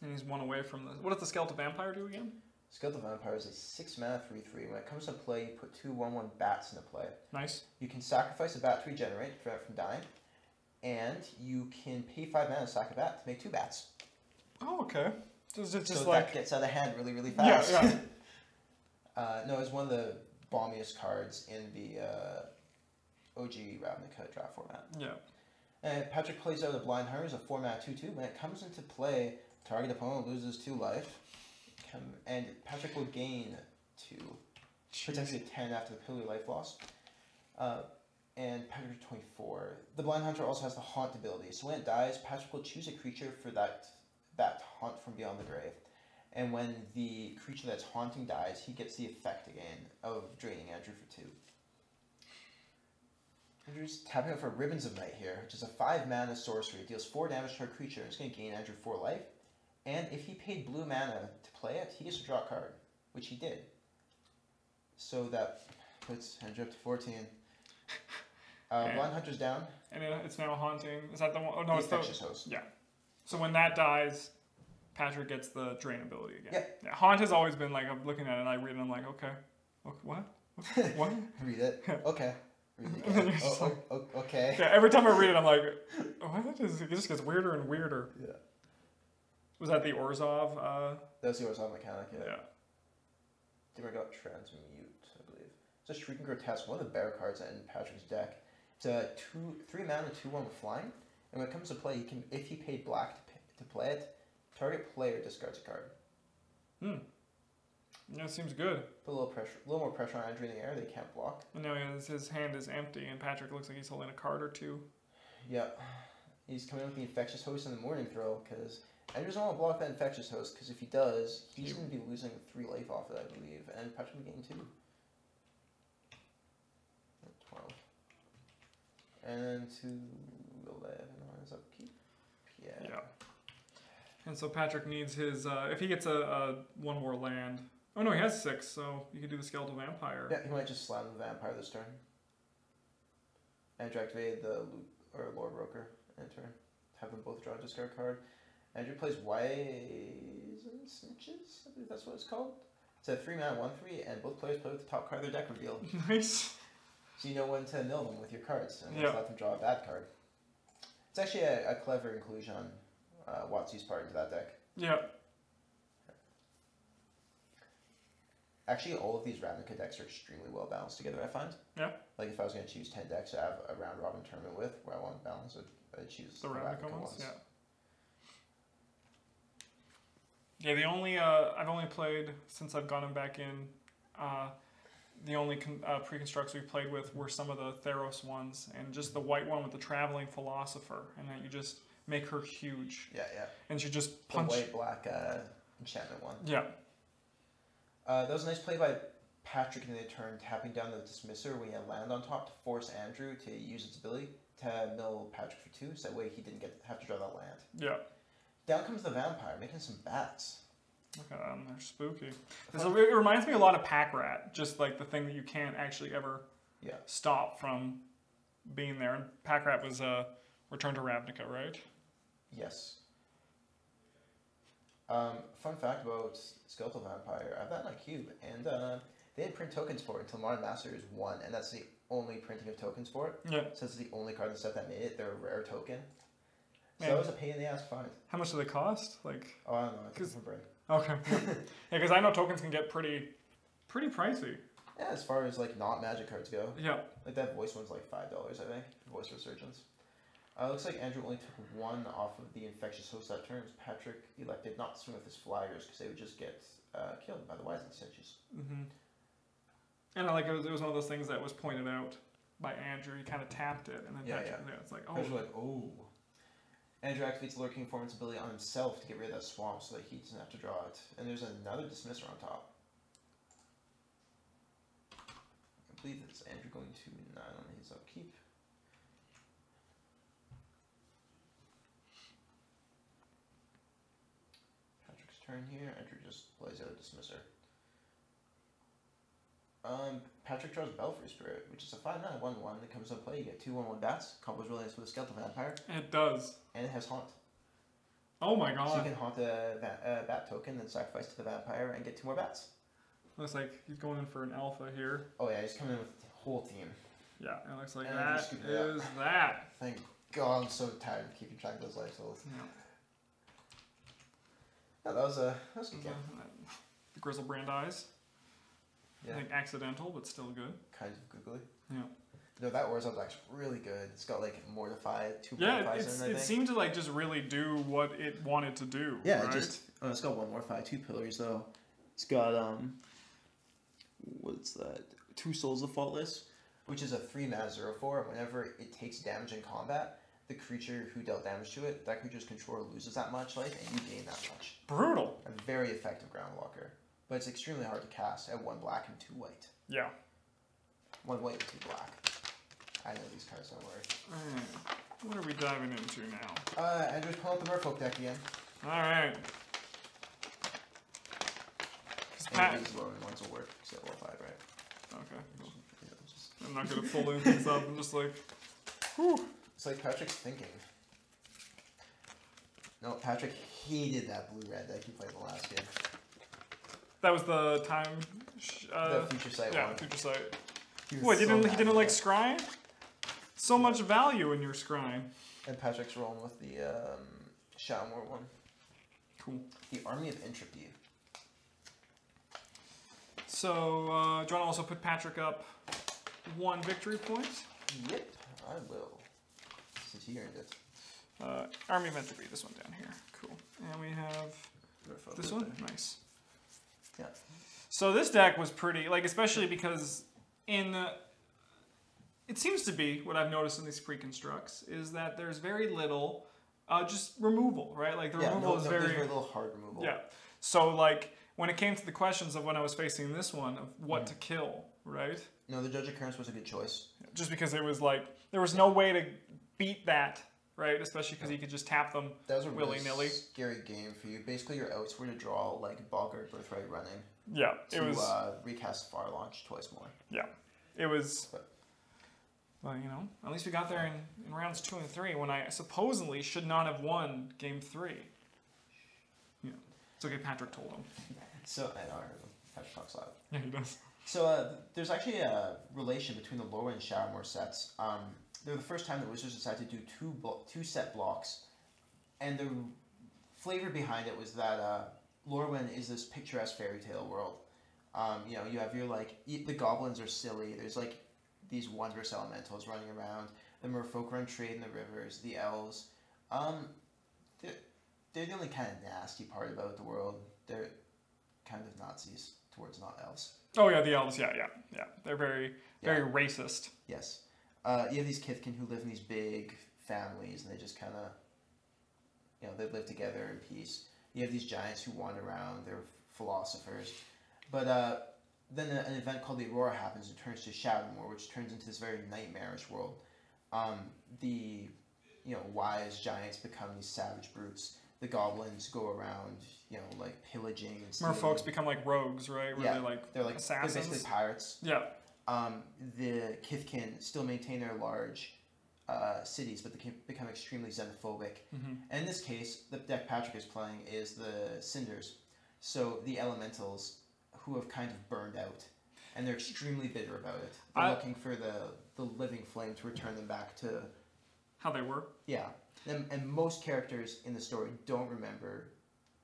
And he's 1 away from the. What does the Skeletal Vampire do again? Skeletal Vampire is a 6 mana 3/3. When it comes to play, you put 2 1/1 bats into play. Nice. You can sacrifice a bat to regenerate to prevent it from dying, and you can pay 5 mana to sack a bat to make 2 bats. Oh, okay. Just So like that gets out of hand really, really yeah, fast. yeah. No, it's one of the bombiest cards in the OG Ravnica draft format. Yeah. And Patrick plays out a Blind Hunter as a 4 mana 2/2. When it comes into play, target opponent loses 2 life. And Patrick will gain 2. Potentially 10 after the Pillar life loss. And Patrick 24. The Blind Hunter also has the Haunt ability. So when it dies, Patrick will choose a creature for that haunt from beyond the grave. And when the creature that's haunting dies, he gets the effect again of draining Andrew for 2. Andrew's tapping out for Ribbons of Night here, which is a 5 mana sorcery. It deals 4 damage to a creature, and it's going to gain Andrew 4 life. And if he paid blue mana to play it, he gets to draw a card, which he did. So that puts Andrew up to 14. Blind Hunter's down. And it's now haunting. Is that the one? Oh no, The it's the. Infectious Host. Yeah. So when that dies, Patrick gets the drain ability again. Yeah. Haunt has always been like, I'm looking at it and I read it and I'm like, okay. What? What? Read it. Okay. Read it And then again. you're just like- Okay. Yeah, every time I read it, I'm like, what? It just gets weirder and weirder. Yeah. Was that the Orzhov? That's the Orzhov mechanic, yeah. Yeah. Dimmer got Transmute, I believe. It's a Shrieking Grotesque, one of the bear cards in Patrick's deck. It's a 3 mana 2/1 with flying. And when it comes to play, he can, if he paid black to play it, target player discards a card. Yeah, it seems good. Put a little more pressure on Andrew in the air. They can't block. And now his hand is empty and Patrick looks like he's holding a card or 2. Yeah, he's coming with the Infectious Host in the Morning Throw because I just don't want to block that Infectious Host, because if he does, he's going to be losing 3 life off it, I believe, and Patrick will be getting 2. 12. And to 11 on his upkeep. Yeah. And so Patrick needs his, if he gets a 1 more land. Oh no, he has 6, so you could do the Skeletal Vampire. Yeah, he might just slam the Vampire this turn. Andrew activated the Lore Broker in turn. Have them both draw a discard card. Andrew plays Wise and Snitches, I believe that's what it's called. It's a 3-mana 1/3, and both players play with the top card of their deck revealed. Nice. So you know when to mill them with your cards, and just let them draw a bad card. It's actually a clever inclusion on Watsu's part into that deck. Yeah. Actually, all of these Ravnica decks are extremely well balanced together, I find. Yeah. Like, if I was going to choose 10 decks to have a round-robin tournament with, where I want to balance it, I'd choose The Ravnica ones? Yeah. Yeah, Yeah, the only I've only played since I've gotten back in. The only pre-constructs we've played with were some of the Theros ones, and just the white one with the Traveling Philosopher, and then you just make her huge. Yeah, yeah. And she just punch. The white-black enchantment one. Yeah. That was a nice play by Patrick in the turn, tapping down the Dismisser when he had land on top to force Andrew to use its ability to mill Patrick for 2, so that way he didn't have to draw that land. Yeah. Down comes the Vampire, making some bats. Look at them, they're spooky. It reminds me a lot of Pack Rat, just like the thing that you can't actually ever stop from being there. And Pack Rat was Return to Ravnica, right? Yes. Fun fact about Skeletal Vampire, I have that in my cube, and they didn't print tokens for it until Modern Masters 1, and that's the only printing of tokens for it. Yeah. So it's the only card in the set that made it. They're a rare token. So Man. that was a pain in the ass to find. How much do they cost? Like. Oh, I don't know. I can't remember. Okay. Yeah, because I know tokens can get pretty pricey. Yeah, as far as like not Magic cards go. Yeah. Like that voice one's like $5, I think. Voice Resurgence. Looks like Andrew only took 1 off of the Infectious Host that turn. Patrick elected not to swing with his flyers because they would just get killed by the Wise and Stitches. Mm-hmm. And like it was one of those things that was pointed out by Andrew. He kind of tapped it, and then Patrick, it's like, oh. Patrick's like, oh. Andrew activates the Lurking Informant's ability on himself to get rid of that swamp so that he doesn't have to draw it. And there's another Dismisser on top. I believe that's Andrew going to 9 on his upkeep. Patrick's turn here. Andrew just plays out a Dismisser. Patrick draws Belfry Spirit, which is a 5-9 1/1 that comes into play. You get 2 1/1 bats. Combos really nice with a Skeletal Vampire. It does. And it has Haunt. Oh my god. So you can haunt a bat token, then sacrifice to the vampire and get 2 more bats. Looks like he's going in for an alpha here. Oh yeah, he's coming in with the whole team. Yeah, it looks like And that is that. Thank God, I'm so tired of keeping track of those life totals. Yeah. Yeah, that was a good game. The Grizzlebrand eyes. Yeah. I think accidental, but still good. Kind of googly. Yeah. No, that Warzone was actually really good. It's got like Mortify, 2 Yeah, Mortifies in it, I it think. seemed to like just really do what it wanted to do. Yeah, right? it's got 1 Mortify, 2 Pillars though. It's got what's that? 2 Souls of Faultless, which is a 3-mana 0/4. Whenever it takes damage in combat, the creature who dealt damage to it, that creature's controller loses that much life, and you gain that much. Brutal. A very effective ground walker, but it's extremely hard to cast at 1 black and 2 white. Yeah. 1 white and 2 black. I know these cards don't work. What are we diving into now? Andrew's pulling up the Merfolk deck again. Alright. And these lower ones will work, except level 5, right? Okay. Cool. You know, just... I'm not gonna pull anything up. I'm just like, whew. It's like Patrick's thinking. No, Patrick hated that blue-red deck he played in the last game. That was the time. The Future Sight yeah, one. Future Sight. He was What? so He mad didn't at like that. scrying? So much value in your scrying. And Patrick's rolling with the Shadowmoor one. Cool. The Army of Entropy. So, do you want to also put Patrick up 1 victory point? Yep, I will. Since he earned it. Army of Entropy, this one down here. Cool. And we have this one? Nice. Yeah. So this deck was pretty, like, especially because it seems to be, what I've noticed in these pre-constructs, is that there's very little Just removal, right? Like the removal is there's very little hard removal. Yeah. So like when it came to the questions of when I was facing this one of what to kill, right? No, the Judge Occurrence was a good choice. Just because it was like there was no way to beat that, right? Especially because you could just tap them That was a willy-nilly. really scary game for you. Basically, your outs were to draw like Bogart Birthright Running. Yeah, to, it was. Recast Far Launch twice more. Yeah, it was. But- Well, you know, at least we got there in rounds 2 and 3 when I supposedly should not have won game 3. Yeah, it's okay. Patrick told him. So I know I heard him. Patrick talks loud. Yeah, he does. So there's actually a relation between the Lorwyn and Shadowmoor sets. They're the first time that Wizards decided to do two set blocks, and the flavor behind it was that Lorwyn is this picturesque fairy tale world. You know, you have your the goblins are silly. There's like these wondrous elementals running around. The merfolk run trade in the rivers. The elves, they're the only kind of nasty part about the world. They're kind of Nazis towards not elves. Oh yeah, the elves. Yeah. They're very racist. Yes. You have these Kithkin who live in these big families, and they just kind of, you know, they live together in peace. You have these giants who wander around. They're philosophers. But then an event called the Aurora happens and turns to Shadowmoor, which turns into this very nightmarish world. The wise giants become these savage brutes. The goblins go around, like pillaging and stealing. Merfolks become like rogues, right? Where they're like assassins. They're basically pirates. Yeah. The Kithkin still maintain their large cities, but they can become extremely xenophobic. Mm-hmm. And in this case, the deck Patrick is playing is the Cinders. So the elementals who have kind of burned out, and they're extremely bitter about it. They're looking for the living flame to return them back to how they were. Yeah. And most characters in the story don't remember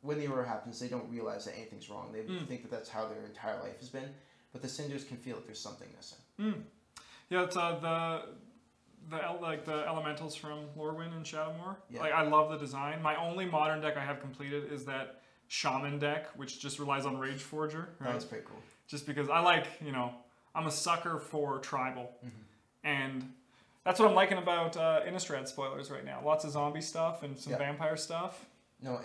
when the Aurora happens. They don't realize that anything's wrong. They think that that's how their entire life has been. But the Cinders can feel that there's something missing. Yeah, it's the elementals from Lorwyn and Shadowmoor. Yeah. Like I love the design. My only modern deck I have completed is that Shaman deck, which just relies on Rage Forger. Right? That's pretty cool. Just because I like, I'm a sucker for tribal, Mm-hmm. and that's what I'm liking about Innistrad spoilers right now. Lots of zombie stuff and some vampire stuff. No,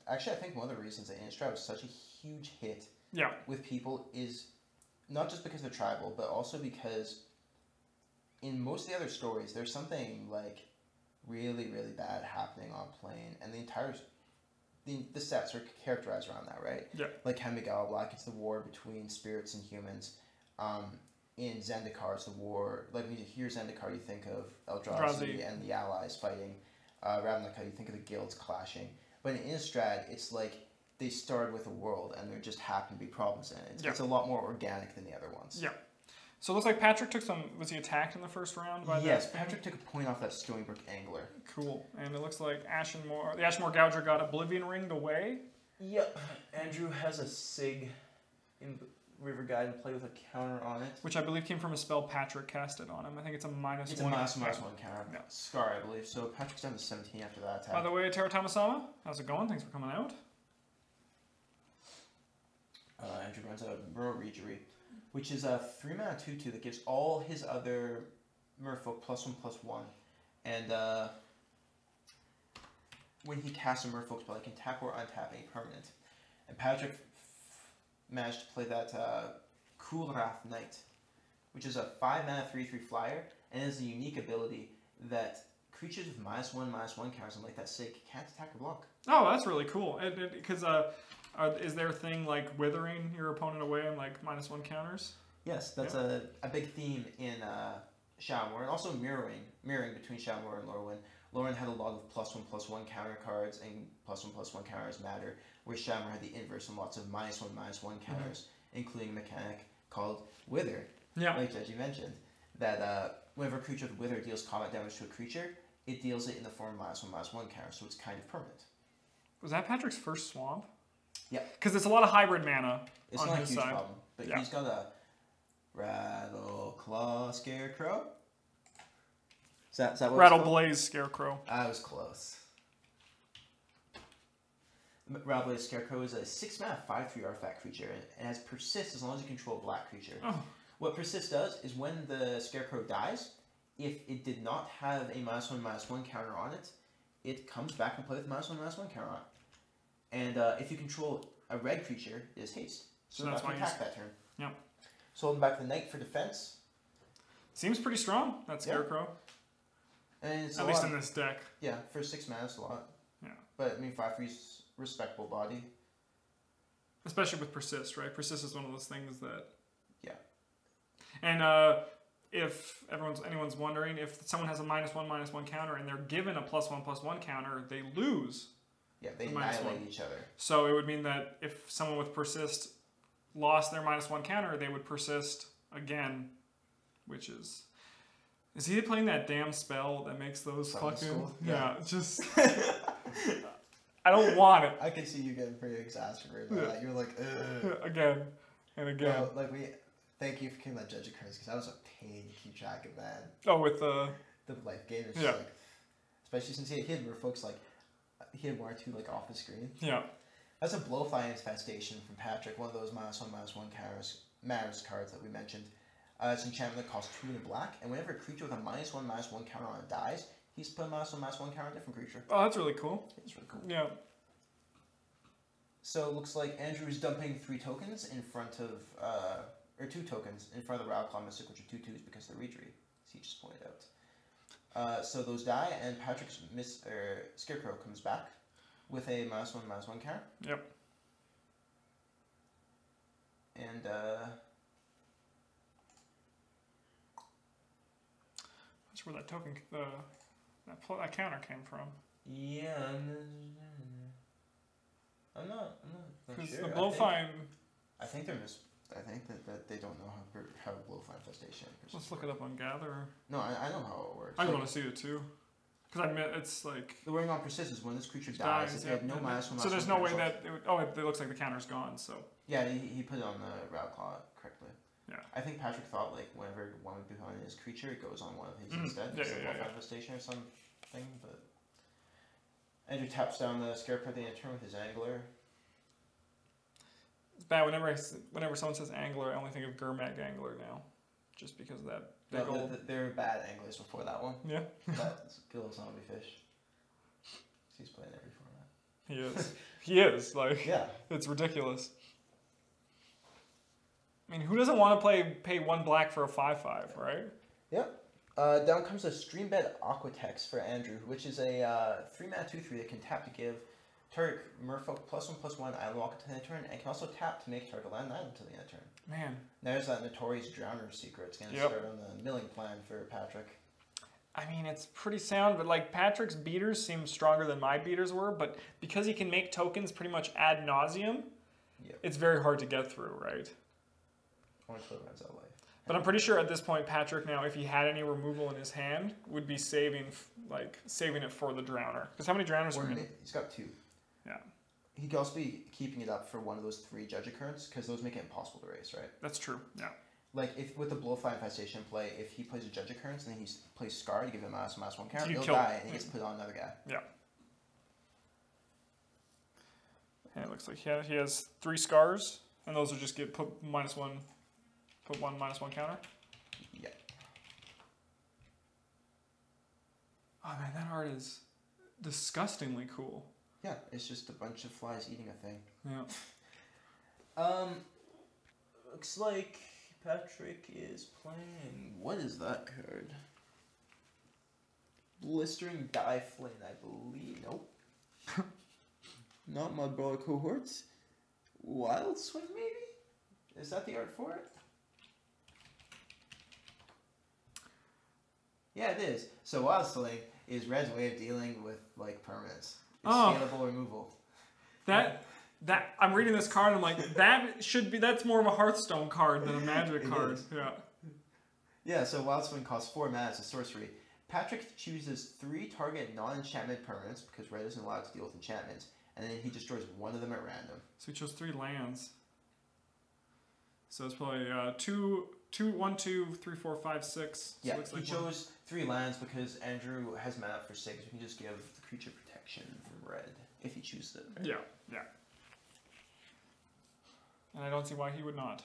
actually, I think one of the reasons that Innistrad was such a huge hit with people is not just because they're tribal, but also because in most of the other stories, there's something like really, really bad happening on plane, and the sets are characterized around that, right? Yeah. Like Hemigal Black, it's the war between spirits and humans. In Zendikar, it's the war. Like when you hear Zendikar, you think of Eldrazi and the allies fighting. Ravnica, you think of the guilds clashing. But in Innistrad, it's like they started with a world, and there just happen to be problems in it. It's a lot more organic than the other ones. Yeah. So it looks like Patrick took some. Was he attacked in the first round by Yes, Patrick took a point off that Stonybrook Angler. Cool. And it looks like the Ashenmoor Gouger got Oblivion Ringed away. Yep. Andrew has a Sig in River Guide and play with a counter on it. Which I believe came from a spell Patrick casted on him. I think it's a -1. It's a -1 counter. Yeah. Scar, I believe. So Patrick's down to 17 after that attack. By the way, Teratama-sama, how's it going? Thanks for coming out. Andrew runs a Muro Regery, which is a 3-mana 2/2 that gives all his other merfolk +1/+1. And when he casts a merfolk spell, he can tap or untap any permanent. And Patrick managed to play that Coolrath Knight, which is a 5-mana 3/3 flyer, and has a unique ability that creatures with -1/-1 counters, and like that Sig, can't attack or block. Oh, that's really cool. Because is there a thing like withering your opponent away and like -1 counters? Yes, that's a big theme in Shadowmoor, and also mirroring between Shadowmoor and Lorwyn. Lorwyn had a lot of +1/+1 counter cards, and +1/+1 counters matter, where Shadowmoor had the inverse and lots of -1/-1 counters, including a mechanic called Wither. Yeah. Like as you mentioned, that whenever a creature with Wither deals combat damage to a creature, it deals it in the form of -1/-1 counter, so it's kind of permanent. Was that Patrick's first swamp? Yeah. Because it's a lot of hybrid mana it's on not his a huge side. problem, but he's got a Rattleclaw Scarecrow. Is that what Rattle it's called? Blaze Scarecrow. I was close. Rattle Blaze Scarecrow is a 6-mana 5/3 artifact creature, and has Persist as long as you control a black creature. Oh. What Persist does is when the Scarecrow dies, if it did not have a -1/-1 counter on it, it comes back and play with -1/-1 counter on it. And if you control a red creature, it is haste. So that's that's why attack that turn. Yep. So holding back the knight for defense. Seems pretty strong, that Scarecrow. And it's At least in this deck. Yeah, for 6 mana, it's a lot. Yeah. But I mean, 5/3's respectable body. Especially with Persist, right? Persist is one of those things that... Yeah. And if anyone's wondering, if someone has a -1/-1 counter and they're given a +1/+1 counter, they lose. Yeah, they The annihilate -1. each other. So it would mean that if someone with Persist lost their -1 counter, they would persist again, which is... Is he playing that damn spell that makes those Summon fucking... School? Yeah, just... I don't want it. I can see you getting pretty exasperated by that. You're like, ugh. Again and again. No, like thank you for keeping that Judge of Curse, because that was a pain to keep track of, man. Oh, with the... The life gain is Yeah. just like, especially since he had where folks like, he had 1 or 2 like off the screen. Yeah. That's a Blowfly Infestation from Patrick, one of those -1/-1 matters cards that we mentioned. It's an enchantment that costs 2 in black, and whenever a creature with a -1/-1 counter on it dies, he's put a -1/-1 counter on a different creature. Oh, that's really cool. It's really cool. Yeah. So it looks like Andrew's dumping 3 tokens in front of, or 2 tokens in front of the Rattleclaw Mystic, which are 2/2s because they're retreat, as he just pointed out. So those die, and Patrick's Scarecrow comes back with a -1/-1 counter. Yep. And That's where that token, that counter came from. yeah, I'm not Because sure. the Blowfly... I think they're I think that they don't know how Blowfly Infestation. Let's look it up on Gather. No, I know how it works. I Like, want to see it too. Because I admit, it's like... the wording on Persist is when this creature dies, if they have no and -1/-1. so there's no way that... it looks like the counter's gone, so... Yeah, he put it on the Rattleclaw correctly. Yeah. I think Patrick thought like whenever one would be on his creature, it goes on one of his Mhm. instead. Yeah, instead yeah, of yeah. Infestation or something, but Andrew taps down the Scarecrow at the end of turn with his Angler. It's bad whenever someone says Angler, I only think of Gurmag Angler now. Just because of that big No, old... they're bad anglers before that one. Yeah. That's good old zombie fish. He's playing every format. He is. He is. Like, Yeah. it's ridiculous. I mean, who doesn't want to pay 1 black for a 5/5, right? Yep. Down comes a Streambed Aquatex for Andrew, which is a 3-mana 2/3 that can tap to give target Merfolk +1/+1 Island Walk until the end of turn, and can also tap to make target land an island until the end of turn. Man. There's that notorious Drowner secret. It's going to Yep. start on the milling plan for Patrick. I mean, it's pretty sound, but like Patrick's beaters seem stronger than my beaters were, but because he can make tokens pretty much ad nauseum, Yep. it's very hard to get through, right? Only 12 runs out of life. But I'm pretty sure at this point, Patrick now, if he had any removal in his hand, would be saving it for the Drowner. Because how many Drowners are in? He's got 2. Yeah. He could also be keeping it up for one of those 3 Judge Occurrence, because those make it impossible to race, right? That's true. Yeah. Like, if with the Blowfly Infestation play, if he plays a Judge Occurrence and then he plays Scar to give him a -1/-1 counter, You he'll kill- die and he gets put on another guy. Yeah. And it looks like he has 3 scars, and those will just get put -1, put 1 -1 counter. Yeah. Oh man, that art is disgustingly cool. Yeah, it's just a bunch of flies eating a thing. Yeah. Looks like Patrick is playing. What is that card? Blistering Die Flame, I believe. Nope. Not Mudbrawler Cohorts. Wild Swing, maybe? Is that the art for it? Yeah, it is. So Wild Swing is Red's way of dealing with like permanents. It's scalable removal. That I'm reading this card and I'm like, that's more of a Hearthstone card than a Magic It card. is. Yeah. Yeah, so Wild Swing costs 4 mana as a sorcery. Patrick chooses 3 target non-enchantment permanents because Red isn't allowed to deal with enchantments, and then he destroys one of them at random. So he chose 3 lands. So it's probably 1, 2, 3, 4, 5, 6. So Yeah, it looks he like chose 3 lands because Andrew has mana for 6. You can just give the creature protection from Red if he chooses it. Yeah, yeah. And I don't see why he would not.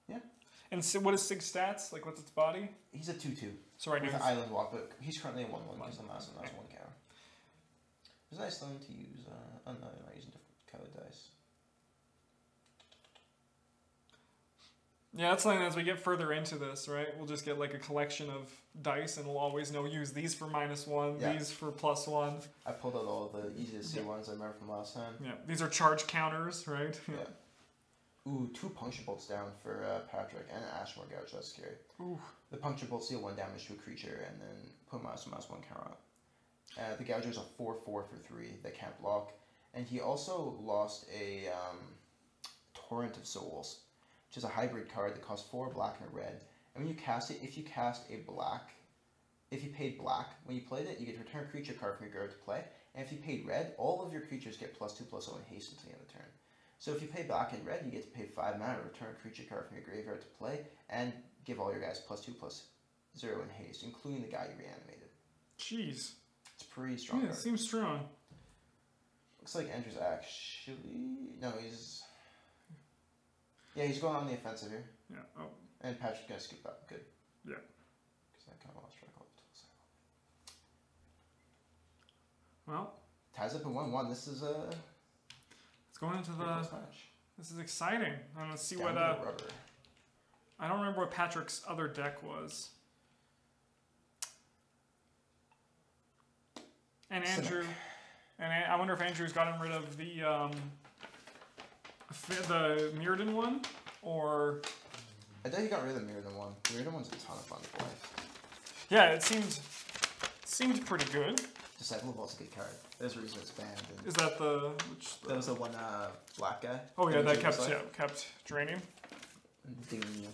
Yeah. And so what is Sig's stats? Like, what's its body? He's a 2/2 So right with now an Island Walk, but he's currently a 1/1 because the mass and that's 1 counter. It's nice of them to use. Oh no, they're not using different colored dice. Yeah, that's something as we get further into this, right? We'll just get like a collection of dice and we'll always know use these for -1, Yeah. these for +1. I pulled out all the easy to see ones I remember from last time. Yeah, these are charge counters, right? Yeah. Ooh, 2 puncture bolts down for Patrick and an Ashmore Gouge. That's scary. Ooh. The puncture bolts deal 1 damage to a creature and then put -1/-1 counter on it. The Gouger is a 4/4 for 3 that can't block. And he also lost a Torrent of Souls, which is a hybrid card that costs 4 black and a red. And when you cast it, if you paid black, when you played it, you get to return a creature card from your graveyard to play. And if you paid red, all of your creatures get +2/+0 and haste until the end of the turn. So if you pay black and red, you get to pay 5 mana, return a creature card from your graveyard to play, and give all your guys +2/+0 in haste, including the guy you reanimated. Jeez. It's a pretty strong Yeah, it card. seems strong. Looks like Andrew's actually... No, he's... Yeah, he's going on the offensive here. Yeah. Oh. And Patrick's going to scoop up. Good. Yeah. Because I kind of lost track of it. Well, Ties up in 1/1. This is a... it's going into the... match. This is exciting. And let's see Down what... to the rubber. I don't remember what Patrick's other deck was. And Andrew... And I wonder if Andrew's gotten rid of the Mirrodin one, or... I thought he got rid of the Mirrodin one. The Mirrodin one's a ton of fun to play. Yeah, it seemed pretty good. Disciple of Vault's a good card. There's a reason it's banned. And Is that the... that was the one black guy. Oh yeah, that Damage kept draining. Dinging you.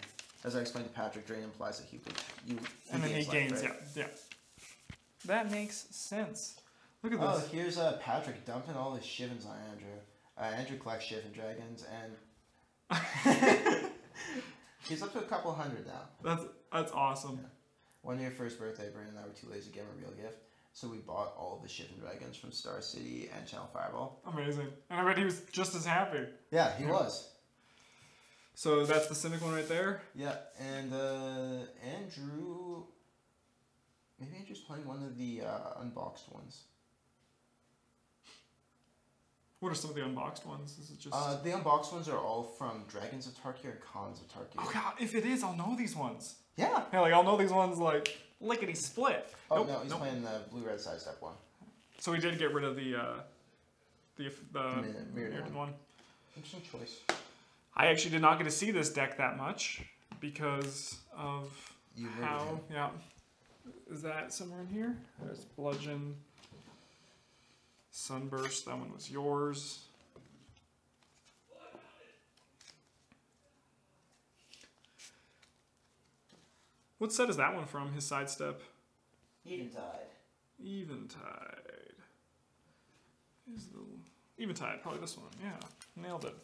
As I explained to Patrick, drain implies that he And then he gains, right? yeah. That makes sense. Look at Oh, this. here's Patrick dumping all his Shivens on Andrew. Andrew collects Shivan Dragons, and he's up to a couple hundred now. That's awesome. Yeah. One year for his birthday, Brandon and I were too lazy to give him a real gift, so we bought all of the Shivan Dragons from Star City and Channel Fireball. Amazing. And I bet he was just as happy. Yeah, he was. So that's the Cynic one right there? Yeah, and Andrew... Maybe Andrew's playing one of the unboxed ones. What are some of the unboxed ones? Is it just... The unboxed ones are all from Dragons of Tarkir and Khans of Tarkir. Oh god, if it is, I'll know these ones. Yeah! Yeah, like I'll know these ones like lickety split. Oh Nope, no, he's nope. playing the blue-red sidestep one. So he did get rid of the Mirrodin one. Interesting choice. I actually did not get to see this deck that much because of You how... murdered him. Yeah. Is that somewhere in here? There's Bludgeon. Sunburst, that one was yours. What set is that one from, his sidestep? Eventide. Eventide. Is the Eventide, probably this one. Yeah, nailed it.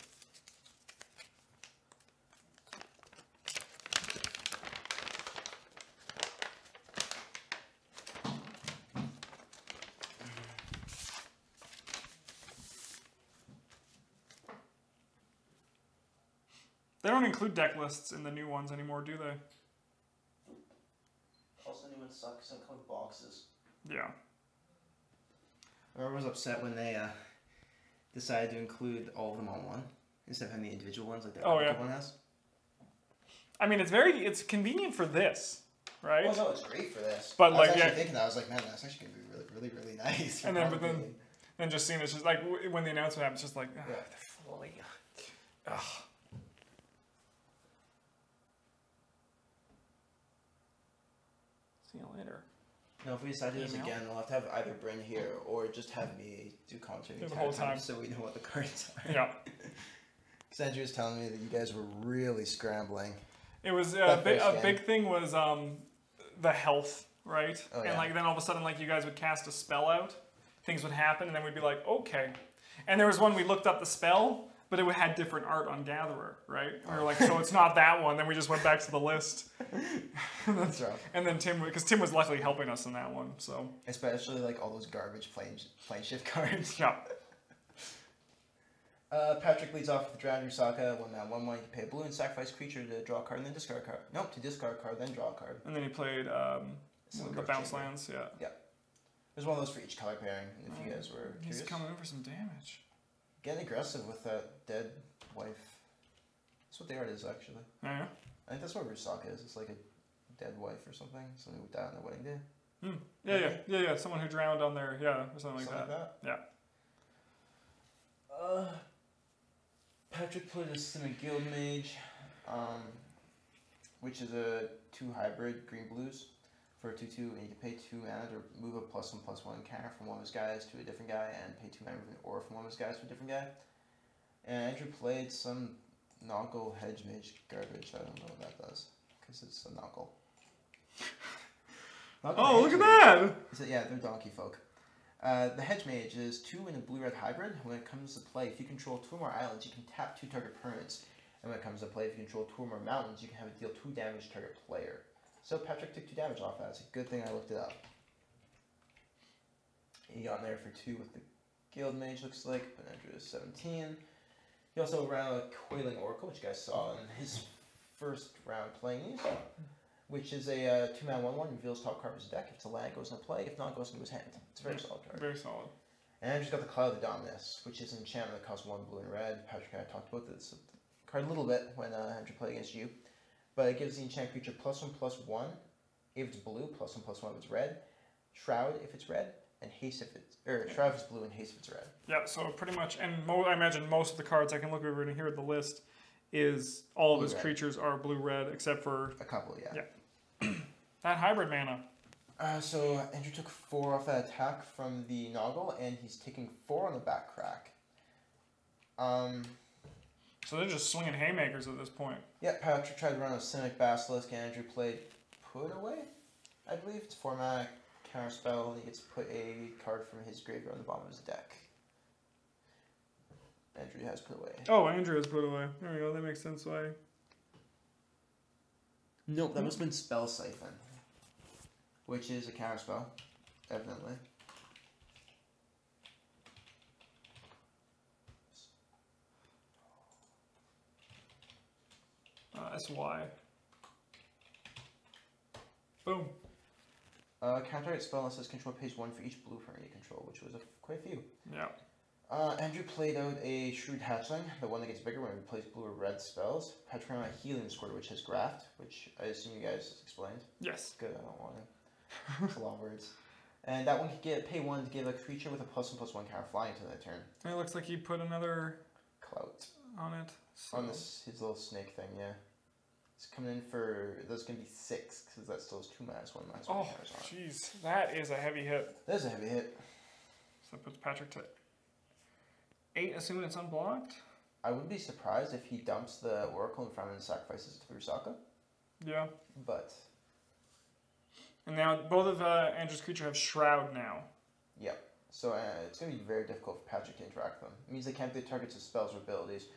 They don't include deck lists in the new ones anymore, do they? Also, new ones suck because they come with boxes. Yeah. Everyone was upset when they decided to include all of them on one instead of having the individual ones like the other one has. I mean, it's convenient for this, right? Well, no, it's great for this. But, I was like, actually yeah. thinking that. I was like, man, that's actually going to be really, really, really nice. And then, then just seeing it's just like when the announcement happens, just like, Yeah. they're fully. Ugh. See you later. No, if we decide to do this Email? again, we'll have to have either Bryn here or just have me do commentary The entire whole time. so we know what the cards are. Yeah. Because Andrew was telling me that you guys were really scrambling. It was That first a game. big thing was the health, right? Oh, and yeah. like then all of a sudden like you guys would cast a spell out, things would happen, and then we'd be like, okay. And there was one we looked up the spell, but it had different art on Gatherer, right? And we were like, so it's not that one. Then we just went back to the list. That's rough. And then because Tim was luckily helping us in that one, so Especially like all those garbage plane shift cards. yeah. Patrick leads off with Drowned Rusaka. 1/1. You can pay a blue and sacrifice creature to draw a card and then discard a card. Nope, to discard a card, then draw a card. And then he played Some the Growth bounce Chamber. lands, yeah. There's one of those for each color pairing, if you guys were He's curious. coming in for some damage. Getting aggressive with that dead wife. That's what the art is, actually. Oh, yeah? I think that's what Rusaka is. It's like a dead wife or something. Somebody who died on their wedding day. Yeah. Someone who drowned on their, or something like that. Yeah. Patrick played a Simic Guild Mage, which is a 2 hybrid green blues for a 2/2, and you can pay 2 mana to move a +1/+1 counter from one of his guys to a different guy, and pay 2 mana to move an aura from one of his guys to a different guy. And Andrew played some Noggle Hedge Mage garbage. I don't know what that does, because it's a Noggle. Oh, look at that! So, yeah, they're donkey folk. The Hedge Mage is 2 in a blue-red hybrid. When it comes to play, if you control 2 or more islands, you can tap 2 target permanents. And when it comes to play, if you control 2 or more mountains, you can have it deal 2 damage to target player. So Patrick took 2 damage off that. It's a good thing I looked it up. He got in there for 2 with the Guild Mage, looks like, but Andrew is 17. He also ran a Coiling Oracle, which you guys saw in his first round playing these, which is a 2-mana 1/1, reveals top card of his deck. If it's a land, it goes into play. If not, it goes into his hand. It's a very solid card. Very solid. And Andrew's got the Cloud of the Dominus, which is an enchantment that costs 1 blue and red. Patrick and I talked about this card a little bit when Andrew played against you. But it gives the enchant creature +1/+1 if it's blue, +1/+1 if it's red, Shroud if it's red, and haste if it's Shroud if it's blue and haste if it's red. Yeah, so pretty much, and I imagine most of the cards I can look over and here at the list is all of his creatures are blue-red except for a couple, yeah. That hybrid mana. So Andrew took 4 off that attack from the Noggle, and he's taking 4 on the back crack. So they're just swinging haymakers at this point. Yeah, Patrick tried to run a Simic Basilisk, and Andrew played Put Away, I believe. It's 4 mana counter spell, and he gets to put a card from his graveyard on the bottom of his deck. Andrew has Put Away. Oh, Andrew has put away. There we go. That makes sense. Why? Nope, that must have been Spell Siphon, which is a counter spell, evidently. That's why. Boom. Counter spell unless this control pays 1 for each blue permanent you control, which was quite a few. Yeah. Andrew played out a Shrewd Hatchling, the one that gets bigger when we replace blue or red spells. Patrick ran a Healing Squirter, which has Graft, which I assume you guys explained. Yes. Good, I don't want it. It's a lot of words. And that one could pay 1 to give a creature with a +1/+1 counter flying to that turn. And it looks like he put another Clout. on it. So. On his little snake thing, yeah. It's coming in for, that's going to be 6, because that still has 2 -1/-1 counters on it. Jeez. That is a heavy hit. That is a heavy hit. So that puts Patrick to 8, assuming it's unblocked. I would be surprised if he dumps the Oracle in front of him and sacrifices it to Rusaka. Yeah. But. And now both of Andrew's creatures have Shroud now. Yeah. So it's going to be very difficult for Patrick to interact with them. It means they can't be targets of spells or abilities.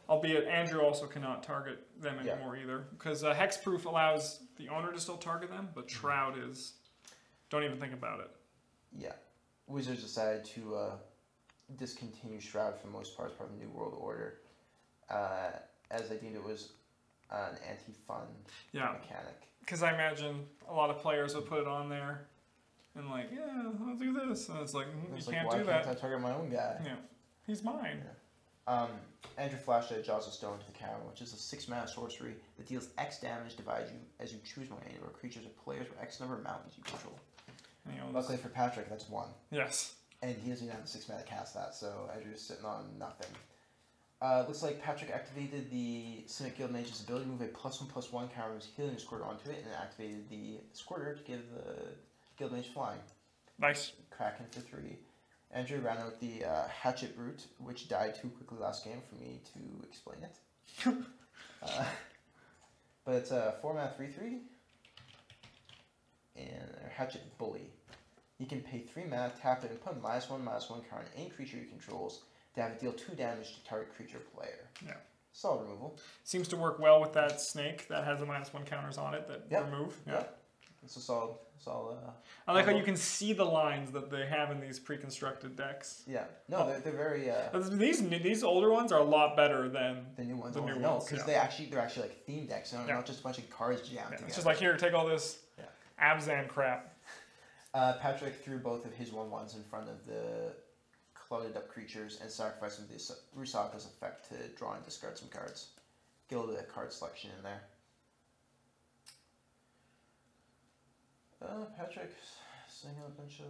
Albeit Andrew also cannot target them anymore either. Because Hexproof allows the owner to still target them, but Shroud is... Don't even think about it. Yeah. Wizards decided to discontinue Shroud for the most part as part of the New World Order. As they deemed it was an anti-fun mechanic. Because I imagine a lot of players would put it on there and like, yeah, I'll do this. And it's like, you can't do that. Why can't I target my own guy? Yeah. He's mine. Yeah. Andrew flashed a Jaws of Stone to the camera, which is a 6-mana sorcery that deals X damage divided you as you choose one or creatures or players or X number of mountains you control. Luckily for Patrick, that's 1. Yes. And he doesn't even have the 6 mana to cast that, so Andrew's sitting on nothing. Looks like Patrick activated the Simic Guild Mage's ability to move a +1/+1 counter with Healing Squirter onto it, and activated the Squirter to give the Guild Mage flying. Nice. Kraken for 3. Andrew ran out the Hatchet Brute, which died too quickly last game for me to explain it. But it's a 4-mana 3/3. And a Hatchet Bully. You can pay 3 mana, tap it, and put -1/-1 card on any creature you controls to have it deal 2 damage to target creature or player. Yeah. Solid removal. Seems to work well with that snake that has the -1 counters on it that remove. Yeah. It's a solid. I like how you can see the lines that they have in these pre-constructed decks. Yeah. No, they're very. These older ones are a lot better than the new ones. No, because they're actually like theme decks, not just a bunch of cards jammed together. It's just like, here, take all this Abzan crap. Patrick threw both of his 1/1s in front of the clouded up creatures and sacrificed them to Rusaka's effect to draw and discard some cards. Get a little bit of card selection in there. Patrick sending out a bunch of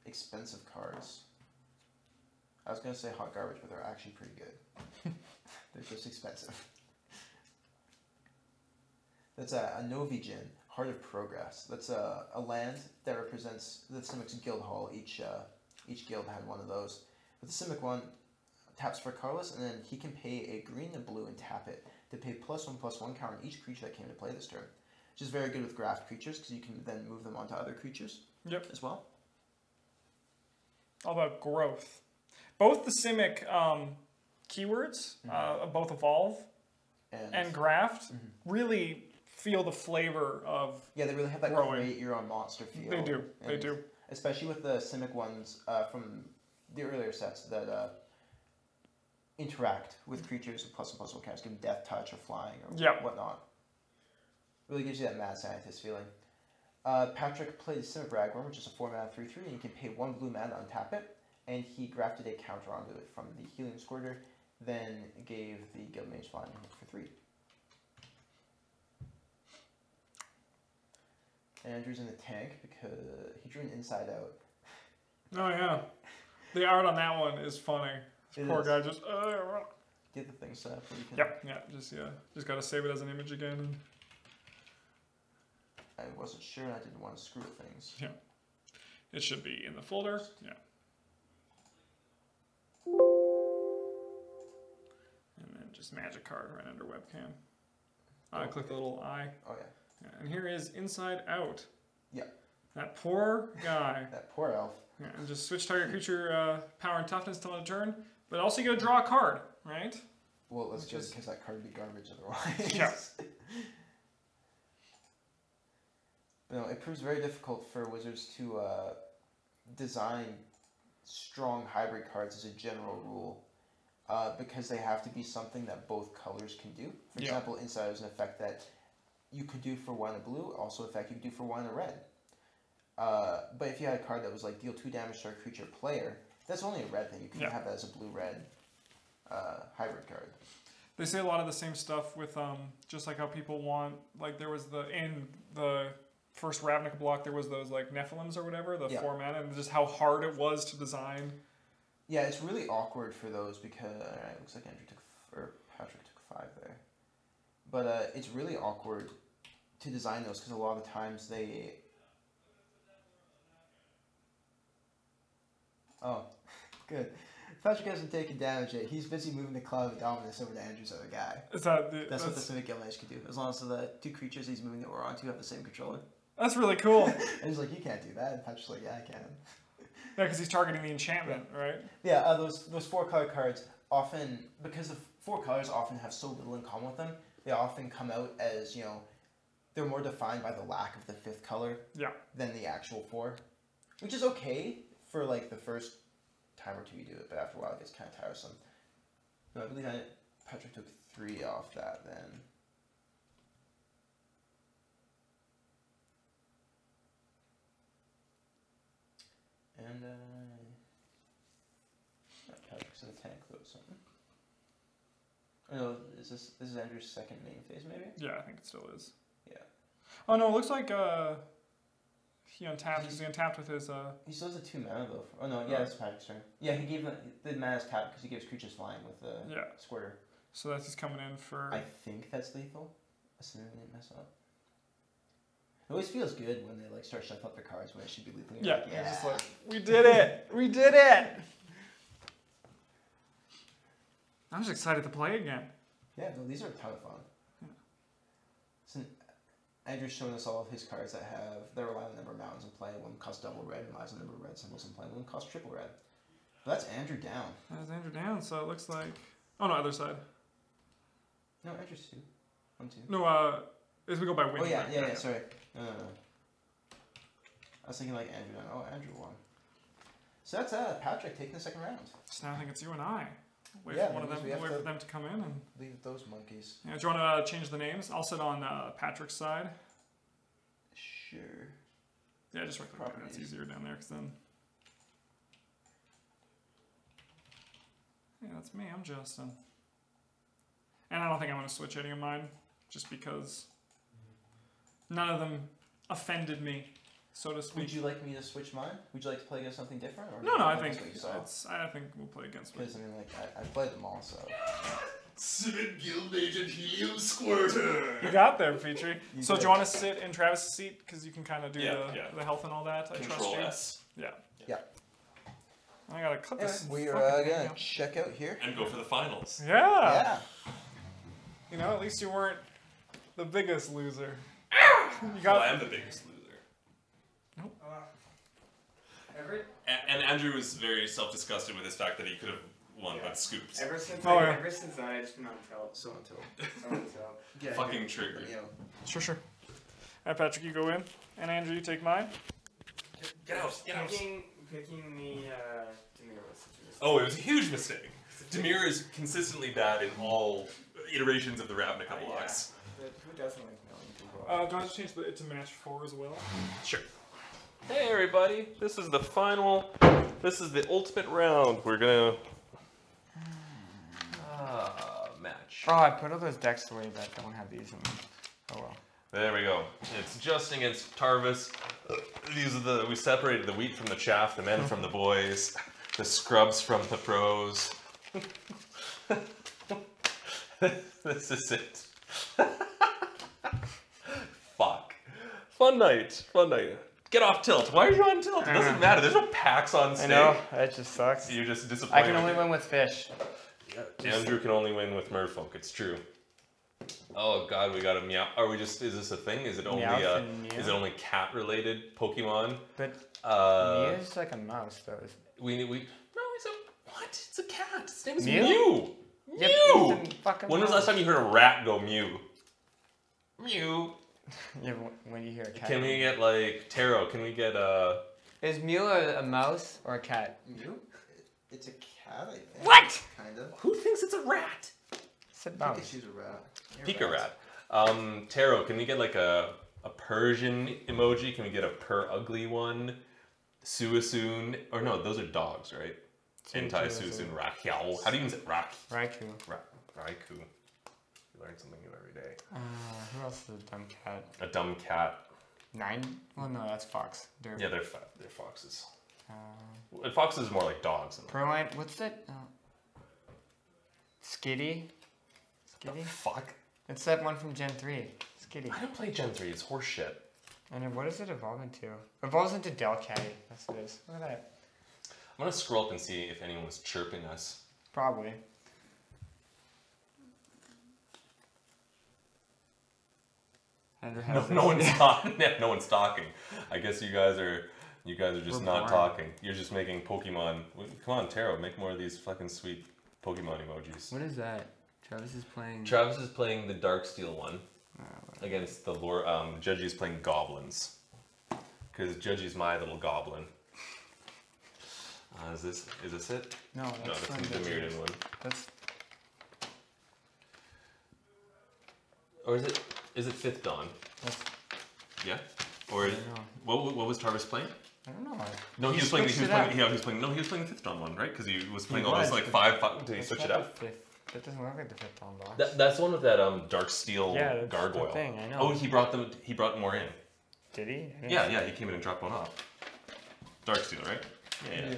expensive cards. I was going to say hot garbage, but they're actually pretty good. They're just expensive. That's a Novijin, Heart of Progress. That's a land that represents the Simic's guild hall. Each guild had one of those. But the Simic one taps for Carlos, and then he can pay a green and blue and tap it to pay +1/+1 counter on each creature that came to play this turn. Which is very good with graph creatures, because you can then move them onto other creatures as well. All about growth. Both the Simic keywords, both evolve and graft, really feel the flavor of they really have that growing. create your own monster feel. They do. They do. Especially with the Simic ones from the earlier sets that interact with creatures with +1/+1 counters, give them death touch or flying or whatnot. Really gives you that mad scientist feeling. Patrick played Simic Ragworm, which is a 4-mana 3/3, and you can pay 1 blue mana to untap it. And he grafted a counter onto it from the Helium Squirter, then gave the Guildmage Flying for 3. Andrew's in the tank because he drew an Inside Out. Oh yeah, the art on that one is funny. This poor guy just get the thing set up where you can. Just gotta save it as an image again. And I wasn't sure, and I didn't want to screw with things. Yeah, it should be in the folder. Yeah. And then just magic card right under webcam. Click the little eye. Oh yeah. And here is Inside Out. Yeah. That poor guy. That poor elf. Yeah, and just switch target creature power and toughness till end of turn. But also you gotta draw a card, right? Well, that's good because that card would be garbage otherwise. Yeah. But no, it proves very difficult for Wizards to design strong hybrid cards as a general rule. Because they have to be something that both colors can do. For example, Inside Out is an effect that you could do for 1 and blue, also effect you could do for 1 and red. But if you had a card that was like deal 2 damage to a creature player, that's only a red thing. You can have that as a blue-red hybrid card. They say a lot of the same stuff with just like how people want, like there was in the first Ravnica block, there was those like Nephilims or whatever, the 4 mana, and just how hard it was to design. Yeah, it's really awkward for those because it looks like Patrick took 5 there. But it's really awkward to design those because a lot of times they. Oh, good. Patrick hasn't taken damage yet. He's busy moving the Cloud of Dominus over to Andrew's other guy. That's what the Civic Guildmage can do. As long as the 2 creatures he's moving that we're onto have the same controller. That's really cool. And he's like, you can't do that. And Patrick's like, yeah, I can. Yeah, because he's targeting the enchantment, right? Yeah, those 4-color cards often, because the 4 colors often have so little in common with them, they often come out as, they're more defined by the lack of the 5th color than the actual 4. Which is okay for like the first time or 2 you do it, but after a while it gets kind of tiresome. No, I believe Patrick took 3 off that then. And Patrick's in the tank though, something. Oh no, this is Andrew's second main phase maybe? Yeah, I think it still is. Yeah. Oh no, it looks like he untapped. He's untapped with his. He still has a 2 mana though. Oh no, yeah, it's Patrick's turn. Yeah, he gave the mana's tapped because he gives creatures flying with the squirter. So that's he's coming in for. I think that's lethal. Assuming they didn't mess up. It always feels good when they like start shuffling up their cards when it should be lethal. Yeah, like, it's just like we did it, we did it. I'm just excited to play again. Yeah, no, these are a ton of fun. So Andrew's showing us all of his cards that rely on the number of mountains in play. One costs double red, and relies on the number of red symbols in play. One costs triple red. But that's Andrew down. That's Andrew down. So it looks like. Oh no, other side. No, Andrew's 2. 1, 2. No, as we go by win. Oh yeah. Sorry. No. I was thinking like Andrew down. Oh, Andrew won. So that's Patrick taking the second round. So now I think it's you and I. Wait for one of them. Wait for them to come in and leave those monkeys. Yeah, do you want to change the names? I'll sit on Patrick's side. Sure. Yeah, just right there. That's Properties. easier down there, because then... Yeah, that's me. I'm Justin. And I don't think I'm going to switch any of mine, just because none of them offended me, so to speak. Would you like me to switch mine? Would you like to play against something different? Or No, I that's think what you saw? I think we'll play against. Because I mean, like I played them all, so. Civet Guild Agent Helium Squirter. You got there, Petrie. You So do did. you want to sit in Travis' seat, because you can kind of do Yeah, the, yeah. the health and all that? I trust Control you. S. Yeah. Yeah. I gotta cut this. We're fucking thing gonna out. check out here. And go for the finals. Yeah. Yeah. You know, at least you weren't the biggest loser. You Well, got. I am the biggest loser. Everett? And Andrew was very self-disgusted with his fact that he could have won with scoops. Ever since Oh, I, yeah. ever since I just been on tilt. So on tilt. Yeah. Fucking triggered. You know, Sure. All right, Patrick, you go in, and Andrew, you take mine. Get out, get out. Picking the Demir was such a mistake. Oh, it was a huge mistake. Demir is consistently bad in all iterations of the Ravnica blocks. But who doesn't like knowing people? Do I have to change it to match 4 as well? Sure. Hey everybody, this is the final, this is the ultimate round. We're gonna match. Oh, I put all those decks away that don't have these in them. Oh well. There we go. It's Justin against Tarvis. These are we separated the wheat from the chaff, the men from the boys, the scrubs from the pros. This is it. Fuck. Fun night. Get off tilt. Why are you on tilt? It doesn't matter. There's no packs on I stake. know, that just sucks. You're just disappointed. I can only win with fish. Andrew can only win with merfolk. It's true. Oh god, we got a meow. Are we just? Is this a thing? Is it only? Meowth and Mew? Is it only cat-related Pokemon? But Uh, Mew's like a mouse, though. we no, it's a what? It's a cat. Its name is Mew? Mew. Yep, Mew. it's a fucking When was the last mouse. time you heard a rat go Mew? Mew. Yeah, when you hear a cat. Can we get like Taro? Can we get Is Mew a mouse or a cat? Mew? It's a cat, I think. What? Kind of. Who thinks it's a rat? It's a mouse. Pikachu's a rat. Pika rat. Taro, can we get like a Persian emoji? Can we get a ugly one? Suisun, or no, those are dogs, right? Anti-Suisun, Rakyao. How do you even say Rak? Raikou. Raikou. You learn something new every day. Who else is a dumb cat? A dumb cat. 9? Well, no, that's Fox. They're, Yeah, they're foxes. uh, Foxes is more like dogs. Proline, what's that? Skitty? Skitty? Fuck. It's that one from Gen 3. Skitty. I don't play Gen 3. It's horseshit. And then what does it evolve into? Evolves into Delcatty. That's what it is. Look at that. I'm gonna scroll up and see if anyone was chirping us. Probably. Andrew has No one's talking. No one's talking. I guess you guys are just We're not boring. talking. You're just making Pokemon. Come on, Taro, make more of these fucking sweet Pokemon emojis. What is that? Travis is playing. Travis is playing the Darksteel one against the lore. Judgy's playing goblins because Judgy's my little goblin. Is this it? No, No, that's that's the Mirrodin one. That's Or is it Fifth Dawn? that's. Yeah. Or I don't know. what was Tarvis playing? I don't know. No, he was playing the Fifth Dawn one, right? Because he was playing all those was, like but- five. Did he That's switch not it up? the fifth. That doesn't look like the fifth on box. That's the one with that dark steel Yeah, that's the gargoyle. thing, I know. Oh, he brought more in. Did he? I didn't Yeah, see- yeah, he came in and dropped one off. Dark steel, right? Yeah.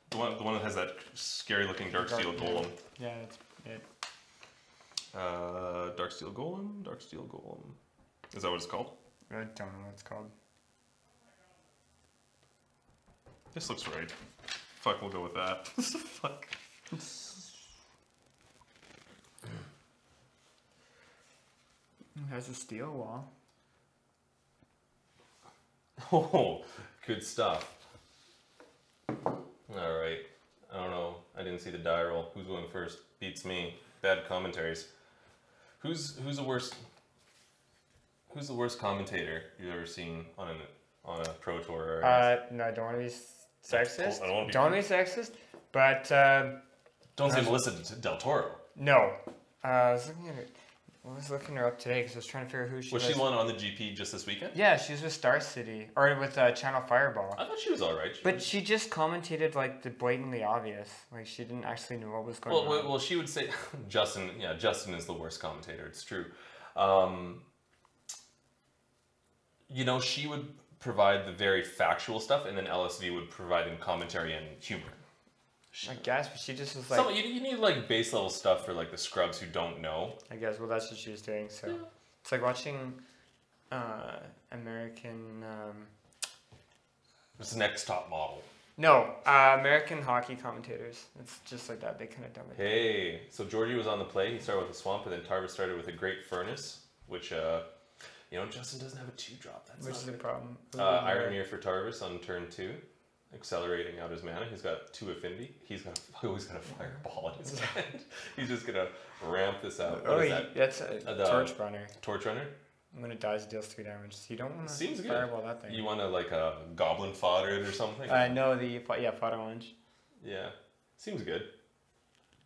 The one that has that scary looking dark steel golem. Yeah, that's it. Dark steel golem. Is that what it's called? I don't know what it's called. This looks right. Fuck, we'll go with that. Fuck. It has a steel wall. Oh, good stuff. Alright. I don't know. I didn't see the die roll. Who's going first? Beats me. Bad commentaries. Who's the worst commentator you've ever seen on a pro tour? Or No, I don't want to be sexist. I don't wanna be- Don't want to be sexist, but don't say Melissa Del Toro. no. I was looking at it. I was looking her up today because I was trying to figure out who she was. Was she won on the GP just this weekend? Yeah, she was with Star City or with Channel Fireball. I thought she was all right. But she just commentated like the blatantly obvious. Like she didn't actually know what was going on. Well, she would say Justin. Yeah, Justin is the worst commentator. It's true. You know, she would provide the very factual stuff, and then LSD would provide in commentary and humor. I guess, but she just was like. You need like base level stuff for like the scrubs who don't know. I guess. Well, that's what she was doing. So it's like watching American. It's Next Top Model. No, American hockey commentators. It's just like that. They kind of dumb it. Hey, so Georgie was on the play. He started with a swamp, and then Tarver started with a great furnace, which Justin doesn't have a 2-drop. That's Which is the good. problem. Iron Mirror for Tarvis on turn 2, accelerating out his mana. He's got 2 affinity. He's always got a fireball in his hand. He's just gonna ramp this out. What is that? That's a torch runner. Torch runner. When it dies, it deals 3 damage. So you don't want to Seems good. fireball that thing. You want to like a goblin fodder it or something? No, fodder orange. Yeah, seems good.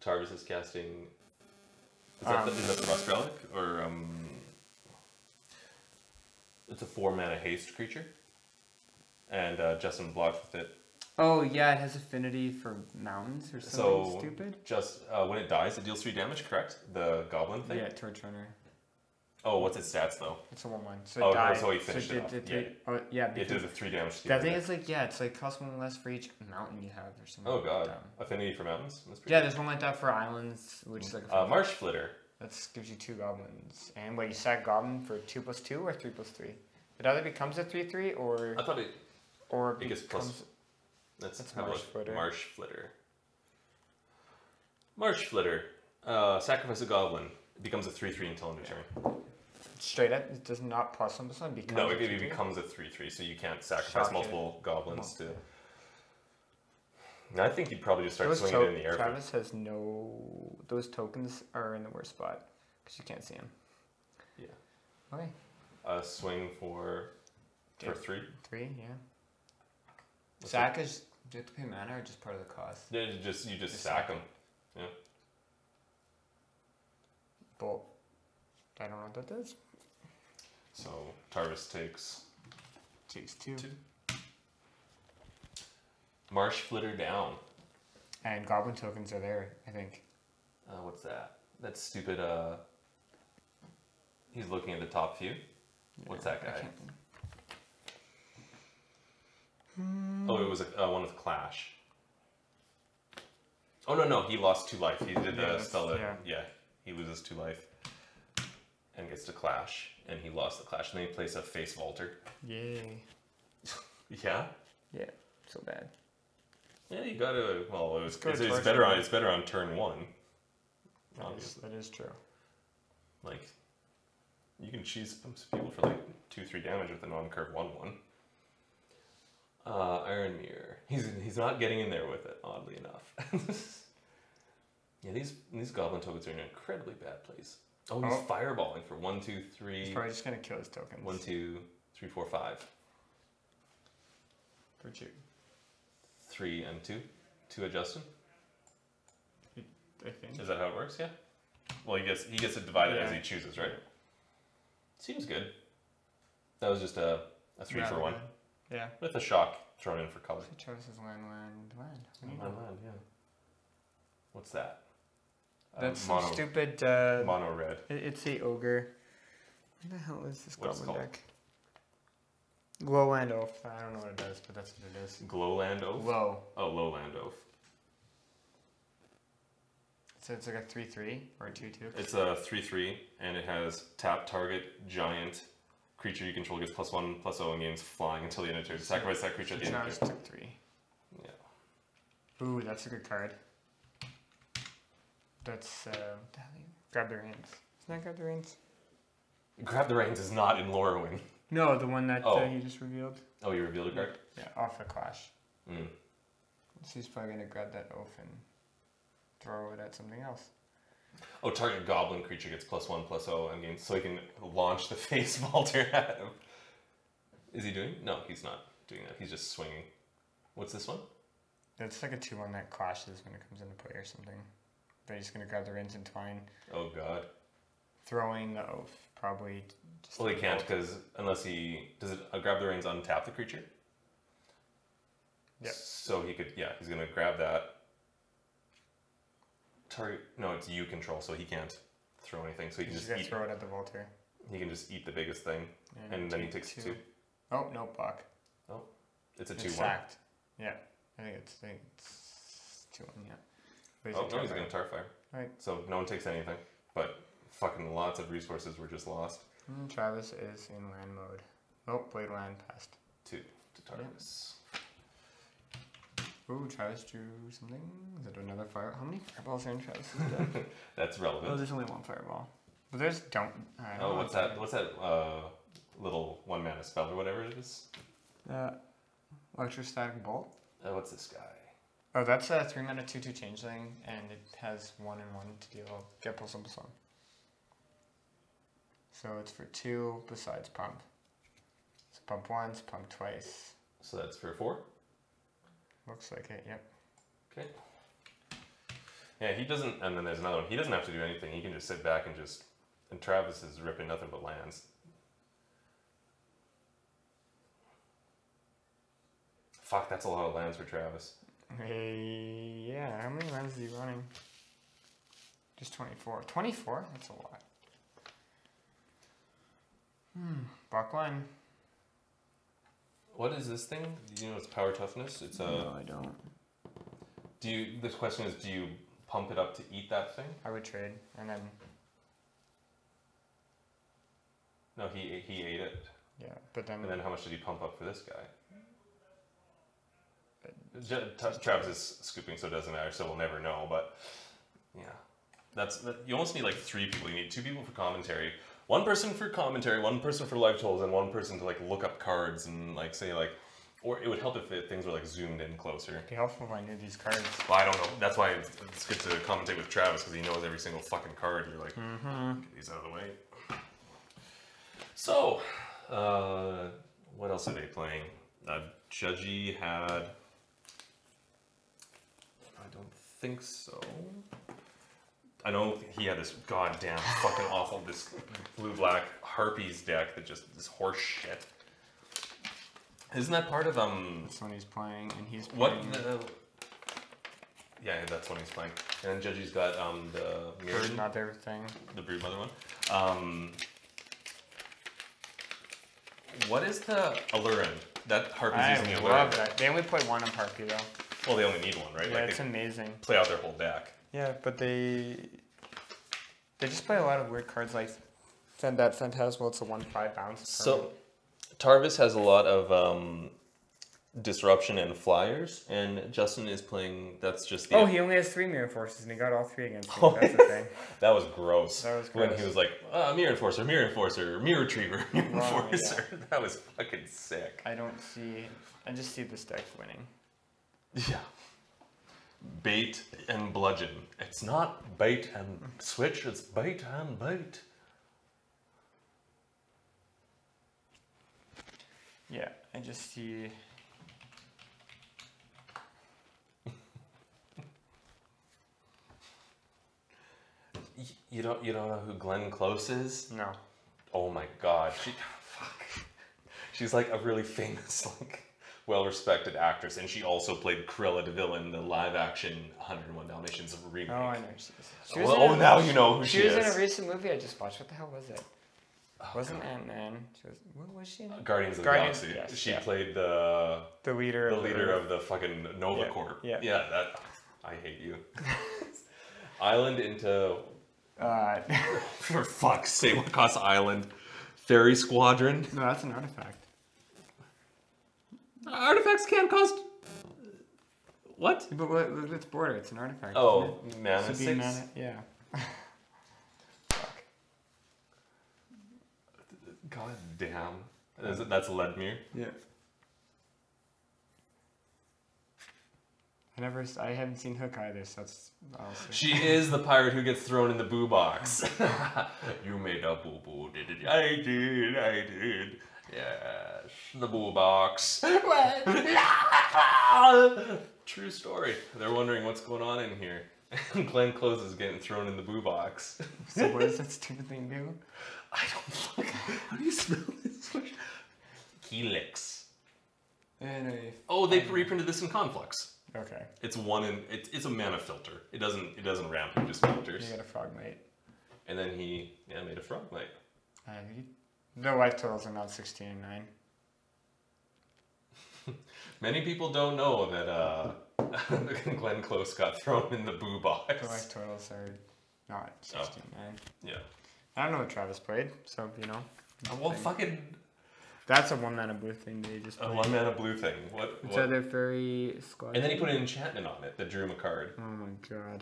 Tarvis is casting. Is that the Rust Relic or It's a 4-mana haste creature, and Justin blocks with it. Oh yeah, it has affinity for mountains or something stupid. Just when it dies, it deals 3 damage. Correct? The goblin thing. Yeah, torch runner. Oh, what's its stats though? It's a 1/1. So it dies. So he finished it off. Yeah. It did the 3 damage. To that thing is like it's like costs 1 less for each mountain you have or something. Oh god, dumb. affinity for mountains. That's pretty Yeah, good. there's one like that for islands, which is like Marsh Flitter. that gives you 2 goblins. And you sack goblin for 2+2 or 3+3. It either becomes a 3/3 or I thought it gets becomes plus. That's Marsh Flitter. Marsh Flitter. Marsh Flitter. Sacrifice a goblin. It becomes a 3/3 until end of turn. straight up. It does not +1+1 because No, it becomes a 3/3, so you can't sacrifice Shock multiple goblins to. I think you'd probably just start swinging it in the air. Travis has no. Those tokens are in the worst spot because you can't see them. Yeah. Okay. Swing for 3. 3, yeah. What's Sack is. Do you have to pay mana or just part of the cost? Yeah, you just sack them. Yeah. Bolt. I don't know what that does. So Tarvis takes Takes 2. 2. Marsh Flitter down. And goblin tokens are there, I think. What's that? That's stupid. He's looking at the top few. What's that guy? Oh, it was one with Clash. Oh no, he lost 2 life. He did the spell that. Yeah, he loses 2 life and gets to Clash, and he lost the Clash, and then he plays a Face Vaulter. Yay. Yeah. Yeah. So bad. Yeah, you gotta. Well, it's go to better on turn 1. Obviously, That is true. like you can cheese some people for like 2-3 damage with a non-curve 1/1. Iron Mirror. He's not getting in there with it, oddly enough. Yeah, these goblin tokens are in an incredibly bad place. Oh, he's fireballing for 1, 2, 3. He's probably just gonna kill his tokens. 1, 2, 3, 4, 5. For 2. 3 and 2. 2 at Justin. I think. Is that how it works? Yeah. Well, he gets it divided as he chooses, right? Seems good. That was just a 3 for 1 Yeah. with a shock thrown in for color. Travis is land. Land, yeah. What's that? That's mono, some stupid. mono red. It's the ogre. What the hell is this What's it goblin called? deck? Glowland Oath. I don't know what it does, but that's what it is. Glowland Oath? Low. Oh, Lowland Oath. So it's like a 3/3 or a 2/2. It's a 3/3, and it has tap target giant creature you control gets +1/+0 and gains flying until the end of turn. Sacrifice that creature at the end of Travis turn. took 3. Yeah. Ooh, that's a good card. That's grab the reins. Isn't that grab the reins? Grab the Reins is not in Lorwyn. No, the one that Oh. he just revealed. Oh, you revealed a card? Yeah, off the Clash. Mm. So he's probably gonna grab that oath and throw it at something else. Oh, target goblin creature gets +1/+0 and gains, so he can launch the Face Vaulter at him. Is he doing? No, he's not doing that. He's just swinging. What's this one? It's like a 2/1 that clashes when it comes into play or something. But he's gonna grab the reins and twine. Oh god. Throwing the oath, probably. Just Well, he can't because unless he does it. Grab the reins, untap the creature. Yeah. So he could. Yeah, he's gonna grab that. Target. No, it's you control, so he can't throw anything. So he can He's just gonna eat. throw it at the Voltaire. He can just eat the biggest thing, and then he takes 2. Oh no, buck. Oh, it's a It's 2-1. sacked. Yeah, I think it's 2-1. Yeah. But Oh no, he's gonna tar fire. Right. So no one takes anything, but fucking lots of resources were just lost. Travis is in land mode. Oh, blade land passed. 2 to Tarvis. Ooh, Travis drew something. Is it another fire? How many fireballs are in Travis's deck? That's Oh, relevant. there's only one fireball. But there's don't. I don't Oh, know what's that? What's that? Little 1-mana spell or whatever it is. Electrostatic bolt. What's this guy? Oh, that's a 3-mana 2/2 changeling, and it has 1/1 to deal get plus 1/+1. So it's for 2 besides pump. So pump once, pump twice. So that's for 4. Looks like it. Yep. Okay. Yeah, he doesn't. And then there's another one. He doesn't have to do anything. He can just sit back and just. And Travis is ripping nothing but lands. Fuck, that's a lot of lands for Travis. Hey, yeah. How many lands is he running? Just 24. 24? That's a lot. Buckline. What is this thing? Do you know it's power toughness? It's a. No, I don't. Do you? The question is, do you pump it up to eat that thing? I would trade, and then No, he ate it. yeah, but then And then how much did he pump up for this guy? Travis is scooping, so it doesn't matter. So we'll never know. But yeah, you almost need like 3 people. You need 2 people for commentary, 1 person for commentary, 1 person for live tolls, and 1 person to like look up cards and like say like. Or it would help if things were like zoomed in closer. it'd be helpful if I knew these cards. Well, I don't know. That's why it's good to commentate with Travis because he knows every single fucking card. You're like, get these out of the way. So, what else are they playing? Judgy had. I don't think so. I know he had this goddamn fucking awful this blue-black Harpies deck that just this horse shit. Isn't that part of That's when he's playing, and he's what? playing. Yeah, that's when he's playing. And then Judgy's got the mirror, Bird Mother thing. the Broodmother one. What is the Allurand? That Harpy's I using the love Allurand. that. They only play 1 on Harpy though. Well, they only need 1, right? Yeah, Like it's they amazing. play out their whole deck. Yeah, but they just play a lot of weird cards like that Phantasmal. It's a 1/5 bounce. So, Tarvis has a lot of disruption and flyers, and Justin is playing. That's just the. Oh, he only has 3 Mirror Forces, and he got all 3 against me. That's the thing. That was gross. That was When gross. he was like, Mirror Enforcer, Mirror Enforcer, Mirror Retriever, Mirror Wow, Enforcer. That was fucking sick. I just see this deck winning. Yeah. Bait and bludgeon. It's not bait and switch, it's bait and bait. Yeah, I just see. You don't know who Glenn Close is? No. Oh my god. She's like a really famous, like well-respected actress, and she also played Cruella de Vil in the live-action 101 Dalmatians remake. Oh, I know who she is. She Well, was in a- now you know who she She was is. in a recent movie I just watched. What the hell was it? Oh, Wasn't God. Ant-Man. What was she in? Guardians of the Guardians, Galaxy. yes, She yeah. played the leader of the fucking Nova Yeah, Corps. yeah. Yeah, that I hate you. Island into for fuck's sake, what costs Island? Fairy Squadron. No, that's an artifact. Artifacts can't cost what? But look at its border. It's an artifact. Oh, isn't it? mana So be 6. mana, yeah. Fuck. God damn. That's Ledmere. Yeah. I haven't seen Hook either, so that's also. She is the pirate who gets thrown in the boo box. You made a boo boo, did it? I did. Yes, the boo box. True story. They're wondering what's going on in here. Glenn Close is getting thrown in the boo box. So what does that stupid thing do? I don't fucking. How do you spell this? Helix. Oh, they reprinted this in Conflux. Okay. It's it's a mana filter. It doesn't ramp. It just filters. You got a Frogmite. And then he made a Frogmite. The life totals are not 16 and 9. Many people don't know that Glenn Close got thrown in the boo box. The life totals are not 16 and 9. Yeah. I don't know what Travis played, so you know. Well, fucking. That's a 1 mana blue thing that he just played. A 1 mana blue thing. What? It's either fairy squad. And then he put an enchantment on it that drew him a card. Oh my god.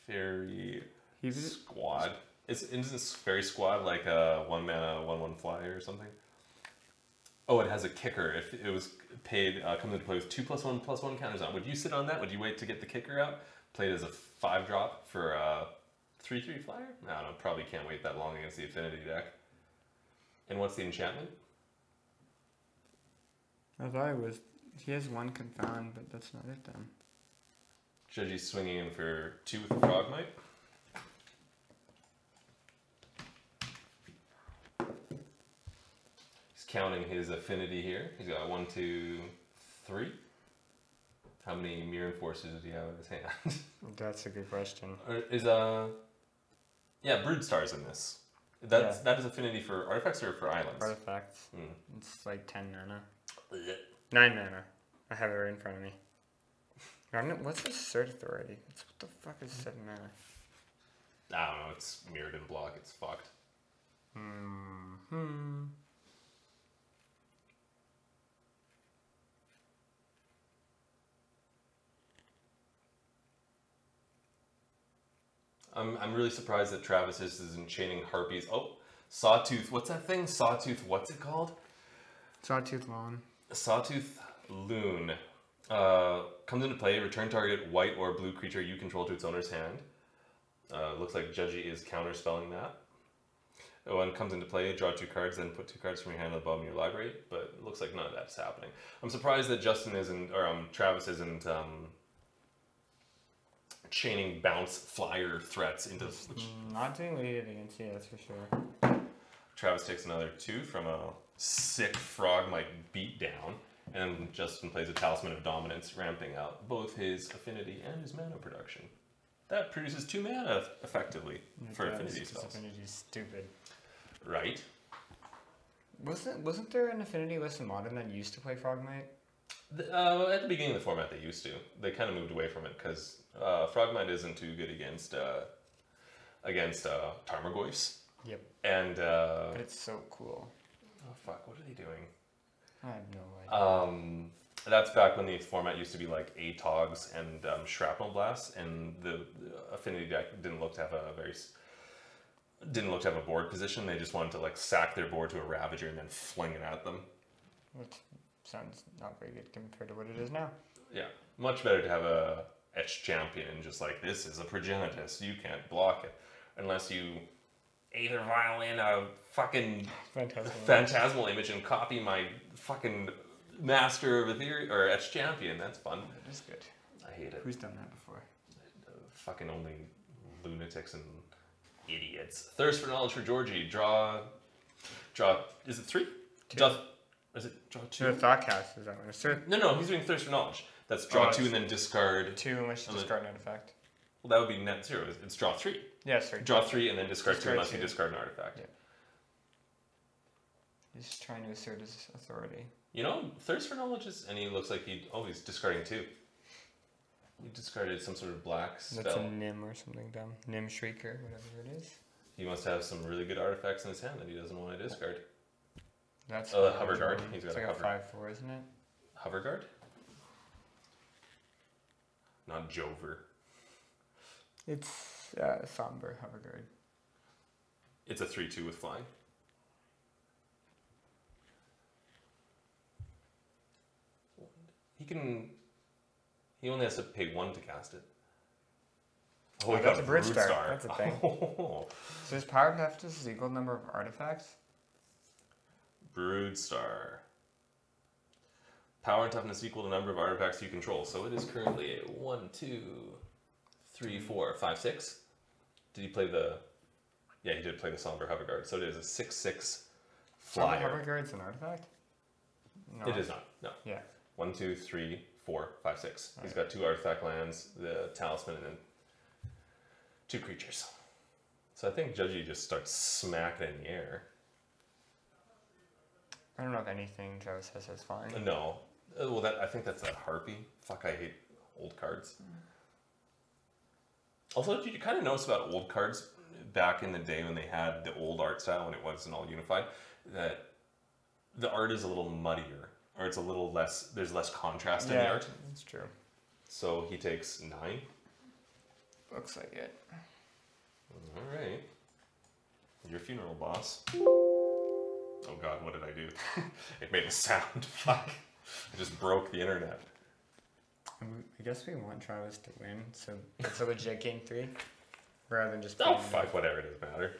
Fairy He's Squad. Isn't this Fairy Squad like a 1 mana 1/1 flyer or something? Oh, it has a kicker. If it was paid, comes into play with 2+1/+1 counters on. Would you sit on that? Would you wait to get the kicker out? Play it as a 5-drop for a 3/3 flyer? I don't know. Probably can't wait that long against the Affinity deck. And what's the enchantment? I thought it was. He has 1 confound, but that's not it then. Judgy's swinging in for 2 with the Frogmite. He's counting his affinity here. He's got 1, 2, 3. How many Mirror Enforcers does he have in his hand? That's a good question. Or is yeah, Broodstars in this. That is affinity for artifacts or for islands? Artifacts. It's like 10 mana. 9 mana. I have it right in front of me. What's the Cert Authority? What the fuck is 7 mana? I don't know. It's mirrored in block. It's fucked. I'm really surprised that Travis isn't chaining harpies. Oh, Sawtooth. What's that thing? Sawtooth. What's it called? Sawtooth Lawn. Sawtooth Loon. Comes into play. Return target white or blue creature you control to its owner's hand. Looks like Judgy is counterspelling that. When it comes into play, draw 2 cards, then put 2 cards from your hand to the bottom of your library. But it looks like none of that's happening. I'm surprised that Travis isn't chaining bounce flyer threats into. Not doing weighted against you, that's for sure. Travis takes another 2 from a sick Frogmite beatdown, and Justin plays a Talisman of Dominance, ramping out both his affinity and his mana production. That produces 2 mana effectively for affinity spells. Affinity's stupid. Right. Wasn't there an affinity list in Modern that used to play Frogmite? At the beginning of the format, they used to. They kind of moved away from it because Frogmite isn't too good against Tarmogoyfs. Yep. And but it's so cool. Oh fuck! What are they doing? I have no idea. That's back when the format used to be like ATOGs and Shrapnel Blasts, and the affinity deck didn't look to have a board position. They just wanted to like sack their board to a Ravager and then fling it at them. Which sounds not very good compared to what it is now. Yeah, much better to have a Etched Champion and just like, this is a Progenitus, you can't block it unless you Aether Violin a fucking phantasmal image and copy my fucking Master of Ethereal or Etched Champion. That's fun. It is good. I hate it. Who's done that before? Fucking only lunatics and idiots. Thirst for Knowledge for Georgie. Draw. Is it 3? Draw 2? The Thoughtcast is that one. It's No, he's doing Thirst for Knowledge. That's draw 2 and then discard 2 unless you discard an artifact. Well, that would be net 0. It's draw 3. Yeah, sorry. Draw 3 and then discard 2 unless you discard an artifact. Yeah. He's trying to assert his authority. You know, Thirst for Knowledge is, and he looks like he's discarding 2. He discarded some sort of black spell. That's a Nim or something dumb. Nim Shrieker, whatever it is. He must have some really good artifacts in his hand that he doesn't want to discard. That's Hover Guard. He's got it's like a 5/4, isn't it? Hover Guard? Not Jover. It's Somber Hover Guard. It's a 3/2 with flying. He only has to pay 1 to cast it. Oh, that's a Broodstar. That's a thing. So his power toughness is equal number of artifacts? Broodstar. Power and toughness equal to number of artifacts you control. So it is currently a 1, 2, 3, 4, 5, 6. Did he play the? Yeah, he did play the Somber Hoverguard. So it is a 6/6 flyer. Hoverguard's an artifact? No. It is not. No. Yeah. 1, 2, 3, 4, 5, 6. He's got 2 artifact lands, the talisman, and then 2 creatures. So I think Judgy just starts smacking it in the air. I don't know if anything Travis says is fine. No. Well, I think that's a Harpy. Fuck, I hate old cards. Also, did you kind of notice about old cards back in the day when they had the old art style, when it wasn't all unified, that the art is a little muddier, or it's a little less, there's less contrast in the art? That's true. So he takes 9. Looks like it. All right. Your funeral, boss. Oh god, what did I do? It made a sound. Fuck. I just broke the internet. I guess we want Travis to win, so it's a legit game 3, rather than just. Oh fuck, whatever, it doesn't matter.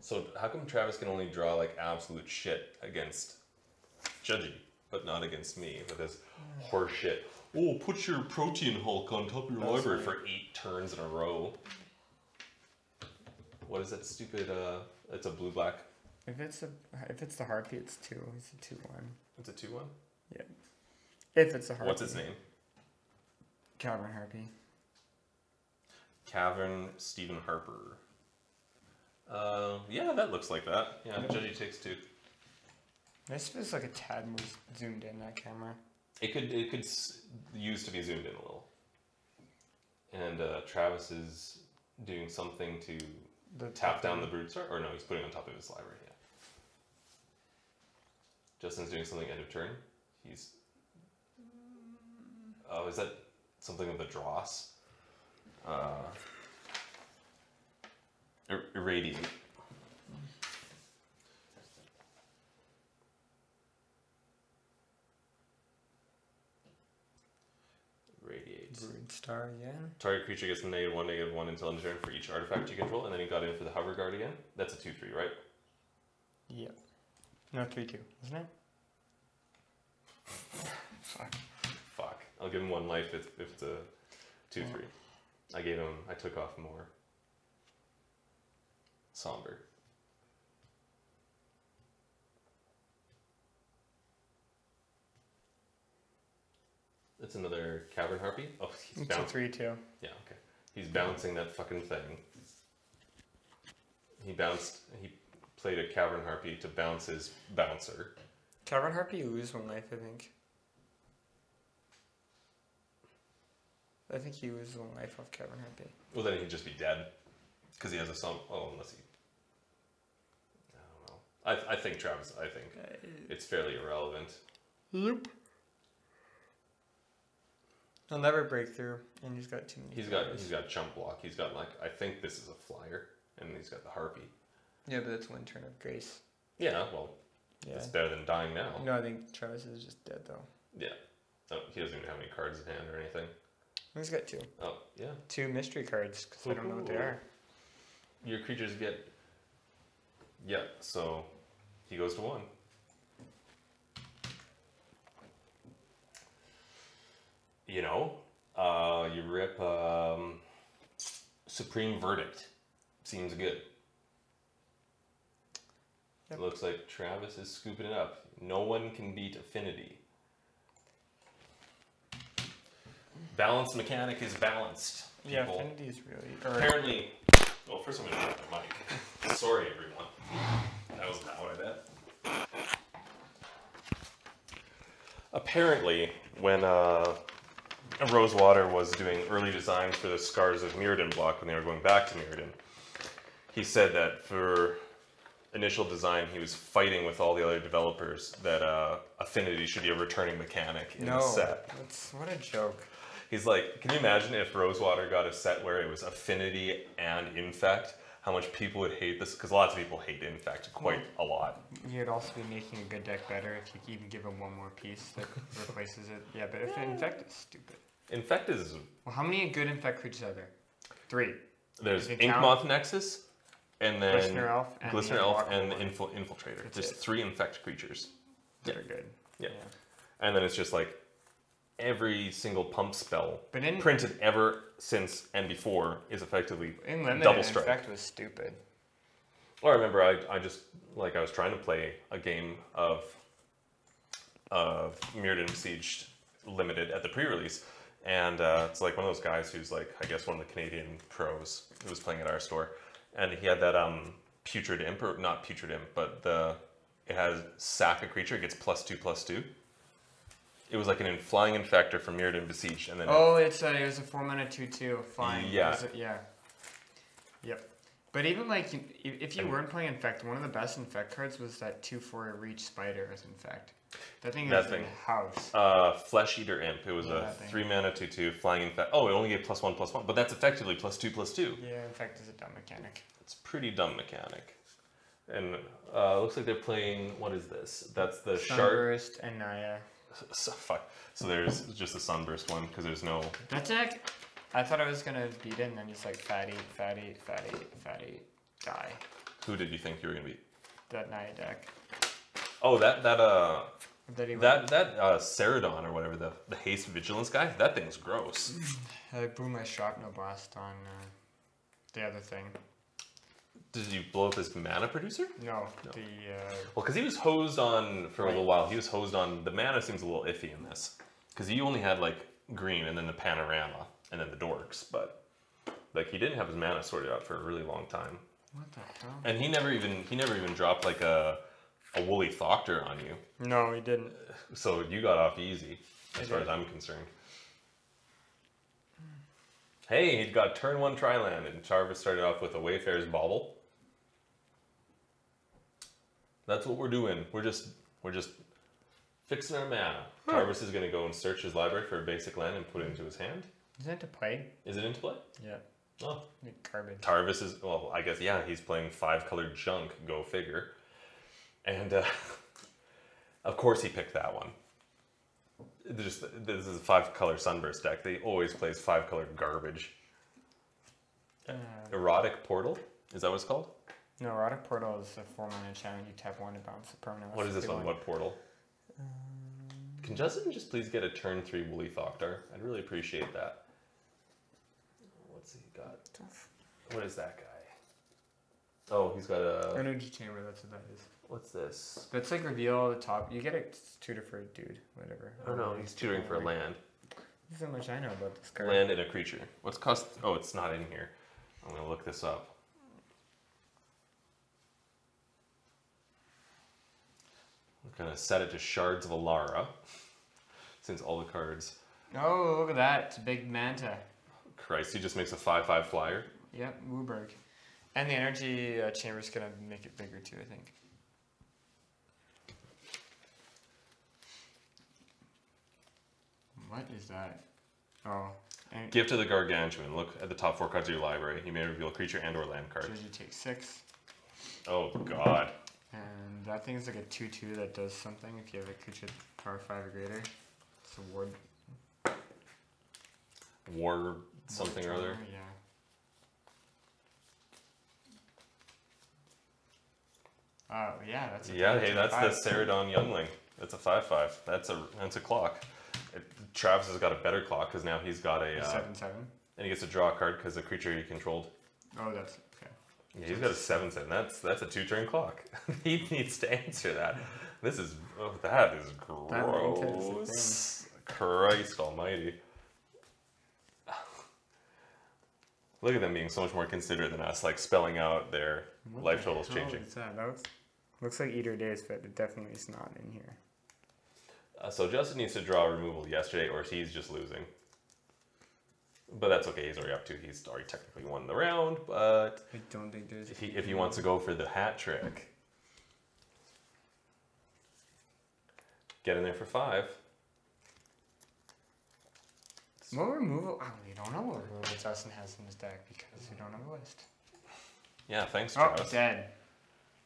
So how come Travis can only draw like absolute shit against Judgy, but not against me with his horse shit? Oh, put your Protean Hulk on top of your library for 8 turns in a row. What is that stupid? It's a blue-black. If it's the Harpy, it's 2. It's a 2/1. It's a 2/1. Yeah. If it's a Harpy. What's his name? Calvin Harpy. Cavern Stephen Harper. Yeah, that looks like that. Yeah, Judgy takes 2. This feels like a tad more zoomed in, that camera. It could use to be zoomed in a little. And Travis is doing something to tap down the Broodstar, or no, he's putting it on top of his library. Yeah. Justin's doing something end of turn. He's. Oh, is that something with the Dross? Irradiate. Radiate. Broodstar again. Target creature gets -1/-1 until end of turn for each artifact you control, and then he got in for the Hover Guard again. That's a 2/3, right? Yep. No, 3/2, isn't it? Fuck. Fuck. I'll give him 1 life if it's a 2/3. I took off more. Somber. That's another Cavern Harpy. Oh, he's It's a bouncing. 3/2. Yeah, okay. He's bouncing that fucking thing. He played a Cavern Harpy to bounce his bouncer. Calvin Harpy, you lose 1 life, I think. I think he loses 1 life off Calvin Harpy. Well, then he'd just be dead. Because he has a unless he... I don't know. I think Travis, it's fairly irrelevant. Yep. He'll never break through, and he's got too many. He's got chump block. He's got I think this is a flyer, and he's got the Harpy. Yeah, but that's 1 turn of grace. Yeah, well, Yeah. it's better than dying now. No, I think Travis is just dead, though. Yeah. No, he doesn't even have any cards in hand or anything. He's got 2. Oh, yeah. 2 mystery cards, because I don't know what they are. Your creatures get... Yeah, so he goes to 1. You know, you rip Supreme Verdict. Seems good. Yep. It looks like Travis is scooping it up. No one can beat Affinity. Balanced mechanic is balanced. People. Yeah, Affinity is really... Apparently... Well, first I'm going to grab the mic. Sorry, everyone. That was loud, I bet. Apparently, when Rosewater was doing early designs for the Scars of Mirrodin block when they were going back to Mirrodin, he said that for initial design he was fighting with all the other developers that Affinity should be a returning mechanic in the set. What a joke. He's like, can you imagine if Rosewater got a set where it was Affinity and Infect? How much people would hate this? Because lots of people hate Infect quite a lot. You'd also be making a good deck better if you even give him 1 more piece that replaces it. Yeah, but if Infect is stupid. Infect is... Well, how many good Infect creatures are there? 3. There's If you Ink count Moth Nexus, and then Glistener Elf, and Glistener the Elf, Aqua and the one. Infiltrator. That's There's it. 3 Infect creatures. That are good. Yeah. And then it's just like every single pump spell But in printed ever since and before is effectively in limited, double strike. Infect was stupid. Well, I remember I just like I was trying to play a game of Mirrodin Besieged Limited at the pre-release, and it's like one of those guys who's like I guess one of the Canadian pros who was playing at our store, and he had that Putrid Imp, or not Putrid Imp, but it has sack a creature, it gets +2/+2. It was like an flying infector from Mirrodin Besieged, and then it was a 4-mana 2/2 flying. Yeah. Yeah. Yep. But even like if you weren't playing Infect, one of the best Infect cards was that 2/4 Reach Spider as Infect. That thing is in house. Flesh Eater Imp. It was a 3-mana 2/2 flying infect. Oh, it only gave +1/+1, but that's effectively +2/+2. Yeah, Infect is a dumb mechanic. It's a pretty dumb mechanic. And looks like they're playing. What is this? That's the Shark. Sunburst and Naya. So, fuck. So there's just a Sunburst one because there's no. That deck, I thought I was gonna beat it, and then just like fatty, die. Who did you think you were gonna beat? That Naya deck. Oh, that That Ceradon or whatever, the haste vigilance guy. That thing's gross. I blew my shrapnel blast on the other thing. Did you blow up his mana producer? No. Well, because he was hosed on for a little while. He was hosed on. The mana seems a little iffy in this because he only had like green and then the panorama and then the dorks, but like he didn't have his mana sorted out for a really long time. What the hell? And he never even dropped like a woolly Thoctor on you. No, he didn't. So you got off easy, as far as I'm concerned. Hey, he got turn 1 Triland, and Charvis started off with a Wayfarer's Bauble. That's what we're doing. We're just fixing our mana. Charvis is gonna go and search his library for a basic land and put it into his hand. Is that to play? Is it into play? Yeah. Oh. Garbage. Tarvis is, well, I guess, yeah, he's playing 5-colored junk, go figure. And, of course he picked that one. This is a 5-color Sunburst deck. They always plays 5-color garbage. Erotic Portal? Is that what it's called? No, Erotic Portal is a 4-mana challenge. You tap 1 to bounce the permanent. What is this one? What portal? Can Justin just please get a turn 3 Woolly Thoctar? I'd really appreciate that. What's he got? What is that guy? Oh, he's got a... Energy Chamber, that's what that is. What's this? That's like reveal the top. You get a tutor for a dude, whatever. Oh no, he's tutoring for a land. This is how much I know about this card. Land and a creature. What's cost? Oh, it's not in here. I'm gonna look this up. I'm gonna set it to Shards of Alara, since all the cards. Oh, look at that! It's a big manta. Christ, he just makes a 5/5 flyer. Yep, Wooburg. And the energy chamber's gonna make it bigger too, I think. What is that? Oh. Gift of the Gargantuan. Look at the top 4 cards of your library. You may reveal a creature and or land card. So you take 6. Oh god. And that thing is like a 2/2 that does something if you have a creature power 5 or greater. It's a ward. War something or other. Yeah. Oh yeah, that's a hey, that's the Ceradon Youngling. That's a 5/5. That's a clock. Travis has got a better clock because now he's got a 7/7. and he gets to draw a card because the creature he controlled. Oh, that's okay. Yeah, he's got a 7/7. That's a 2-turn clock. He needs to answer that. That is gross. Christ Almighty. Look at them being so much more considerate than us, like spelling out their life totals changing. That looks like Eater Days, but it definitely is not in here. So Justin needs to draw a removal yesterday, or he's just losing. But that's okay. He's already up 2. He's already technically won the round. But I don't think there's. if he wants to go for the hat trick, get in there for 5. What removal? Oh, we don't know what removal Justin has in his deck because we don't have a list. Yeah, thanks, Oh, Travis. dead.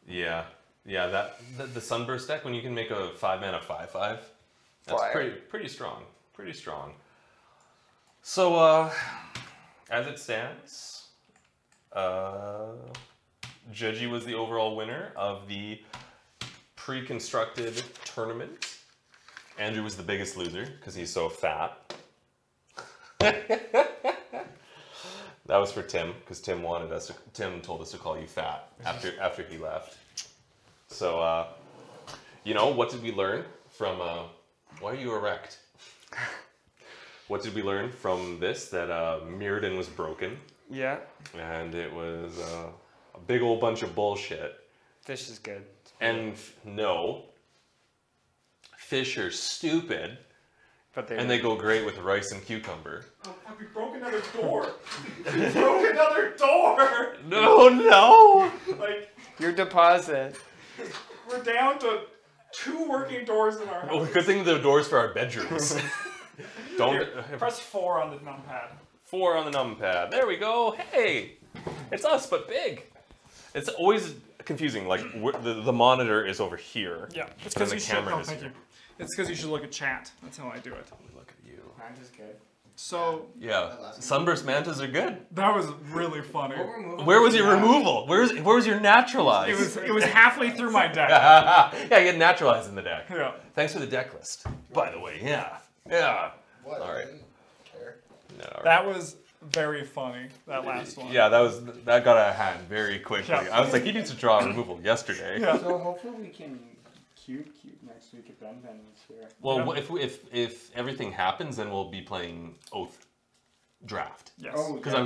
Yeah, the Sunburst deck when you can make a 5-mana 5/5. That's pretty strong. Pretty strong. So, as it stands, Judgy was the overall winner of the pre-constructed tournament. Andrew was the biggest loser because he's so fat. That was for Tim because Tim told us to call you fat after he left. So, you know, what did we learn from? Why are you erect? What did we learn from this? That Mirrodin was broken. Yeah. And it was a big old bunch of bullshit. Fish is good. And no, fish are stupid. But they go great with rice and cucumber. Oh, we broke another door. We broke another door. No. Like, your deposit. we're down to 2 working doors in our house. Well, good thing the doors for our bedrooms. Don't Here, press 4 on the numpad. 4 on the numpad. There we go. Hey, it's us, but big. It's always confusing. Like the monitor is over here. Yeah, it's and because the you should. camera Oh, is thank here. you. It's because you should look at chat. That's how I do it. Look at you. Mine's is good. So Yeah, sunburst mantas are good. that was really funny. Where was your removal? Where was your naturalize? It was halfway through my deck. Yeah, you get naturalized in the deck. Yeah. Thanks for the deck list, by the way. Yeah. What? All right. I didn't care. No, all right. That was very funny. That last one. Yeah, that got out of hand very quickly. Yeah. I was like, he needs to draw a removal yesterday. Yeah. So hopefully we can cube next week if Ben is here. Well, Yeah. if everything happens, then we'll be playing Oath Draft. Yes. Oh, Because I've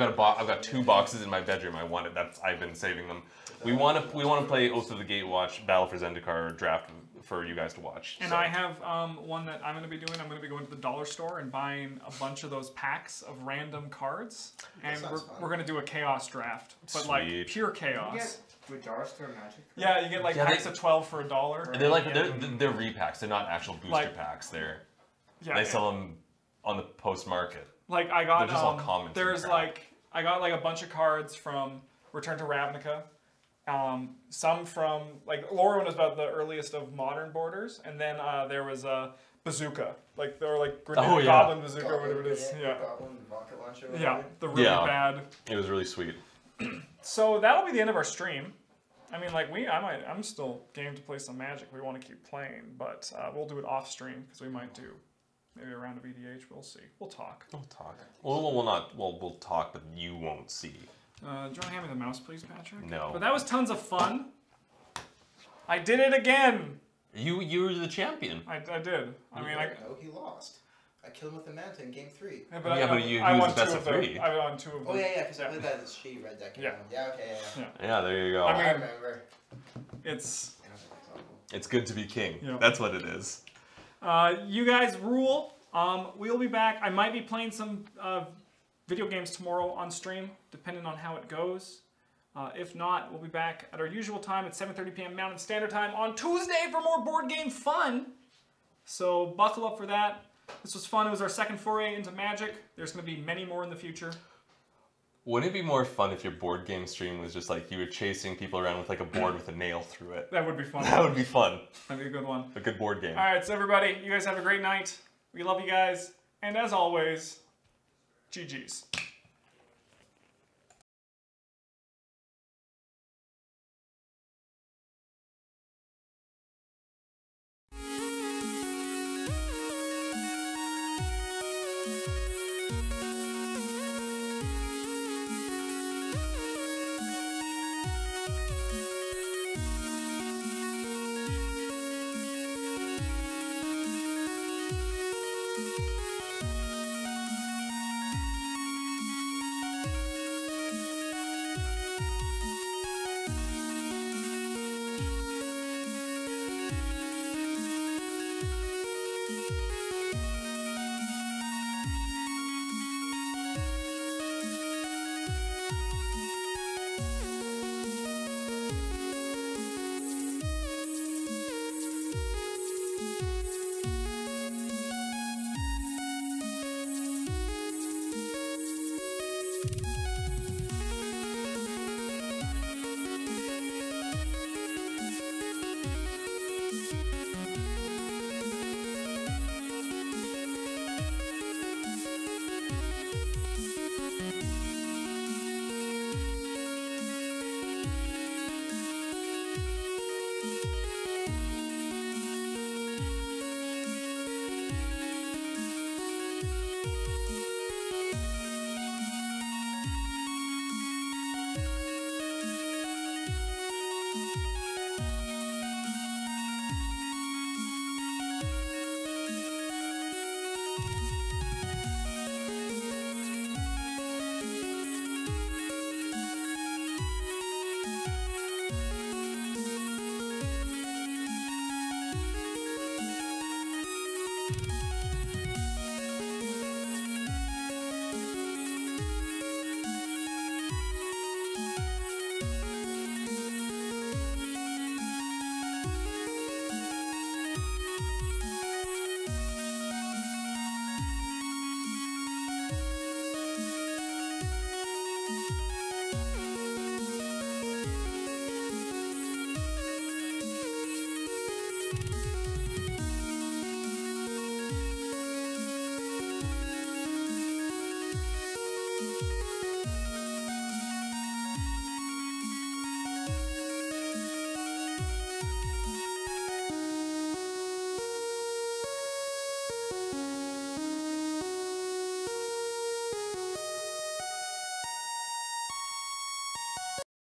got 2 boxes in my bedroom. I've been saving them. We want to play Oath of the Gatewatch, Battle for Zendikar Draft for you guys to watch. And so. I have one that I'm going to be doing. I'm going to be going to the dollar store and buying a bunch of those packs of random cards. And sounds fun. we're going to do a chaos draft. But like Sweet. pure chaos. With dollar store magic. Yeah, you get like Yeah, packs they- of 12 for $1. And they're repacks. They're not actual booster Like- packs. Yeah, They sell them on the post market. like I got They're just all comments and there's crap. like I got like a bunch of cards from Return to Ravnica. Some from like Lorwyn was about the earliest of modern borders, and then there was a bazooka, like they were like grenade, Oh, yeah. goblin bazooka, whatever it is. Yeah, Goblin rocket launcher. yeah, the really Yeah. bad. It was really sweet. So that'll be the end of our stream. I mean, like I'm still game to play some Magic. We want to keep playing, but we'll do it off stream because we might do maybe a round of EDH. We'll see. We'll talk. We'll talk. We'll talk, but you won't see. Do you want to hand me the mouse, please, Patrick? No. But that was tons of fun. I did it again. You were the champion. I did. I mean, No, he lost. I killed him with the Manta in game 3. yeah, Yeah, but he I was won the best 2 of them. 3. I won 2 of them. Oh yeah, because I played that as shitty red deck. Yeah. Yeah. Okay. Yeah. Yeah, there you go. I I mean- remember. It's It's good to be king. Yeah. That's what it is. you guys rule. We'll be back. I might be playing some video games tomorrow on stream, depending on how it goes. If not, we'll be back at our usual time at 7:30 p.m. Mountain Standard Time on Tuesday for more board game fun. So buckle up for that. This was fun. It was our second foray into Magic. There's going to be many more in the future. Wouldn't it be more fun if your board game stream was just like you were chasing people around with like a board with a nail through it? That would be fun. That would be fun. That'd be a good one. A good board game. All right, so everybody, you guys have a great night. We love you guys. And as always, GG's.